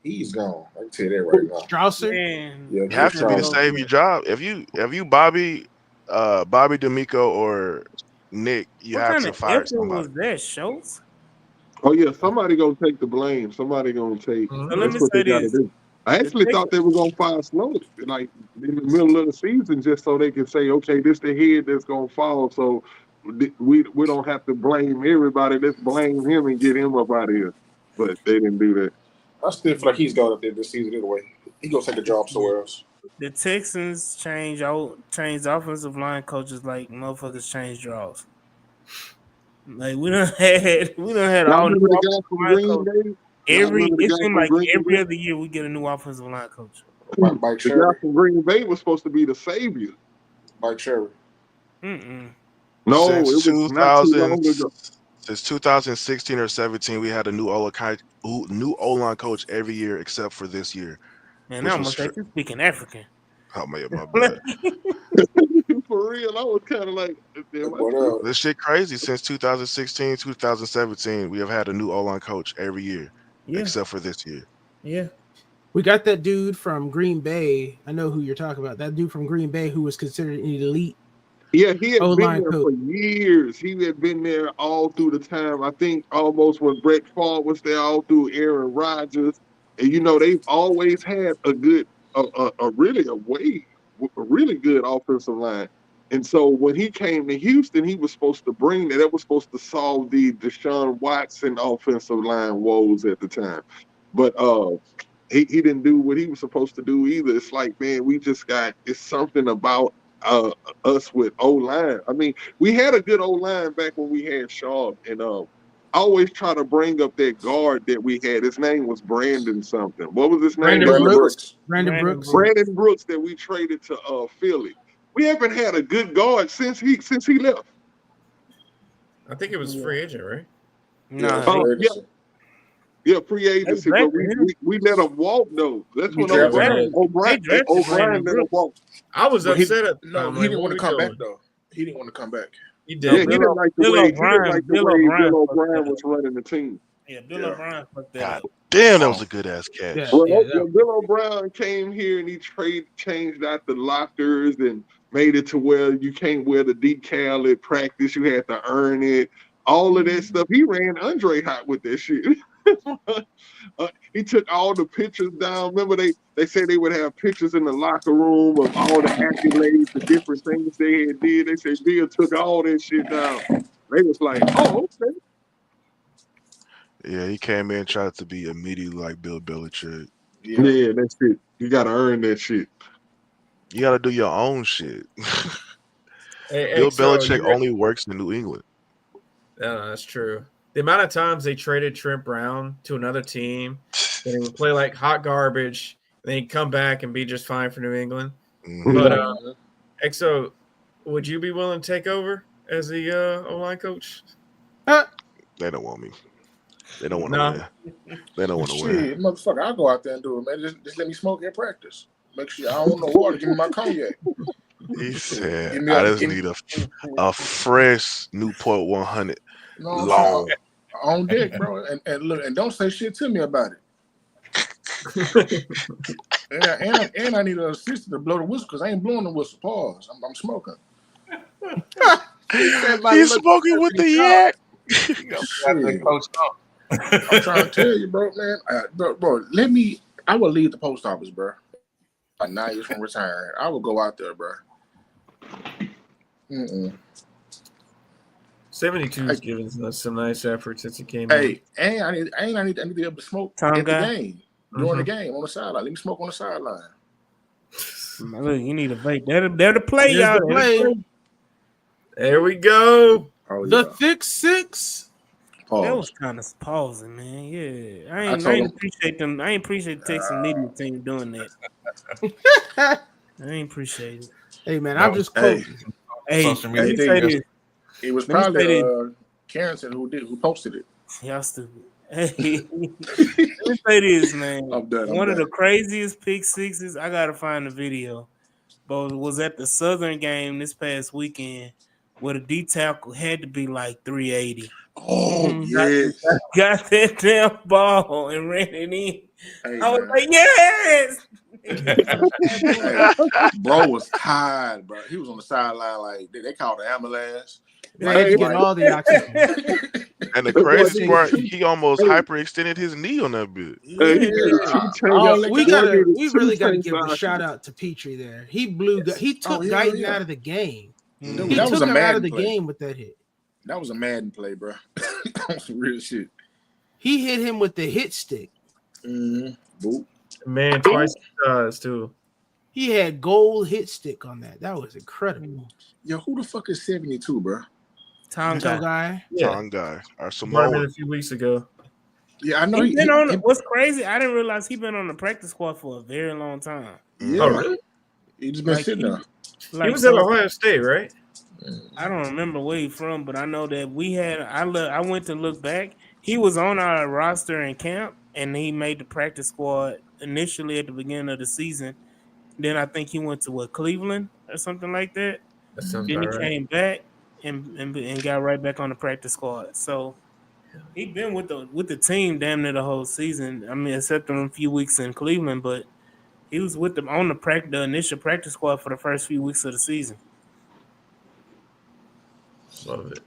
He's gone. I can tell you that right now. Strausser? Man, Yeah, You have to be to Strasser. save your job. If you Bobby D'Amico or Nick, you what have kind to of fire effort somebody. was that, Schultz? Oh yeah, somebody gonna take the blame. Somebody gonna take. Mhm. So let That's me what they say got to this: do. I the actually Texans, thought they were gonna fire Snow like in the middle of the season, just so they could say, okay, this the head that's gonna fall. So we don't have to blame everybody. Let's blame him and get him up out of here. But they didn't do that. I still feel like he's gone up there this season anyway. He gonna take a job somewhere else. the Texans change offensive line coaches like motherfuckers change draws. Like we done had Y'all all new remember the guy offensive from line Green coach. Bay? Y'all remember the It guy seemed from like Green every Bay? other year we get a new offensive line coach. Mike The guy Sherry. from Green Bay was supposed to be the savior. Mike Sherry. Mm-mm. No, Since it was not too 2000, long ago. since 2016 or 17, we had a new O-line coach every year except for this year, Man, I which was almost like you speaking African. oh my bad. For real, I was kind of like, damn, I What This shit crazy. Since 2016, 2017, we have had a new O-line coach every year Yeah, except for this year. yeah. We got that dude from Green Bay. I know who you're talking about. That dude from Green Bay who was considered an elite Yeah, he had been O-line there coach. for years. He had been there all through the time. I think almost when Brett Favre was there, all through Aaron Rodgers. And they've always had a really good offensive line. And so when he came to Houston, he was supposed to bring that. That was supposed to solve the Deshaun Watson offensive line woes at the time. But he didn't do what he was supposed to do either. It's like, man, it's something about us with O line. I mean, we had a good O line back when we had Shaw, and I always try to bring up that guard that we had. His name was Brandon something. What was his name? Brandon Brooks. Brandon Brandon Brooks. Brandon Brooks that we traded to Philly. We haven't had a good guard since he left. I think it was free agent, right? Nah, Yeah, Yeah, yeah, free they agency, but drafted him. we let him walk though. That's We when They drafted drafted, him. they drafted O'Brien Brandon let him Brooks. walk. I was But he upset at the no, time. he Like, didn't what want are to we come back doing? though. He didn't want to come back. He Yeah, he did. didn't like the Bill way O'Brien Bill O'Brien fucked was running the team. Yeah, Bill Yeah. O'Brien fucked that God up. damn, that was a good ass catch. Yeah, Well, yeah. Bill O'Brien came here and he changed out the lockers and made it to where you can't wear the decal at practice. You had to earn it. All of that stuff. He ran Andre hot with that shit. He took all the pictures down. Remember, they said they would have pictures in the locker room of all the accolades, the different things they had did. They said Bill took all that shit down. They was like, oh, okay. Yeah, he came in and tried to be immediately like Bill Belichick. Yeah, that's it. You gotta earn that shit. You got to do your own shit. Hey, Bill XO, Belichick only works in New England. that's true. The amount of times they traded Trent Brown to another team, and he would play like hot garbage, and then he'd come back and be just fine for New England. But XO, would you be willing to take over as the O-line coach? They don't want me. They don't want to win. They don't want to win. Shit, motherfucker, I'll go out there and do it, man. Just let me smoke in practice. Make sure I don't want no water. Give me my cognac. He said, I just need a fresh Newport 100. No, I'm long. saying, on deck, bro. And look, and don't say shit to me about it. and I need an assistant to blow the whistle because I ain't blowing the whistle. Pause. I'm smoking. He's smoking with the yak. I'm trying to tell you, bro, man. Bro, I will leave the post office, bro. Like 9 years from retiring, I will go out there, bro. 72 has given us some nice effort since he came. Hey, and I need to be able to smoke at the game during the game on the sideline. Let me smoke on the sideline. Look, you need a vape. They're the play, y'all. There we go. Oh, The thick six. Pause. That was kind of pausing, man. Yeah, I ain't appreciate them. I ain't appreciate the Texas media team doing that. I ain't appreciate it. Hey, man, I'm just quoting. Hey, social let me media. say this. It was probably Carrington who posted it. Y'all stupid. Hey, let me say this, man. I'm done. One of the craziest pick sixes. I gotta find the video. But it was at the Southern game this past weekend, where the D tackle had to be like 380. Oh, yes. Got that damn ball and ran it in. Hey, I was man. like, yes. Hey, bro was tired, bro. He was on the sideline like they called the ambulance. They getting all the oxygen. And the crazy part, he almost hyperextended his knee on that bit. We really got to give a shout out to Petrie there. He took Guyton out of the game. Dude, He that was took a him out of Madden the play. game with that hit. That was a Madden play, bro. That was some real shit. He hit him with the hit stick. Boop. Man, twice too. He had gold hit stick on that. That was incredible. Yo, who the fuck is 72, bro? Tom guy. Tom guy. Our Samoan. Samoan. A few weeks ago. Yeah, I know. He's been on. What's crazy? I didn't realize he's been on the practice squad for a very long time. Yeah, oh, really? He just been sitting there. He was at Ohio State, right? I don't remember where he's from, but I know that we had. I went to look back. He was on our roster in camp, and he made the practice squad initially at the beginning of the season. Then I think he went to Cleveland or something like that. That sounds Then he about right. came back and got right back on the practice squad. So he been with the team damn near the whole season. I mean, except for a few weeks in Cleveland, but he was with them on the initial practice squad for the first few weeks of the season. Love it.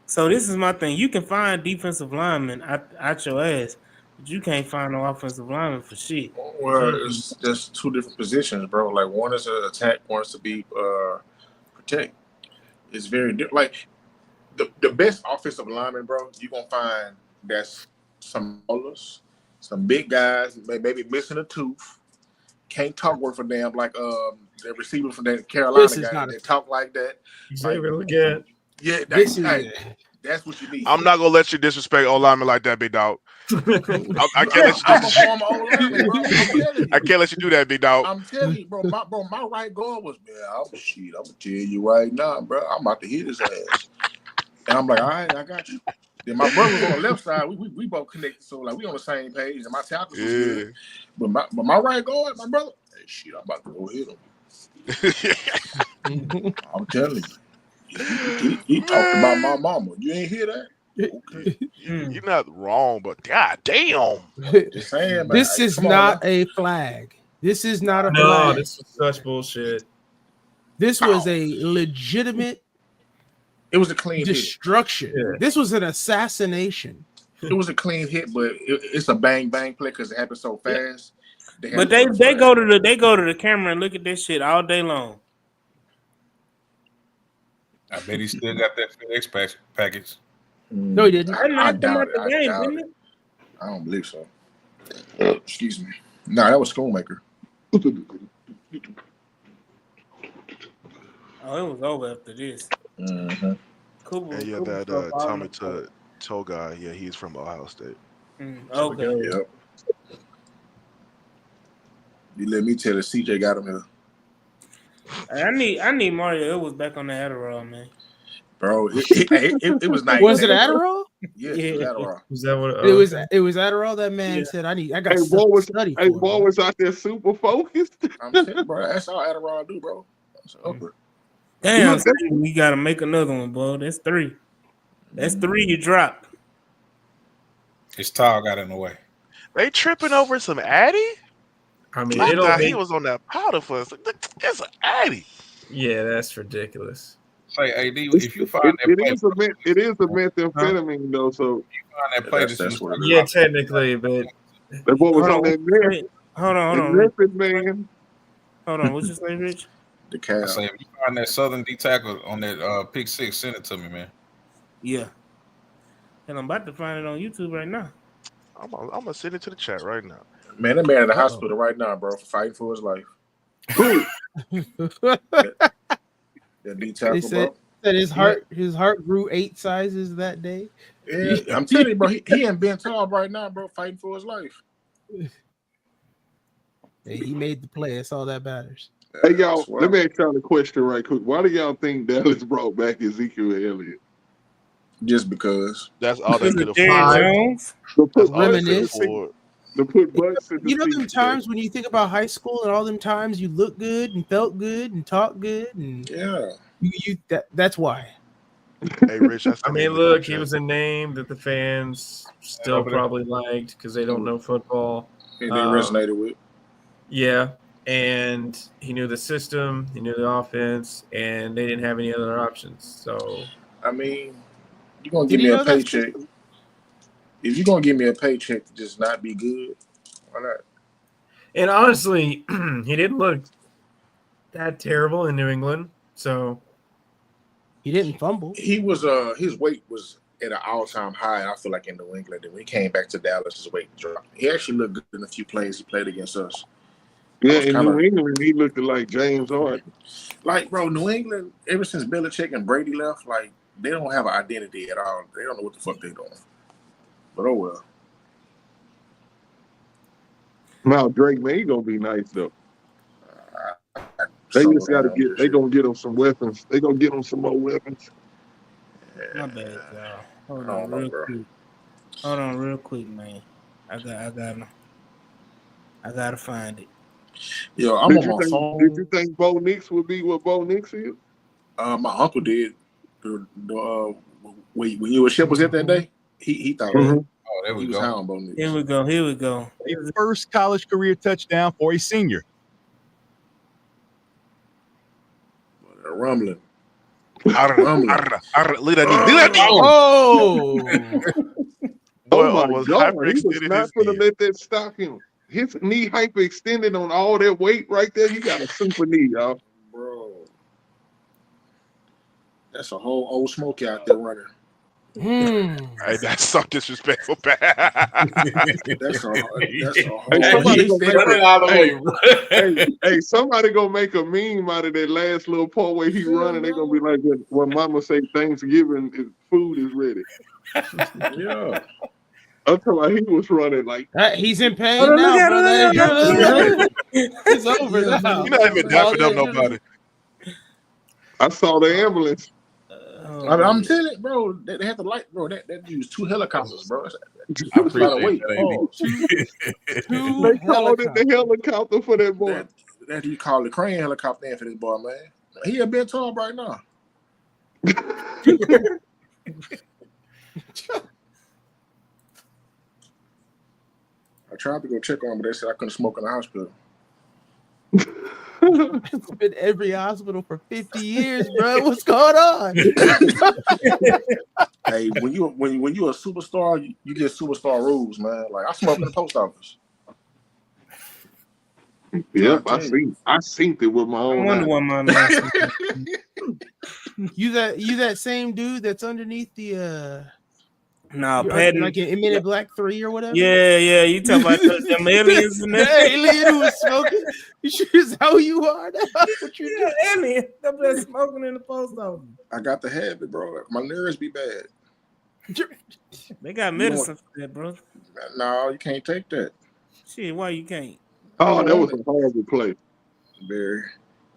So this is my thing. You can find defensive linemen out your ass, but you can't find no offensive lineman for shit. Well, it's just two different positions, bro. Like one is to attack, one is to be protect. It's very different. Like the best offensive lineman, bro, you're gonna find that's some ballers, some big guys, maybe missing a tooth, can't talk worth a damn, like the receiver from that Carolina guy that talk like that. Yeah, that's what you need. I'm not gonna let you disrespect O-lineman like that, big dog. I can't let you. I'm a former O-lineman, bro. I'm telling you. I can't let you do that, big dog. I'm telling you, bro. My right guard was, man. I'm gonna tell you right now, bro. I'm about to hit his ass. And I'm like, all right, I got you. Then my brother was on the left side. We both connected, so like we on the same page. And my tackles was good. But my right guard, my brother, hey, shit, I'm about to go hit him. I'm telling you. He talked about my mama. You ain't hear that? Okay. You're not wrong, but god damn. Just saying, man. This is not a flag. This is not a flag. No, this is such bullshit. This was a legitimate. It was a clean destruction. Yeah. This was an assassination. It was a clean hit, but it's a bang play because it happened so fast. But they go to the camera and look at this shit all day long. I bet he still got that FedEx package. No, he didn't. I doubt it. I don't believe so. Excuse me. Nah, that was Schoonmaker. Oh, it was over after this. Mm-hmm. Cooper, And yeah, Cooper that stuff all in Tommy the Toe guy, yeah, he's from Ohio State. So we Okay. go. Yep. You let me tell you, CJ got him here. I need Mario Edwards back on the Adderall, man. Bro, it was nice. Was it Adderall? Yes, it was Adderall. Was that what It was Adderall. That man said, I got Hey, stuff boy to was study hey, for. boy was out there super focused. I'm saying, bro, that's all Adderall do, bro. That's upper. Damn, Look, we gotta make another one, bro. That's 3. That's 3 you dropped. His towel got in the way. They tripping over some Addy? I mean, I it'll thought make, he was on that powder for us. It's an Addy. yeah, that's ridiculous. Say, AD, if you find that play, it is a methamphetamine though. So find that play that you That's what it is. Yeah, technically, but that boy was Hold on on, that meth. wait, hold on, That Rich. method, man. Hold on. What you say, Rich? The I cow. say, if you find that Southern D tackle on that pick 6, send it to me, man. Yeah. And I'm about to find it on YouTube right now. I'm gonna send it to the chat right now. Man, that man in the hospital right now, bro, for fighting for his life. That D They tackle, said bro. that his heart grew 8 sizes that day. Yeah, I'm telling you, bro, he ain't been tall right now, bro, fighting for his life. Hey, he made the play. That's all that matters. Hey y'all, let me ask y'all a question right quick. Why do y'all think Dallas brought back Ezekiel Elliott? Just because. That's all they could Jerry afford. Jones? That's all they could Reminisce. afford. To put butts in the You know seats, them times when you think about high school and all them times you look good and felt good and talked good and Yeah. That's why. Hey, Rich, that's I mean, look, he was a name that the fans still probably liked because they don't know football. They resonated with. Yeah, and he knew the system, he knew the offense, and they didn't have any other options. So, I mean, you're gonna give me a paycheck. If you're gonna give me a paycheck to just not be good, why not? and honestly, he didn't look that terrible in New England. So he didn't fumble. He was his weight was at an all-time high. I feel like in New England, and when he came back to Dallas, his weight dropped. He actually looked good in a few plays he played against us. Yeah, in New England, he looked like James Harden. Like, bro, New England, ever since Belichick and Brady left, like, they don't have an identity at all. They don't know what the fuck they're doing. But oh well. Now Drake May gonna be nice though. They just gotta get. They gonna get him some weapons. They gonna get him some more weapons. My bad, y'all. Hold on, real quick, man. I gotta find it. Yo, I'm on my phone. Did you think Bo Nix would be what Bo Nix is? My uncle did. When your ship was at that day, he thought there we he was go. high on Bo Nix. Here we go. A first college career touchdown for a senior. Rumbling. Leave that Oh! Oh my God! He was not gonna let that stop him. His knee hyperextended on all that weight right there. He got a super knee, y'all. Bro, that's a whole old Smokey out there running. Hey, that's so disrespectful. That's a Hey, somebody gonna make a meme out of that last little part where he running. They gonna be like, when Mama say Thanksgiving food is ready. Yeah. I'm talking about he was running like he's in pain now, brother. It's over now. You're not even dapping up nobody. I saw the ambulance. I'm telling you, bro, they had the light, bro. That used 2 helicopters, bro. I appreciate They called it the helicopter for that boy. That you call the crane helicopter in for this boy, man. He a bit tall right now. I tried to go check on him, but they said I couldn't smoke in the hospital. It's been every hospital for 50 years, bro. What's going on? Hey, when you a superstar, you get superstar rules, man. Like I smoke in the post office. Yep, I seen it with my own. I wonder why my man. You that same dude that's underneath the Nah, You- Patton. like in Men in Black 3 or whatever. Yeah. You talking about them aliens and The that? alien who was smoking. You sure is how you are now? What you do? Yeah, alien. Them been smoking in the post office. I got the habit, bro. My nerves be bad. They got medicine for that, bro. No, you can't take that. Shit, why you can't? Oh, that was a horrible play. Very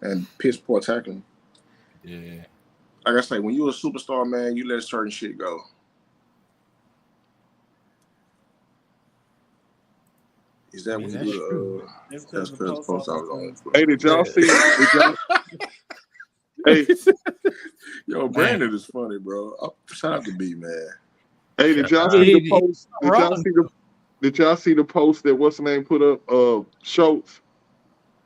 and piss poor tackling. Yeah. Like I say, when you're a superstar, man, you let certain shit go. Is that when you do That's that's because because post I was on. Hey, did y'all see? Hey, Yo, Brandon is funny, bro. Shout out to B, man. hey, did y'all see the post? Did y'all see the post that what's the name put up? Schultz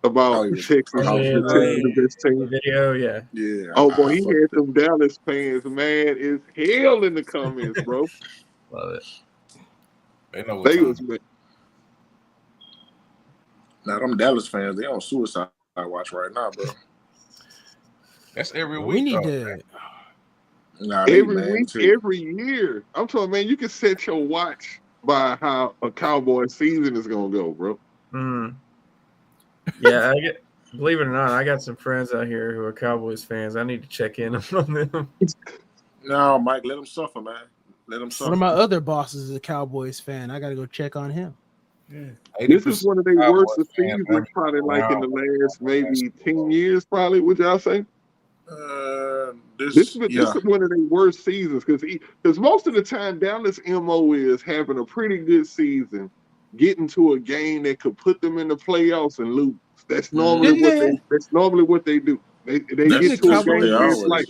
about Texas, the best team. Video, yeah. Yeah. Oh boy, he had them Dallas fans mad as hell in the comments, bro. Love it. They know what They time. was mad. Now them Dallas fans, they on suicide watch right now, bro. That's every week. We need to. Nah, they Every mad week, too. every year. I'm talking, man, you can set your watch by how a Cowboy season is gonna go, bro. Yeah, believe it or not, I got some friends out here who are Cowboys fans. I need to check in on them. No, Mike, let them suffer, man. Let them suffer. One of my other bosses is a Cowboys fan. I got to go check on him. This is one of their worst Cowboys fans seasons, probably like in the last maybe 10 years, probably. Would y'all say? This is one of their worst seasons because most of the time Dallas MO is having a pretty good season, getting to a game that could put them in the playoffs and lose. That's normally what they do. They get to a game where it's like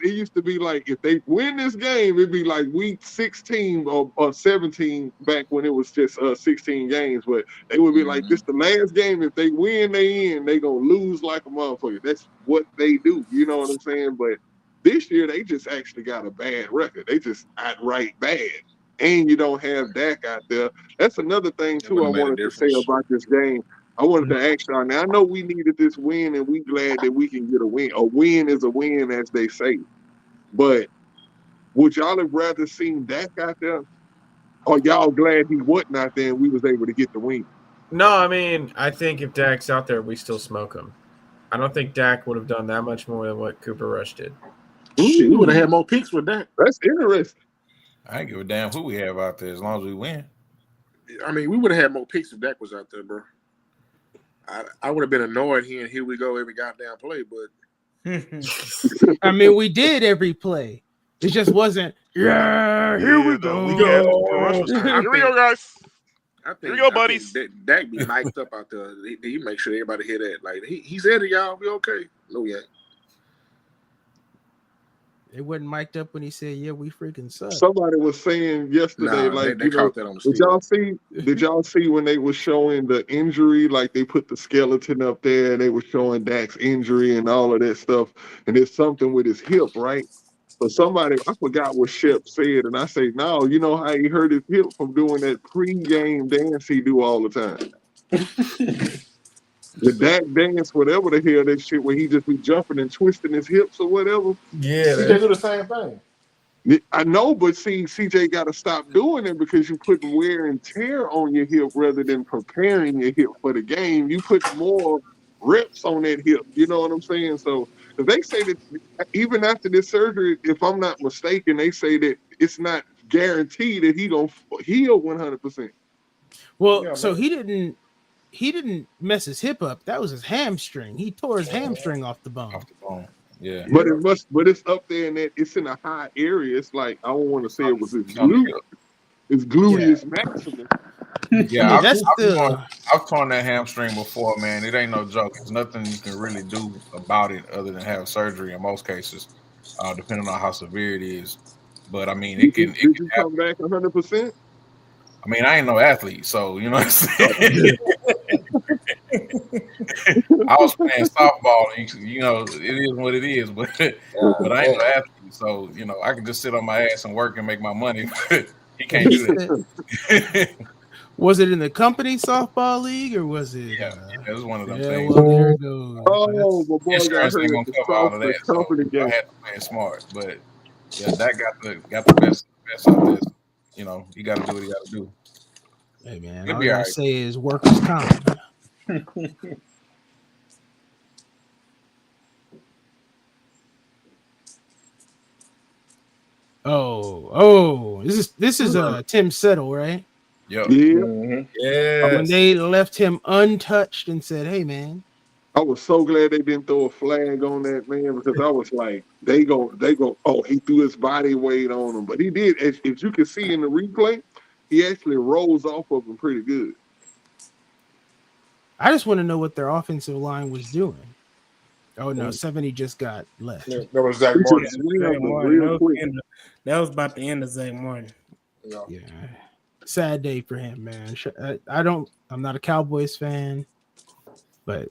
it used to be like if they win this game, it'd be like week 16 or 17 back when it was just 16 games. But they would be like, this the last game. If they win, they in. They gonna lose like a motherfucker. That's what they do. You know what I'm saying? But this year they just actually got a bad record. They just outright bad. And you don't have Dak out there. That's another thing too I wanted to say about this game. I wanted to ask y'all. Now I know we needed this win, and we glad that we can get a win. A win is a win, as they say. But would y'all have rather seen Dak out there, or y'all glad he wasn't out there and we was able to get the win? No, I mean, I think if Dak's out there, we still smoke him. I don't think Dak would have done that much more than what Cooper Rush did. Shit, we would have had more picks with Dak. That's interesting. I ain't give a damn who we have out there as long as we win. I mean, we would have had more picks if Dak was out there, bro. I would have been annoyed here we go every goddamn play, but I mean, we did every play. It just wasn't. Yeah, here we go. Here we go, guys. Here we go, buddies. Dak be mic'd up out there. He make sure everybody hear that. Like he said it, y'all. We okay? No, we ain't. It wasn't mic'd up when he said, "Yeah, we freaking suck." Somebody was saying yesterday, they caught that on the did y'all see when they were showing the injury? Like they put the skeleton up there, and they were showing Dak's injury and all of that stuff. And it's something with his hip, right? So somebody, I forgot what Shep said, and I say, no, you know how he hurt his hip from doing that pre-game dance he do all the time. The Dak dance, whatever the hell that shit, where he just be jumping and twisting his hips or whatever. Yeah, they do the same thing. I know, but see, CJ got to stop doing it because you put wear and tear on your hip rather than preparing your hip for the game. You put more reps on that hip. You know what I'm saying? So they say that even after this surgery, if I'm not mistaken, they say that it's not guaranteed that he gonna heal 100%. Well, yeah, so he didn't mess his hip up. That was his hamstring. He tore his hamstring off the bone. Yeah. But it's up there and it's in a high area. It's like, I don't want to say it was his glute. His gluteus maximus. Yeah, I've torn that hamstring before, man. It ain't no joke. There's nothing you can really do about it other than have surgery in most cases, depending on how severe it is. But I mean, it can. Did you come back 100%? I mean, I ain't no athlete, so you know what I'm saying. I was playing softball, and you know, it is what it is. But I ain't no athlete, so you know, I can just sit on my ass and work and make my money. He can't do that. Was it in the company softball league or was it? Yeah, it was one of them things. Well, there it goes. Oh, my boy insurance ain't gonna cover all of that. So I had to play it smart, but yeah, that got the best out this. You know, you got to do what you got to do. Hey man, It'll all be I all gotta right. say is workers' comp. This is Tim Settle, right? Yep. Yeah, Mhm. When Yes. they left him untouched and said, "Hey man, I was so glad they didn't throw a flag on that man because I was like, they go. Oh, he threw his body weight on him, but he did. As you can see in the replay, he actually rolls off of him pretty good. I just want to know what their offensive line was doing." Oh no, 70 just got left. Yeah, that was Zach He Martin. just Zach slammed him Martin, real quick. that was about the end of Zach Martin. You know. Yeah, sad day for him, man. I'm not a Cowboys fan, but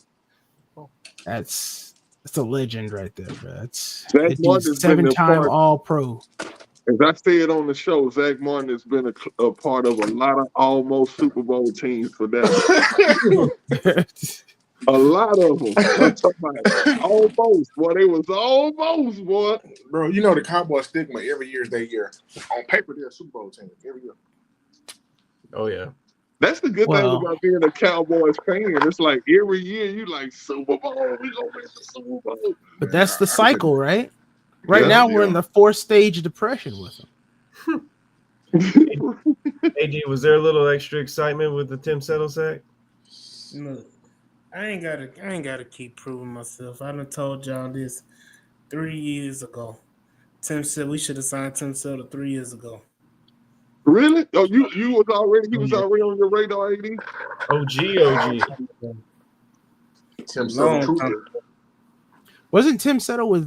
that's a legend right there, bro. Zach That Martin dude's has been a 7-time part. All-Pro. As I said on the show, Zach Martin has been a part of a lot of almost Super Bowl teams for Dallas. A lot of them. I'm talking about almost. Boy, they was almost, boy. Bro, you know the Cowboys stigma every year is their year. On paper, they're a Super Bowl team every year. Oh yeah. That's the good thing Well- about being a Cowboys fan. It's like every year you like Super Bowl, we gonna win the Super Bowl. But that's the cycle, right? Right Yeah, now we're in the 4th stage depression with them. AD, was there a little extra excitement with the Tim Settle sack? Look, I ain't gotta keep proving myself. I done told y'all this 3 years ago. Tim said we should have signed Tim Settle 3 years ago. Really? Oh, he was already on your radar, AD? OG. Tim Long Settle time. Trooper. Wasn't Tim Settle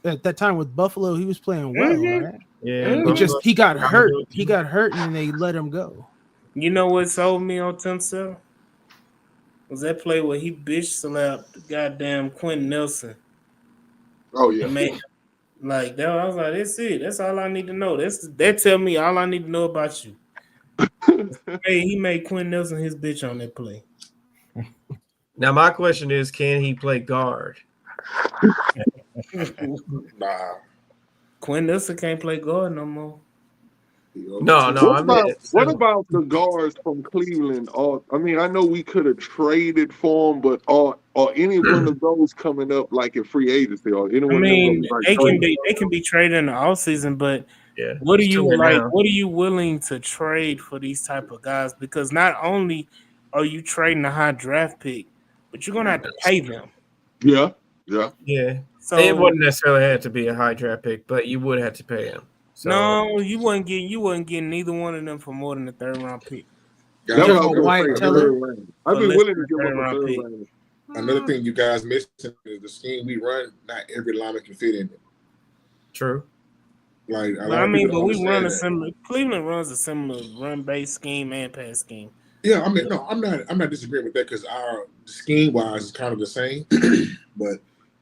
at that time with Buffalo? He was playing well, right? Yeah. He got hurt. He got hurt, and then they let him go. You know what sold me on Tim Settle? Was that play where he bitch slapped the goddamn Quentin Nelson? Oh yeah. Man, like that, I was like, that's it. That's all I need to know. That tell me all I need to know about you. He made Quentin Nelson his bitch on that play. Now my question is, can he play guard? Nah. Quentin Nelson can't play guard no more. No. What about the guards from Cleveland? I mean, I know we could have traded for them, but are any one of those coming up like in free agency or anyone? I mean, like they can be traded in the offseason, but Yeah. what are it's you too late like? now. What are you willing to trade for these type of guys? Because not only are you trading a high draft pick, but you're gonna have to pay them. Yeah. Yeah. So it wouldn't necessarily have to be a high draft pick, but you would have to pay him. So, no, you wouldn't get neither one of them for more than a 3rd-round pick. Guys, That's Talking what I about was Wyatt gonna say, Teller? third round. I'd be less willing than to give up a third-round third pick. round. Another thing you guys missing is the scheme we run. Not every lineman can fit in it. true. Like, But I mean, but we run a similar. Cleveland runs a similar run-based scheme and pass scheme. Yeah, I mean, no, I'm not disagreeing with that because our scheme wise is kind of the same, but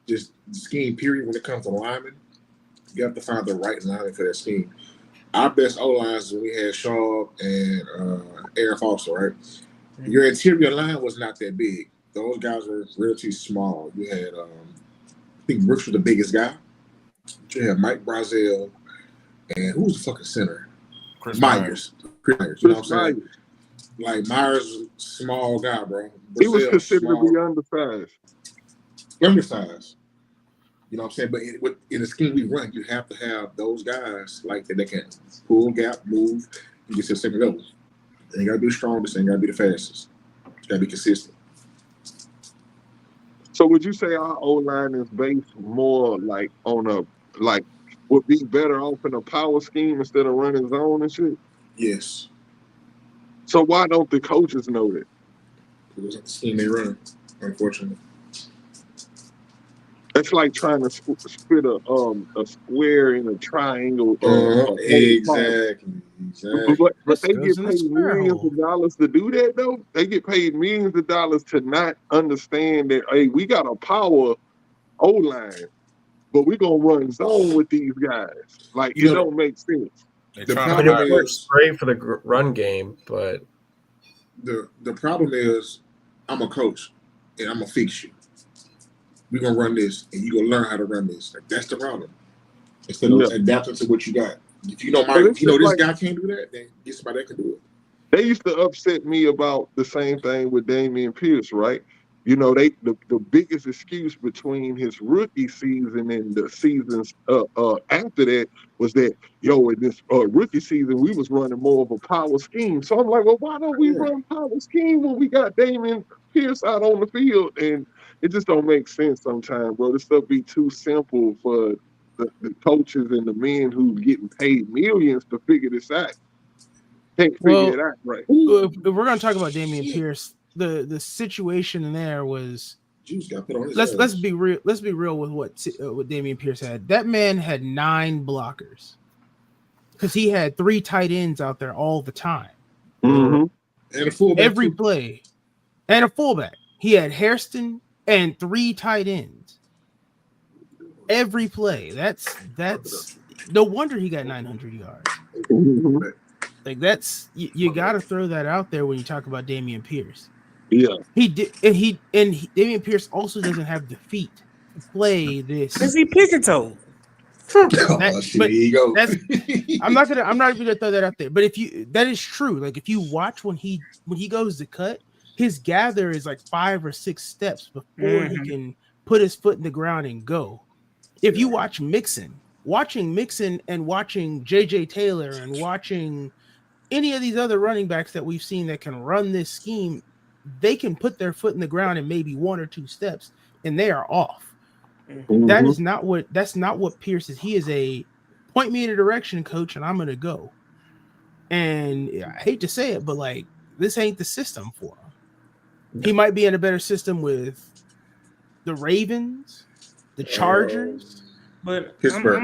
just the scheme period when it comes to linemen, you have to find the right lineman for that scheme. Our best O lines when we had Shaw and Aaron Foster, right? Mm-hmm. Your interior line was not that big. Those guys were relatively small. You had, I think Brooks was the biggest guy. You had Mike Brazel, and who was the fucking center? Chris Myers. You know what I'm saying? Like Myers was a small guy, bro. He was Brazel, considered small, to be undersized. Undersized. You know what I'm saying? But in the scheme we run, you have to have those guys like that can pull, gap, move, and get to the second level. They ain't got to be the strongest. They ain't got to be the fastest. You got to be consistent. So would you say our O-line is based more like on would be better off in a power scheme instead of running zone and shit? Yes. So why don't the coaches know that? Because it's the scheme they run, unfortunately. It's like trying to spit a square in a triangle. Exactly. But they get paid millions of dollars to do that, though. They get paid millions of dollars to not understand that, hey, we got a power O-line, but we're going to run zone with these guys. Like, it don't make sense. The problem is great for the run game, but the problem is I'm a coach, and I'm going to fix you. We're going to run this, and you're going to learn how to run this. Like, that's the problem. Instead of adapting to what you got. If you know But it's just this like guy can't do that, then get somebody that can do it. they used to upset me about the same thing with Damian Pierce, right? You know, the biggest excuse between his rookie season and the seasons after that was that in this rookie season we was running more of a power scheme. So I'm like, well, why don't we run power scheme when we got Damian Pierce out on the field? And it just don't make sense sometimes, bro. This stuff be too simple for the coaches and the men who's getting paid millions to figure this out. Can't figure it out, right? If we're gonna talk about Damian Pierce, the situation there was let's be real. Let's be real with what Damian Pierce had. That man had 9 blockers because he had 3 tight ends out there all the time, and a fullback every play, and a fullback. He had Hairston and 3 tight ends every play. That's no wonder he got 900 yards. Like that's you got to throw that out there when you talk about Damian Pierce. Yeah, he did, and Damian Pierce also doesn't have the feet to play this. Is he picking toe? Here you go. I'm not even gonna throw that out there. But that is true. Like if you watch when he goes to cut, his gather is like 5 or 6 steps before he can put his foot in the ground and go. If you watch watching Mixon and watching JJ Taylor and watching any of these other running backs that we've seen that can run this scheme, they can put their foot in the ground in maybe 1 or 2 steps and they are off. That's not what Pierce is. He is a point me in a direction, coach, and I'm gonna go. And I hate to say it, but like this ain't the system for him. He might be in a better system with the Ravens, the Chargers, but Pittsburgh.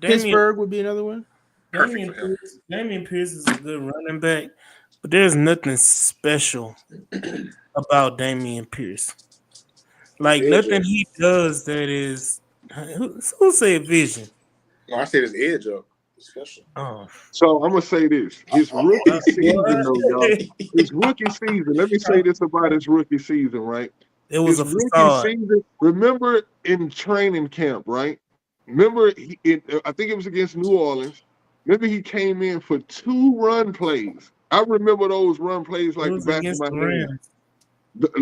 Pittsburgh would be another one. Damian Pierce is a good running back, but there's nothing special about Damian Pierce. Like nothing he does that is who said vision? No, I said his edge up. Special. Oh. So I'm gonna say this: his rookie season, though, y'all. His rookie season. Let me say this about his rookie season, right? It was his a facade. season. Remember in training camp, right? Remember, I think it was against New Orleans. Remember, he came in for 2 run plays. I remember those run plays like the back of my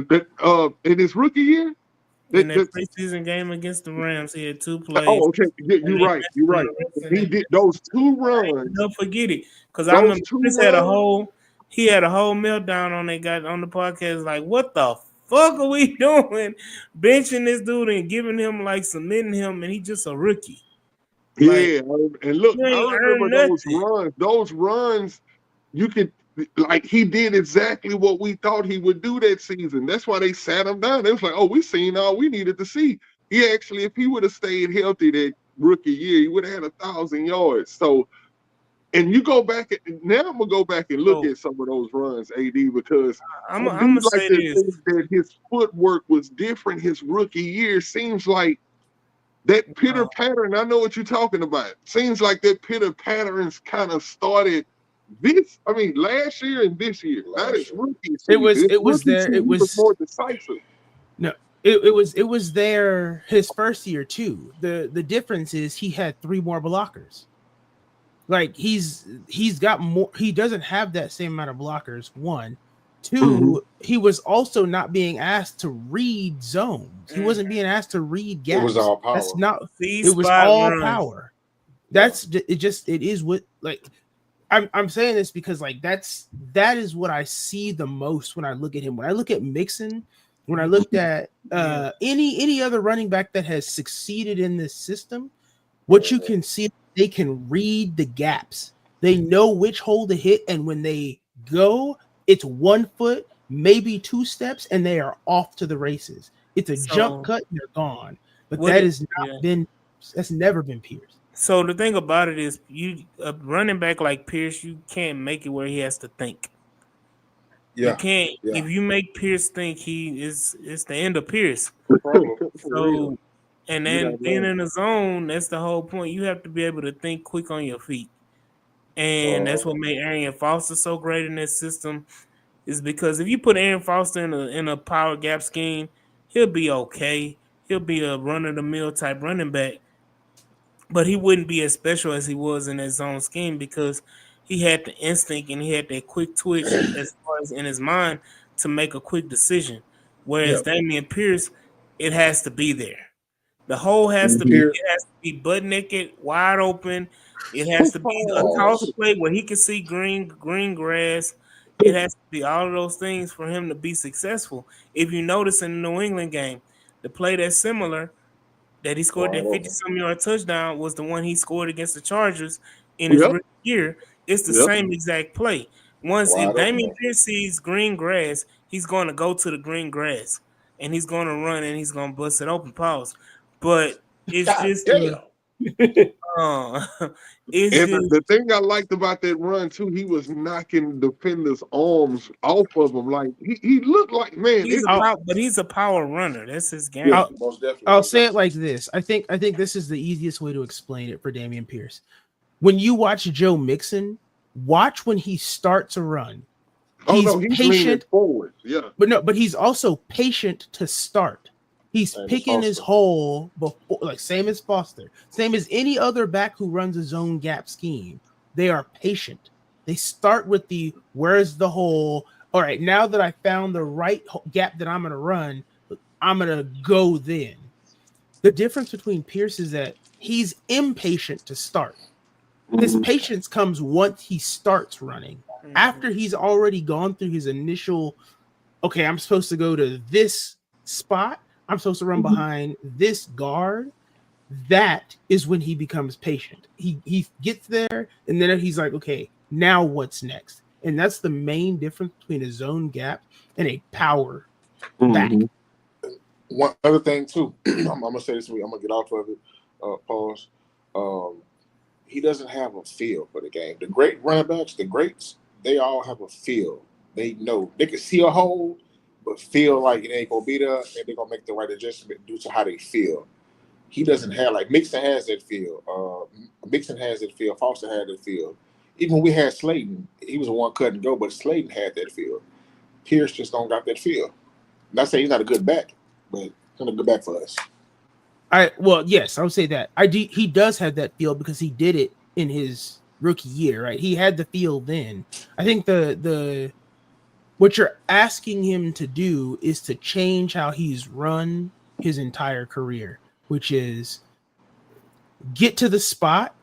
hand. In his rookie year. In that preseason game against the Rams, he had 2 plays. Oh, okay. You're right. You're right. He did those 2 runs. Don't forget it, because I remember Chris had a whole meltdown on the podcast. Like, what the fuck are we doing? Benching this dude and giving him submitting him, and he's just a rookie. Yeah, and look, I remember those runs. Those runs, you could. Like he did exactly what we thought he would do that season. That's why they sat him down. They was like, "Oh, we seen all we needed to see." He actually, if he would have stayed healthy that rookie year, he would have had 1,000 yards. So, and you go back now, I'm gonna go back and look at some of those runs, AD, because I'm gonna say this: that his footwork was different his rookie year. Seems like that pitter pattern. I know what you're talking about. Seems like that pitter patterns kind of started. Last year and this year, that is rookie season. It was there. It was more decisive. No, it was there his first year too. The difference is he had 3 more blockers. Like he's got more. He doesn't have that same amount of blockers. 1, 2. He was also not being asked to read zones. He wasn't being asked to read gaps. It was all power. That's not. It was all power. That's it is what like. I'm saying this because that is what I see the most when I look at him. When I look at Mixon, when I looked at any other running back that has succeeded in this system, what you can see, they can read the gaps. They know which hole to hit, and when they go, it's 1 foot, maybe 2 steps, and they are off to the races. It's a jump cut, and they're gone. But that's never been Pierce. So the thing about it is, a running back like Pierce, you can't make it where he has to think. Yeah, you can't. Yeah. If you make Pierce think, it's the end of Pierce. So, and then being in the zone, that's the whole point. You have to be able to think quick on your feet, and that's what made Arian Foster so great in this system. Is because if you put Arian Foster in a power gap scheme, he'll be okay. He'll be a run of the mill type running back. but he wouldn't be as special as he was in his zone scheme because he had the instinct and he had that quick twitch as far as in his mind to make a quick decision. Whereas Yep. Damian Pierce, it has to be there. The hole has to be Here, it has to be butt naked, wide open. It has to be a toss play where he can see green grass. It has to be all of those things for him to be successful. If you notice in the New England game, the play that's similar that he scored that 50-some yard touchdown was the one he scored against the Chargers in his Yep. rookie year. It's the Yep. same exact play. Once if wide Damian open. Pierce sees green grass, he's going to go to the green grass and he's going to run and he's going to bust it open. Pause. But it's God just damn. uh, it's And just the thing I liked about that run too, he was knocking defenders' arms off of him. Like he looked like, man. he's a power runner. That's his game. Yeah, most definitely. I'll most say it definitely. like this. I think this is the easiest way to explain it for Damian Pierce. When you watch Joe Mixon, watch when he starts a run. He's leaning patient forward. Yeah. but he's also patient to start. He's Same as picking his Foster. hole before, like same as Foster, same as any other back who runs a zone gap scheme. They are patient. They start with the where's the hole? All right, now that I found the right gap that I'm going to run, I'm going to go then. The difference between Pierce is that he's impatient to start. His patience comes once he starts running. After he's already gone through his initial, okay, I'm supposed to go to this spot. I'm supposed to run behind this guard. That is when he becomes patient. He gets there, and then he's like, okay, now what's next? And that's the main difference between a zone gap and a power back. One other thing too, I'm gonna say this. I'm gonna get off of it. Pause. He doesn't have a feel for the game. The great running backs, the greats, they all have a feel. They know they can see a hole, but feel like it ain't gonna be there, and they're gonna make the right adjustment due to how they feel. He doesn't have like Mixon has that feel. Mixon has that feel. Foster had that feel. Even when we had Slayton, he was the one cut and go, but Slayton had that feel. Pierce just don't got that feel. Not saying he's not a good back, but he's not a good back for us. Yes, I would say that. He does have that feel because he did it in his rookie year, right? He had the feel then. I think the what you're asking him to do is to change how he's run his entire career, which is get to the spot,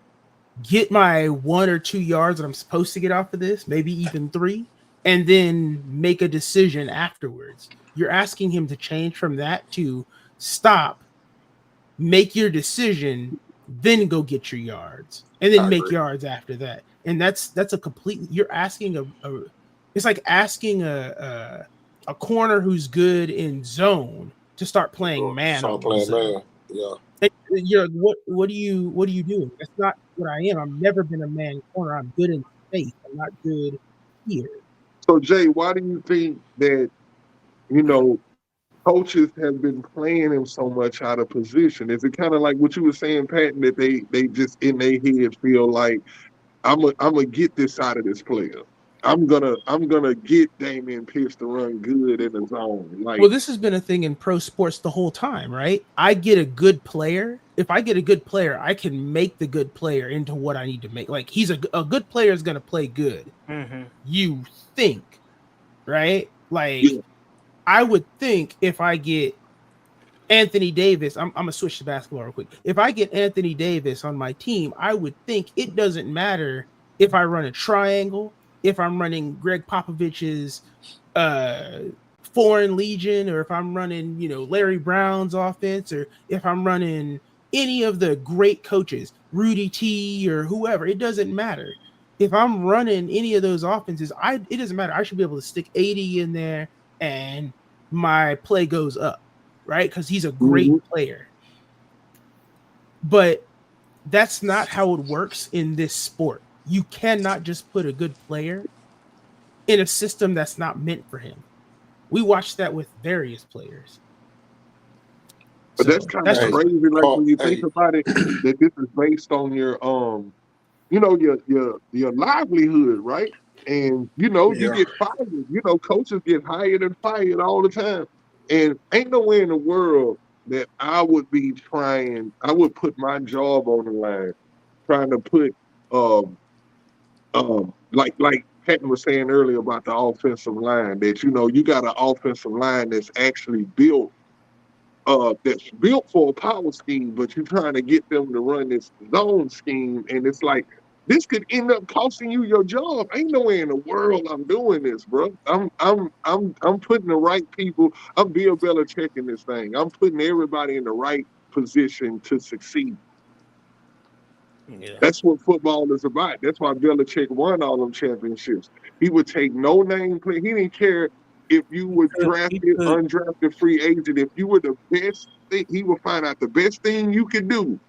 get my 1 or 2 yards that I'm supposed to get off of this, maybe even 3, and then make a decision afterwards. You're asking him to change from that to stop, make your decision, then go get your yards, and then make yards after that. And that's a complete. You're asking it's like asking a corner who's good in zone to start playing man. Start playing man. Yeah. And you're like, what are you doing? That's not what I am. I've never been a man corner. I'm good in space. I'm not good here. So Jay, why do you think that coaches have been playing him so much out of position? Is it kind of like what you were saying, Patton, that they just in their head feel like I'm gonna get this out of this player. I'm gonna get Damian Pierce to run good in the zone. Like, well, this has been a thing in pro sports the whole time, right? I get a good player. If I get a good player, I can make the good player into what I need to make. Like he's a good player is going to play good. Mm-hmm. You think, right? Like yeah. I would think if I get Anthony Davis, I'm gonna switch to basketball real quick. If I get Anthony Davis on my team, I would think it doesn't matter if I run a triangle, if I'm running Greg Popovich's Foreign Legion, or if I'm running, Larry Brown's offense, or if I'm running any of the great coaches, Rudy T or whoever, it doesn't matter. If I'm running any of those offenses, it doesn't matter. I should be able to stick 80 in there and my play goes up, right? Because he's a great player. But that's not how it works in this sport. You cannot just put a good player in a system that's not meant for him. We watched that with various players. But that's kind of crazy. Like when you think about it, that this is based on your your livelihood, right? And you get fired. Coaches get hired and fired all the time. And ain't nowhere in the world that I would put my job on the line, trying to put like Patton was saying earlier about the offensive line, that you got an offensive line that's actually built for a power scheme, but you're trying to get them to run this zone scheme, and it's like this could end up costing you your job. Ain't no way in the world I'm doing this, bro. I'm putting the right people. I'm Bill Belichick in this thing. I'm putting everybody in the right position to succeed. Yeah. That's what football is about. That's why Belichick won all them championships. He would take no name play. He didn't care if you were drafted, undrafted, free agent. If you were the best thing, he would find out the best thing you could do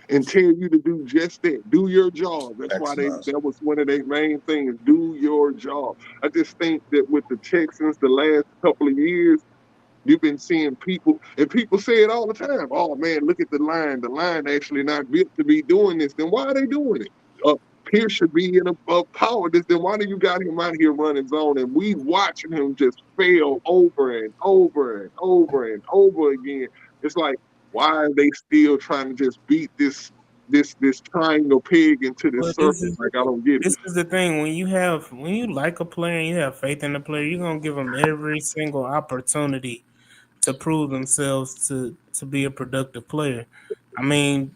and tell you to do just that. Do your job. That's why that was one of their main things. Do your job. I just think that with the Texans the last couple of years, you've been seeing people, and people say it all the time. Oh man, look at the line. The line actually not built to be doing this. Then why are they doing it? Pierce should be in a power. Then why do you got him out here running zone? And we watching him just fail over and over and over and over again. It's like, why are they still trying to just beat this triangle peg into this circle? Like, I don't get it. This is the thing. When you like a player and you have faith in the player, you're gonna give them every single opportunity to prove themselves to be a productive player. I mean,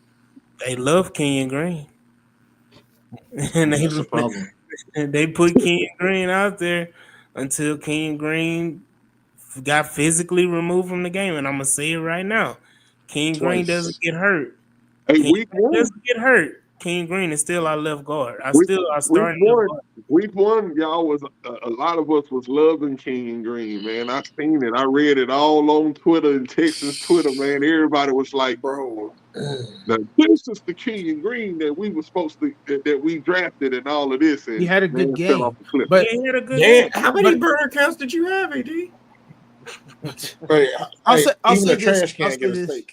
they love Kenyon Green, and That's the problem. they put Kenyon Green out there until Kenyon Green got physically removed from the game. And I'm gonna say it right now: Kenyon Green doesn't get hurt. Hey, Kenyon Green doesn't get hurt. Kenyon Green is still our left guard. Week one, y'all was a lot of us was loving Kenyon Green, man. I seen it. I read it all on Twitter and Texas Twitter, man. Everybody was like, bro, this is the Kenyon Green that we were supposed to that we drafted and all of this. And he had a good game, off the cliff. but he had a good game. How many burner counts did you have, AD? I'll say this.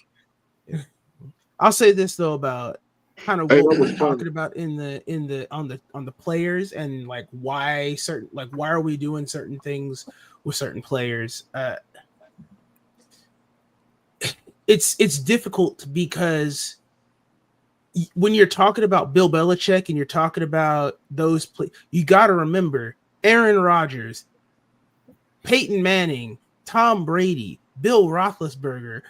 I'll say this though about kind of what we're talking about on the players and like why are we doing certain things with certain players. It's difficult because when you're talking about Bill Belichick and you're talking about those you got to remember Aaron Rodgers, Peyton Manning, Tom Brady, Bill Roethlisberger,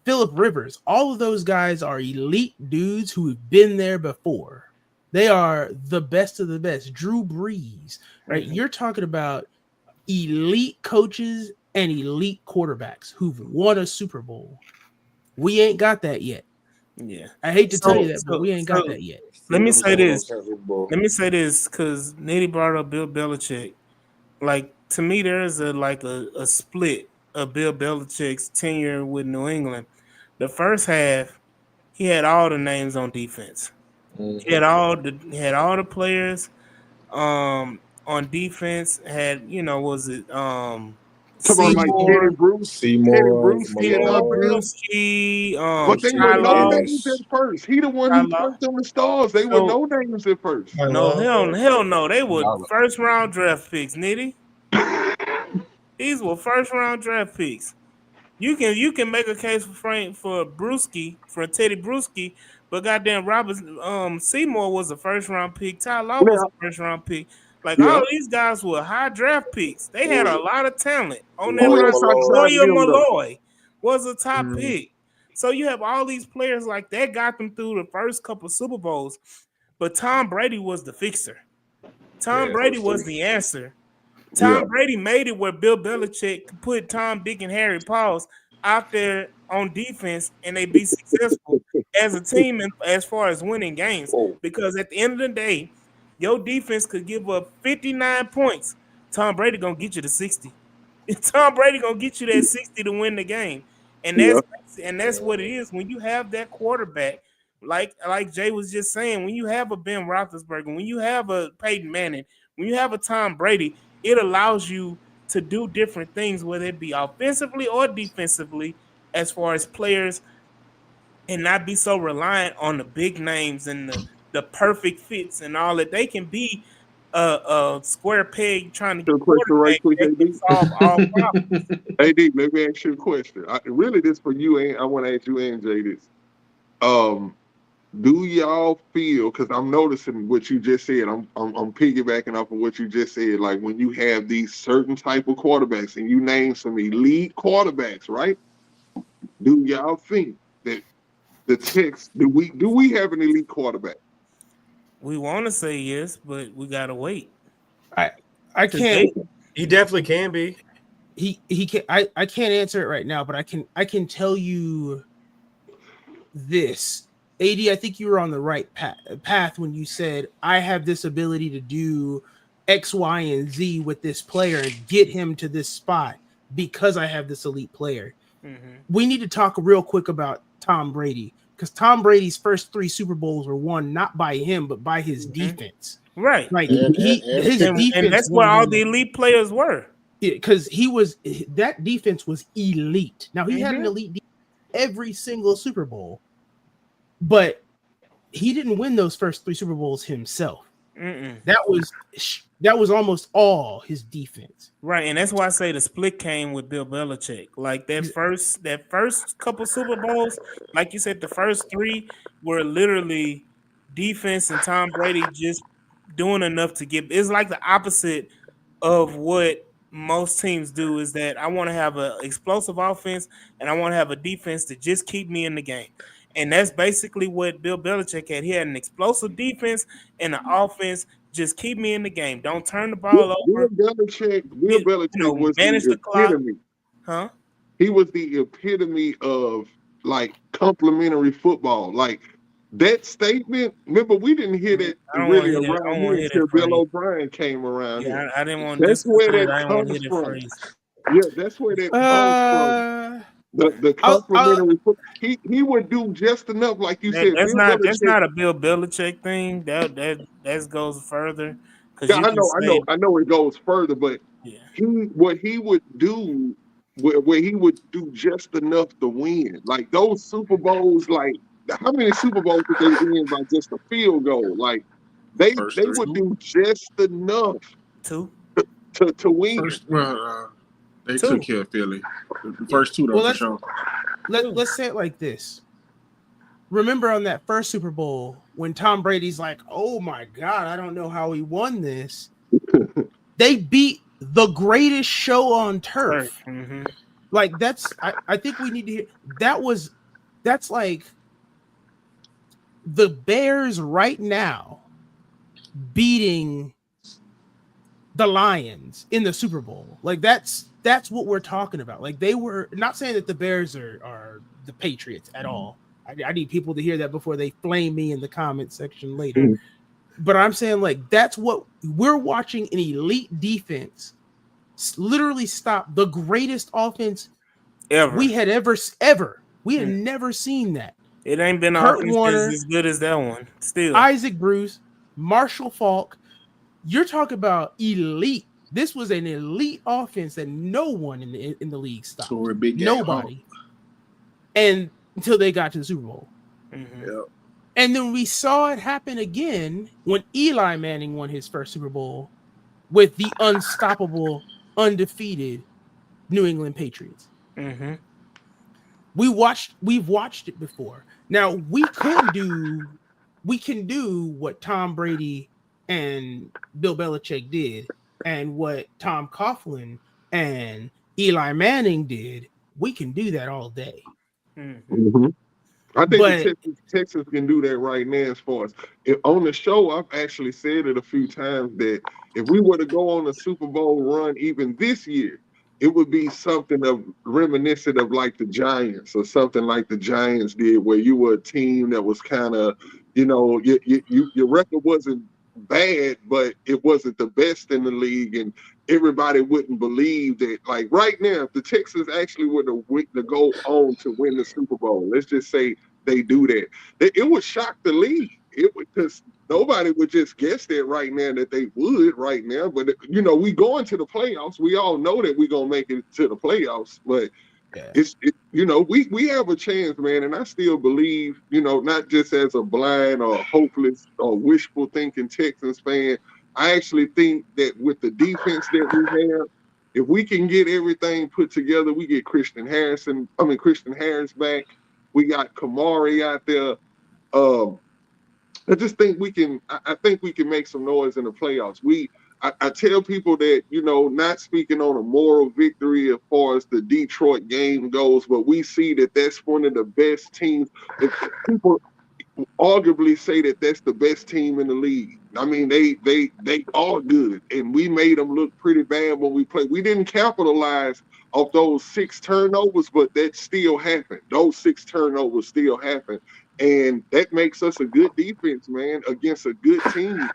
Phillip Rivers. All of those guys are elite dudes who have been there before. They are the best of the best. Drew Brees, right? Mm-hmm. You're talking about elite coaches and elite quarterbacks who've won a Super Bowl. We ain't got that yet. Yeah. I hate to tell you that, but we ain't got that yet. Let me say this because Nitty brought up Bill Belichick. Like, to me, there is a split of Bill Belichick's tenure with New England. The first half, he had all the names on defense. Mm-hmm. He had all the players on defense. Had Talking about like Teddy Bruschi, but they were no names at first. He the one who turned them the stars. They were no names at first. No, hell no. They were first round draft picks, Nitty. These were first round draft picks. You can make a case for Bruschi, for Teddy Bruschi, but goddamn Robert Seymour was a first round pick. Ty Law was a first round pick. Like all these guys were high draft picks. They had a lot of talent on their roster. Sawyer Malloy was a top pick. So you have all these players like that got them through the first couple Super Bowls. But Tom Brady was the fixer. Tom Brady was the answer. Tom Brady made it where Bill Belichick could put Tom, Dick, and Harry Pauls out there on defense, and they be successful as a team as far as winning games. Because at the end of the day, your defense could give up 59 points. Tom Brady gonna get you to 60. Tom Brady gonna get you that 60 to win the game, and that's what it is when you have that quarterback. Like Jay was just saying, when you have a Ben Roethlisberger, when you have a Peyton Manning, when you have a Tom Brady, it allows you to do different things, whether it be offensively or defensively, as far as players, and not be so reliant on the big names and the perfect fits and all that. They can be square peg trying to So, get question right quarterback quick, that can AD. solve all problems. AD, let me ask you a question. Really, this for you, and I want to ask you and Jay this. Do y'all feel? Because I'm noticing what you just said. I'm piggybacking off of what you just said. Like when you have these certain type of quarterbacks, and you name some elite quarterbacks, right? Do y'all think that the Texans do we have an elite quarterback? We want to say yes, but we gotta wait. I can't. He definitely can be. He can. I can't answer it right now, but I can tell you this. AD, I think you were on the right path when you said I have this ability to do X, Y, and Z with this player and get him to this spot because I have this elite player. Mm-hmm. We need to talk real quick about Tom Brady, because Tom Brady's first 3 Super Bowls were won not by him but by his defense. Right. Like And his defense, and that's where all the elite players were. because that defense was elite. Now he had an elite defense every single Super Bowl, but he didn't win those first 3 Super Bowls himself. That was almost all his defense. Right, and that's why I say the split came with Bill Belichick. Like that first couple Super Bowls, like you said, the first 3 were literally defense and Tom Brady just doing enough to get. It's like the opposite of what most teams do. Is that I want to have an explosive offense and I want to have a defense to just keep me in the game. And that's basically what Bill Belichick had. He had an explosive defense and an offense. Just keep me in the game. Don't turn the ball over. Bill Belichick was manage the clock. epitome. Huh? He was the epitome of like complimentary football. Like that statement. Remember, we didn't hear that really around here until Bill O'Brien came around here. I didn't want to. That's where that comes from. Yeah, that's where that comes from. The complimentary football. He would do just enough, like you said. That's not a Bill Belichick thing. That goes further. Yeah, I know it goes further, but what he would do, where he would do just enough to win. Like those Super Bowls, like how many Super Bowls did they win by just a field goal? Like they would do just enough to win. They took care of Philly. The first 2 though, for sure. Let's say it like this. Remember on that first Super Bowl when Tom Brady's like, "Oh my God, I don't know how he won this." They beat the greatest show on turf. Mm-hmm. Like I think we need to hear that's like the Bears right now beating the Lions in the Super Bowl. Like that's what we're talking about. Like they were not saying that the Bears are the Patriots at all. I need people to hear that before they flame me in the comment section later. But I'm saying like that's what we're watching, an elite defense literally stop the greatest offense we had ever. We had never seen that. It ain't been Kurt Warner, as good as that one. Still, Isaac Bruce, Marshall Faulk. You're talking about elite. This was an elite offense that no one in the league stopped. So we're a big game. Nobody. And until they got to the Super Bowl. Mm-hmm. Yep. And then we saw it happen again when Eli Manning won his first Super Bowl with the unstoppable, undefeated New England Patriots. Mm-hmm. We've watched it before. Now we can do what Tom Brady and Bill Belichick did, and what Tom Coughlin and Eli Manning did. We can do that all day. Mm-hmm. I think Texas can do that right now. As far as on the show, I've actually said it a few times that if we were to go on a Super Bowl run even this year, it would be something of reminiscent of like the Giants or something like the Giants did, where you were a team that was kind of, your record wasn't bad, but it wasn't the best in the league, and everybody wouldn't believe that. Like right now, if the Texans actually were to go on to win the Super Bowl, let's just say they do that, it would shock the league. It would, because nobody would just guess that right now that they would right now. But we go into the playoffs. We all know that we're gonna make it to the playoffs, but we have a chance, man. And I still believe, not just as a blind or hopeless or wishful thinking Texans fan, I actually think that with the defense that we have, if we can get everything put together, we get Christian Harris back. We got Kamari out there. I just think we can. I think we can make some noise in the playoffs. I tell people that, not speaking on a moral victory as far as the Detroit game goes, but we see that that's one of the best teams. If people arguably say that that's the best team in the league. I mean, they are good, and we made them look pretty bad when we played. We didn't capitalize off those 6 turnovers, but that still happened. Those 6 turnovers still happened, and that makes us a good defense, man, against a good team.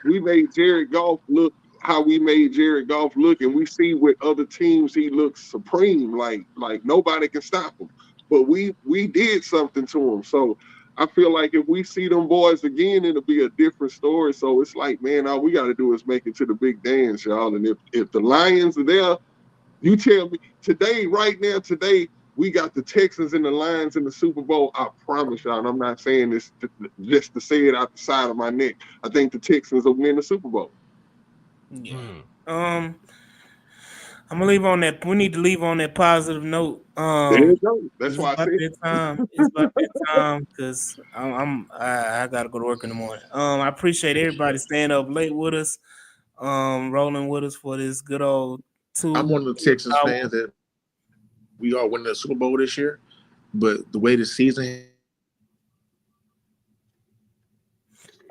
We made Jared Goff look how we made Jared Goff look, and we see with other teams he looks supreme, like nobody can stop him. But we did something to him, so I feel like if we see them boys again, it'll be a different story. So it's like, man, all we got to do is make it to the big dance, y'all. And if the Lions are there, you tell me today, we got the Texans and the Lions in the Super Bowl. I promise y'all, and I'm not saying this just to say it out the side of my neck. I think the Texans will win the Super Bowl. Yeah. I'm gonna leave on that. We need to leave on that positive note. There you go. That's why I said it's about that time because I gotta go to work in the morning. I appreciate everybody staying up late with us, rolling with us for this good old 2. I'm one of the Texans fans that we are winning the Super Bowl this year, but the way the season.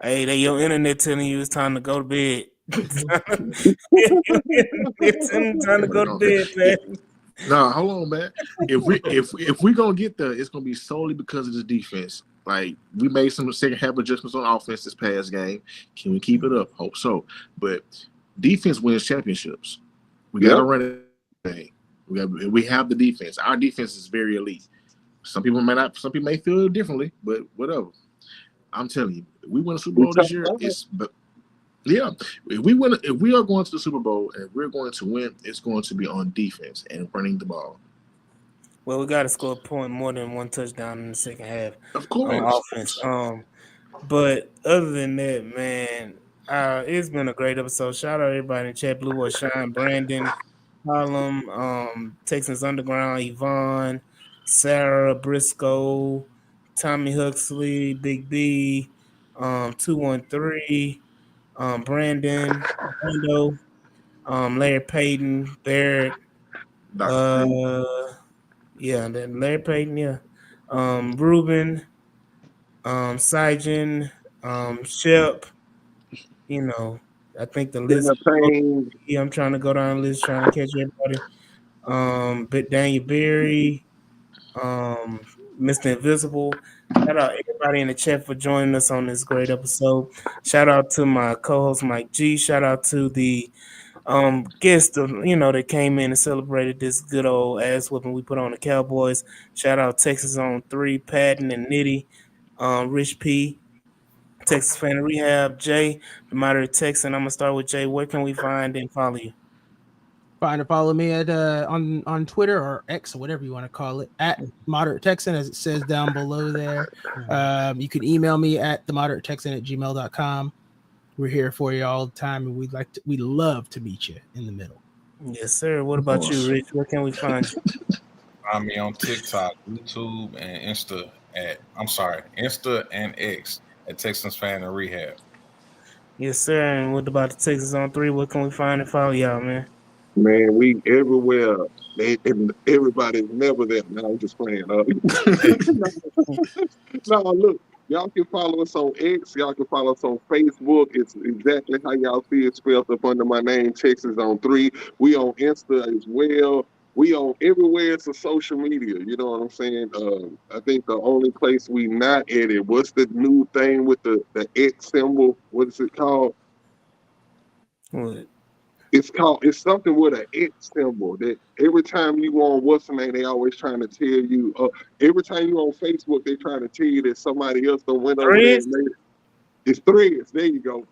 Hey, your internet telling you it's time to go to bed. It's time to go to bed, man. No, hold on, man. If we gonna get there, it's gonna be solely because of the defense. Like, we made some second half adjustments on offense this past game. Can we keep it up? Hope so. But defense wins championships. We gotta run it. We have the defense. Our defense is very elite. Some people may feel differently, but whatever. I'm telling you, we win a Super Bowl this year. If we are going to the Super Bowl and we're going to win, it's going to be on defense and running the ball. Well, we got to score a point more than 1 touchdown in the second half. Of course. On offense. But other than that, man, it's been a great episode. Shout out everybody in the chat: Blue Boy Shine, Brandon, Harlem, Texans Underground, Yvonne, Sarah Briscoe, Tommy Huxley, Big B, 213, Brandon, Brando, Larry Payton, Barrett, then Larry Payton, Ruben, Syjan, Shep, I think the list. I'm trying to go down the list, trying to catch everybody. Daniel Berry, Mr. Invisible. Shout out everybody in the chat for joining us on this great episode. Shout out to my co-host Mike G. Shout out to the guests that came in and celebrated this good old ass whooping we put on the Cowboys. Shout out Texas on 3, Patton and Nitty, Rich P, Texas Fan Rehab, Jay, the Moderate Texan. I'm gonna start with Jay. Where can we find and follow you? Find and follow me at on Twitter or X or whatever you want to call it, at Moderate Texan, as it says down below there. You can email me at themoderatetexan@gmail.com. We're here for you all the time, and we love to meet you in the middle. Yes, sir. What about you, Rich? Where can we find you? Find me on TikTok, YouTube, and Insta and X at Texans Fan and Rehab. Yes, sir. And what about the Texas on 3? Where can we find and follow y'all, man? Man, we everywhere. And everybody's never there. No, I'm just playing. No, look, y'all can follow us on X. Y'all can follow us on Facebook. It's exactly how y'all see it spelled up under my name, Texas on 3. We on Insta as well. We on everywhere. It's a social media. You know what I'm saying? I think the only place we not at it. What's the new thing with the X symbol? What is it called? What? It's something with an X symbol that every time you on what's the name, they always trying to tell you. Every time you on Facebook, they trying to tell you that somebody else done went over there and made it. It's Threads. There you go.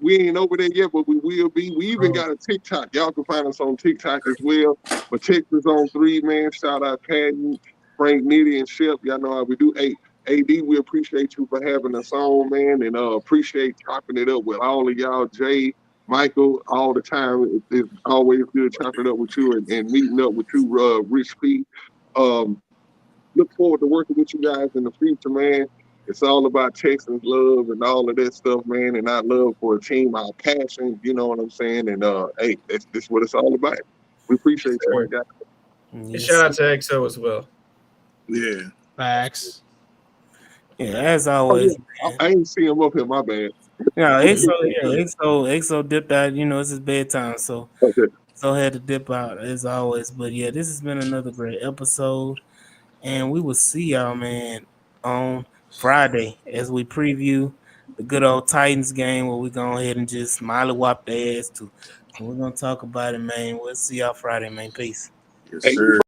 We ain't over there yet, but we will be. We even got a TikTok. Y'all can find us on TikTok as well. But Texas on 3, man. Shout out Patton, Frank, Nitty, and Shep. Y'all know how we do. Hey, AD, we appreciate you for having us on, man, and appreciate chopping it up with all of y'all, Jay, Michael, all the time. It's always good chopping it up with you and meeting up with you, Rich P. Look forward to working with you guys in the future, man. It's all about Texans love and all of that stuff, man, and our love for a team, our passion, you know what I'm saying? And hey, that's what it's all about. We appreciate you, my guy. And Yes, shout out to XO as well. Yeah. Facts. yeah, as Oh, always. yeah. I ain't see him up here, my bad. Yeah, EXO dipped out. You know, it's his bedtime, so Okay. so had to dip out as always. But yeah, this has been another great episode, and we will see y'all, man, on Friday as we preview the good old Titans game where we go ahead and just smiley whop their ass too. So we're gonna talk about it, man. We'll see y'all Friday, man. Peace. Yes, Hey, sir.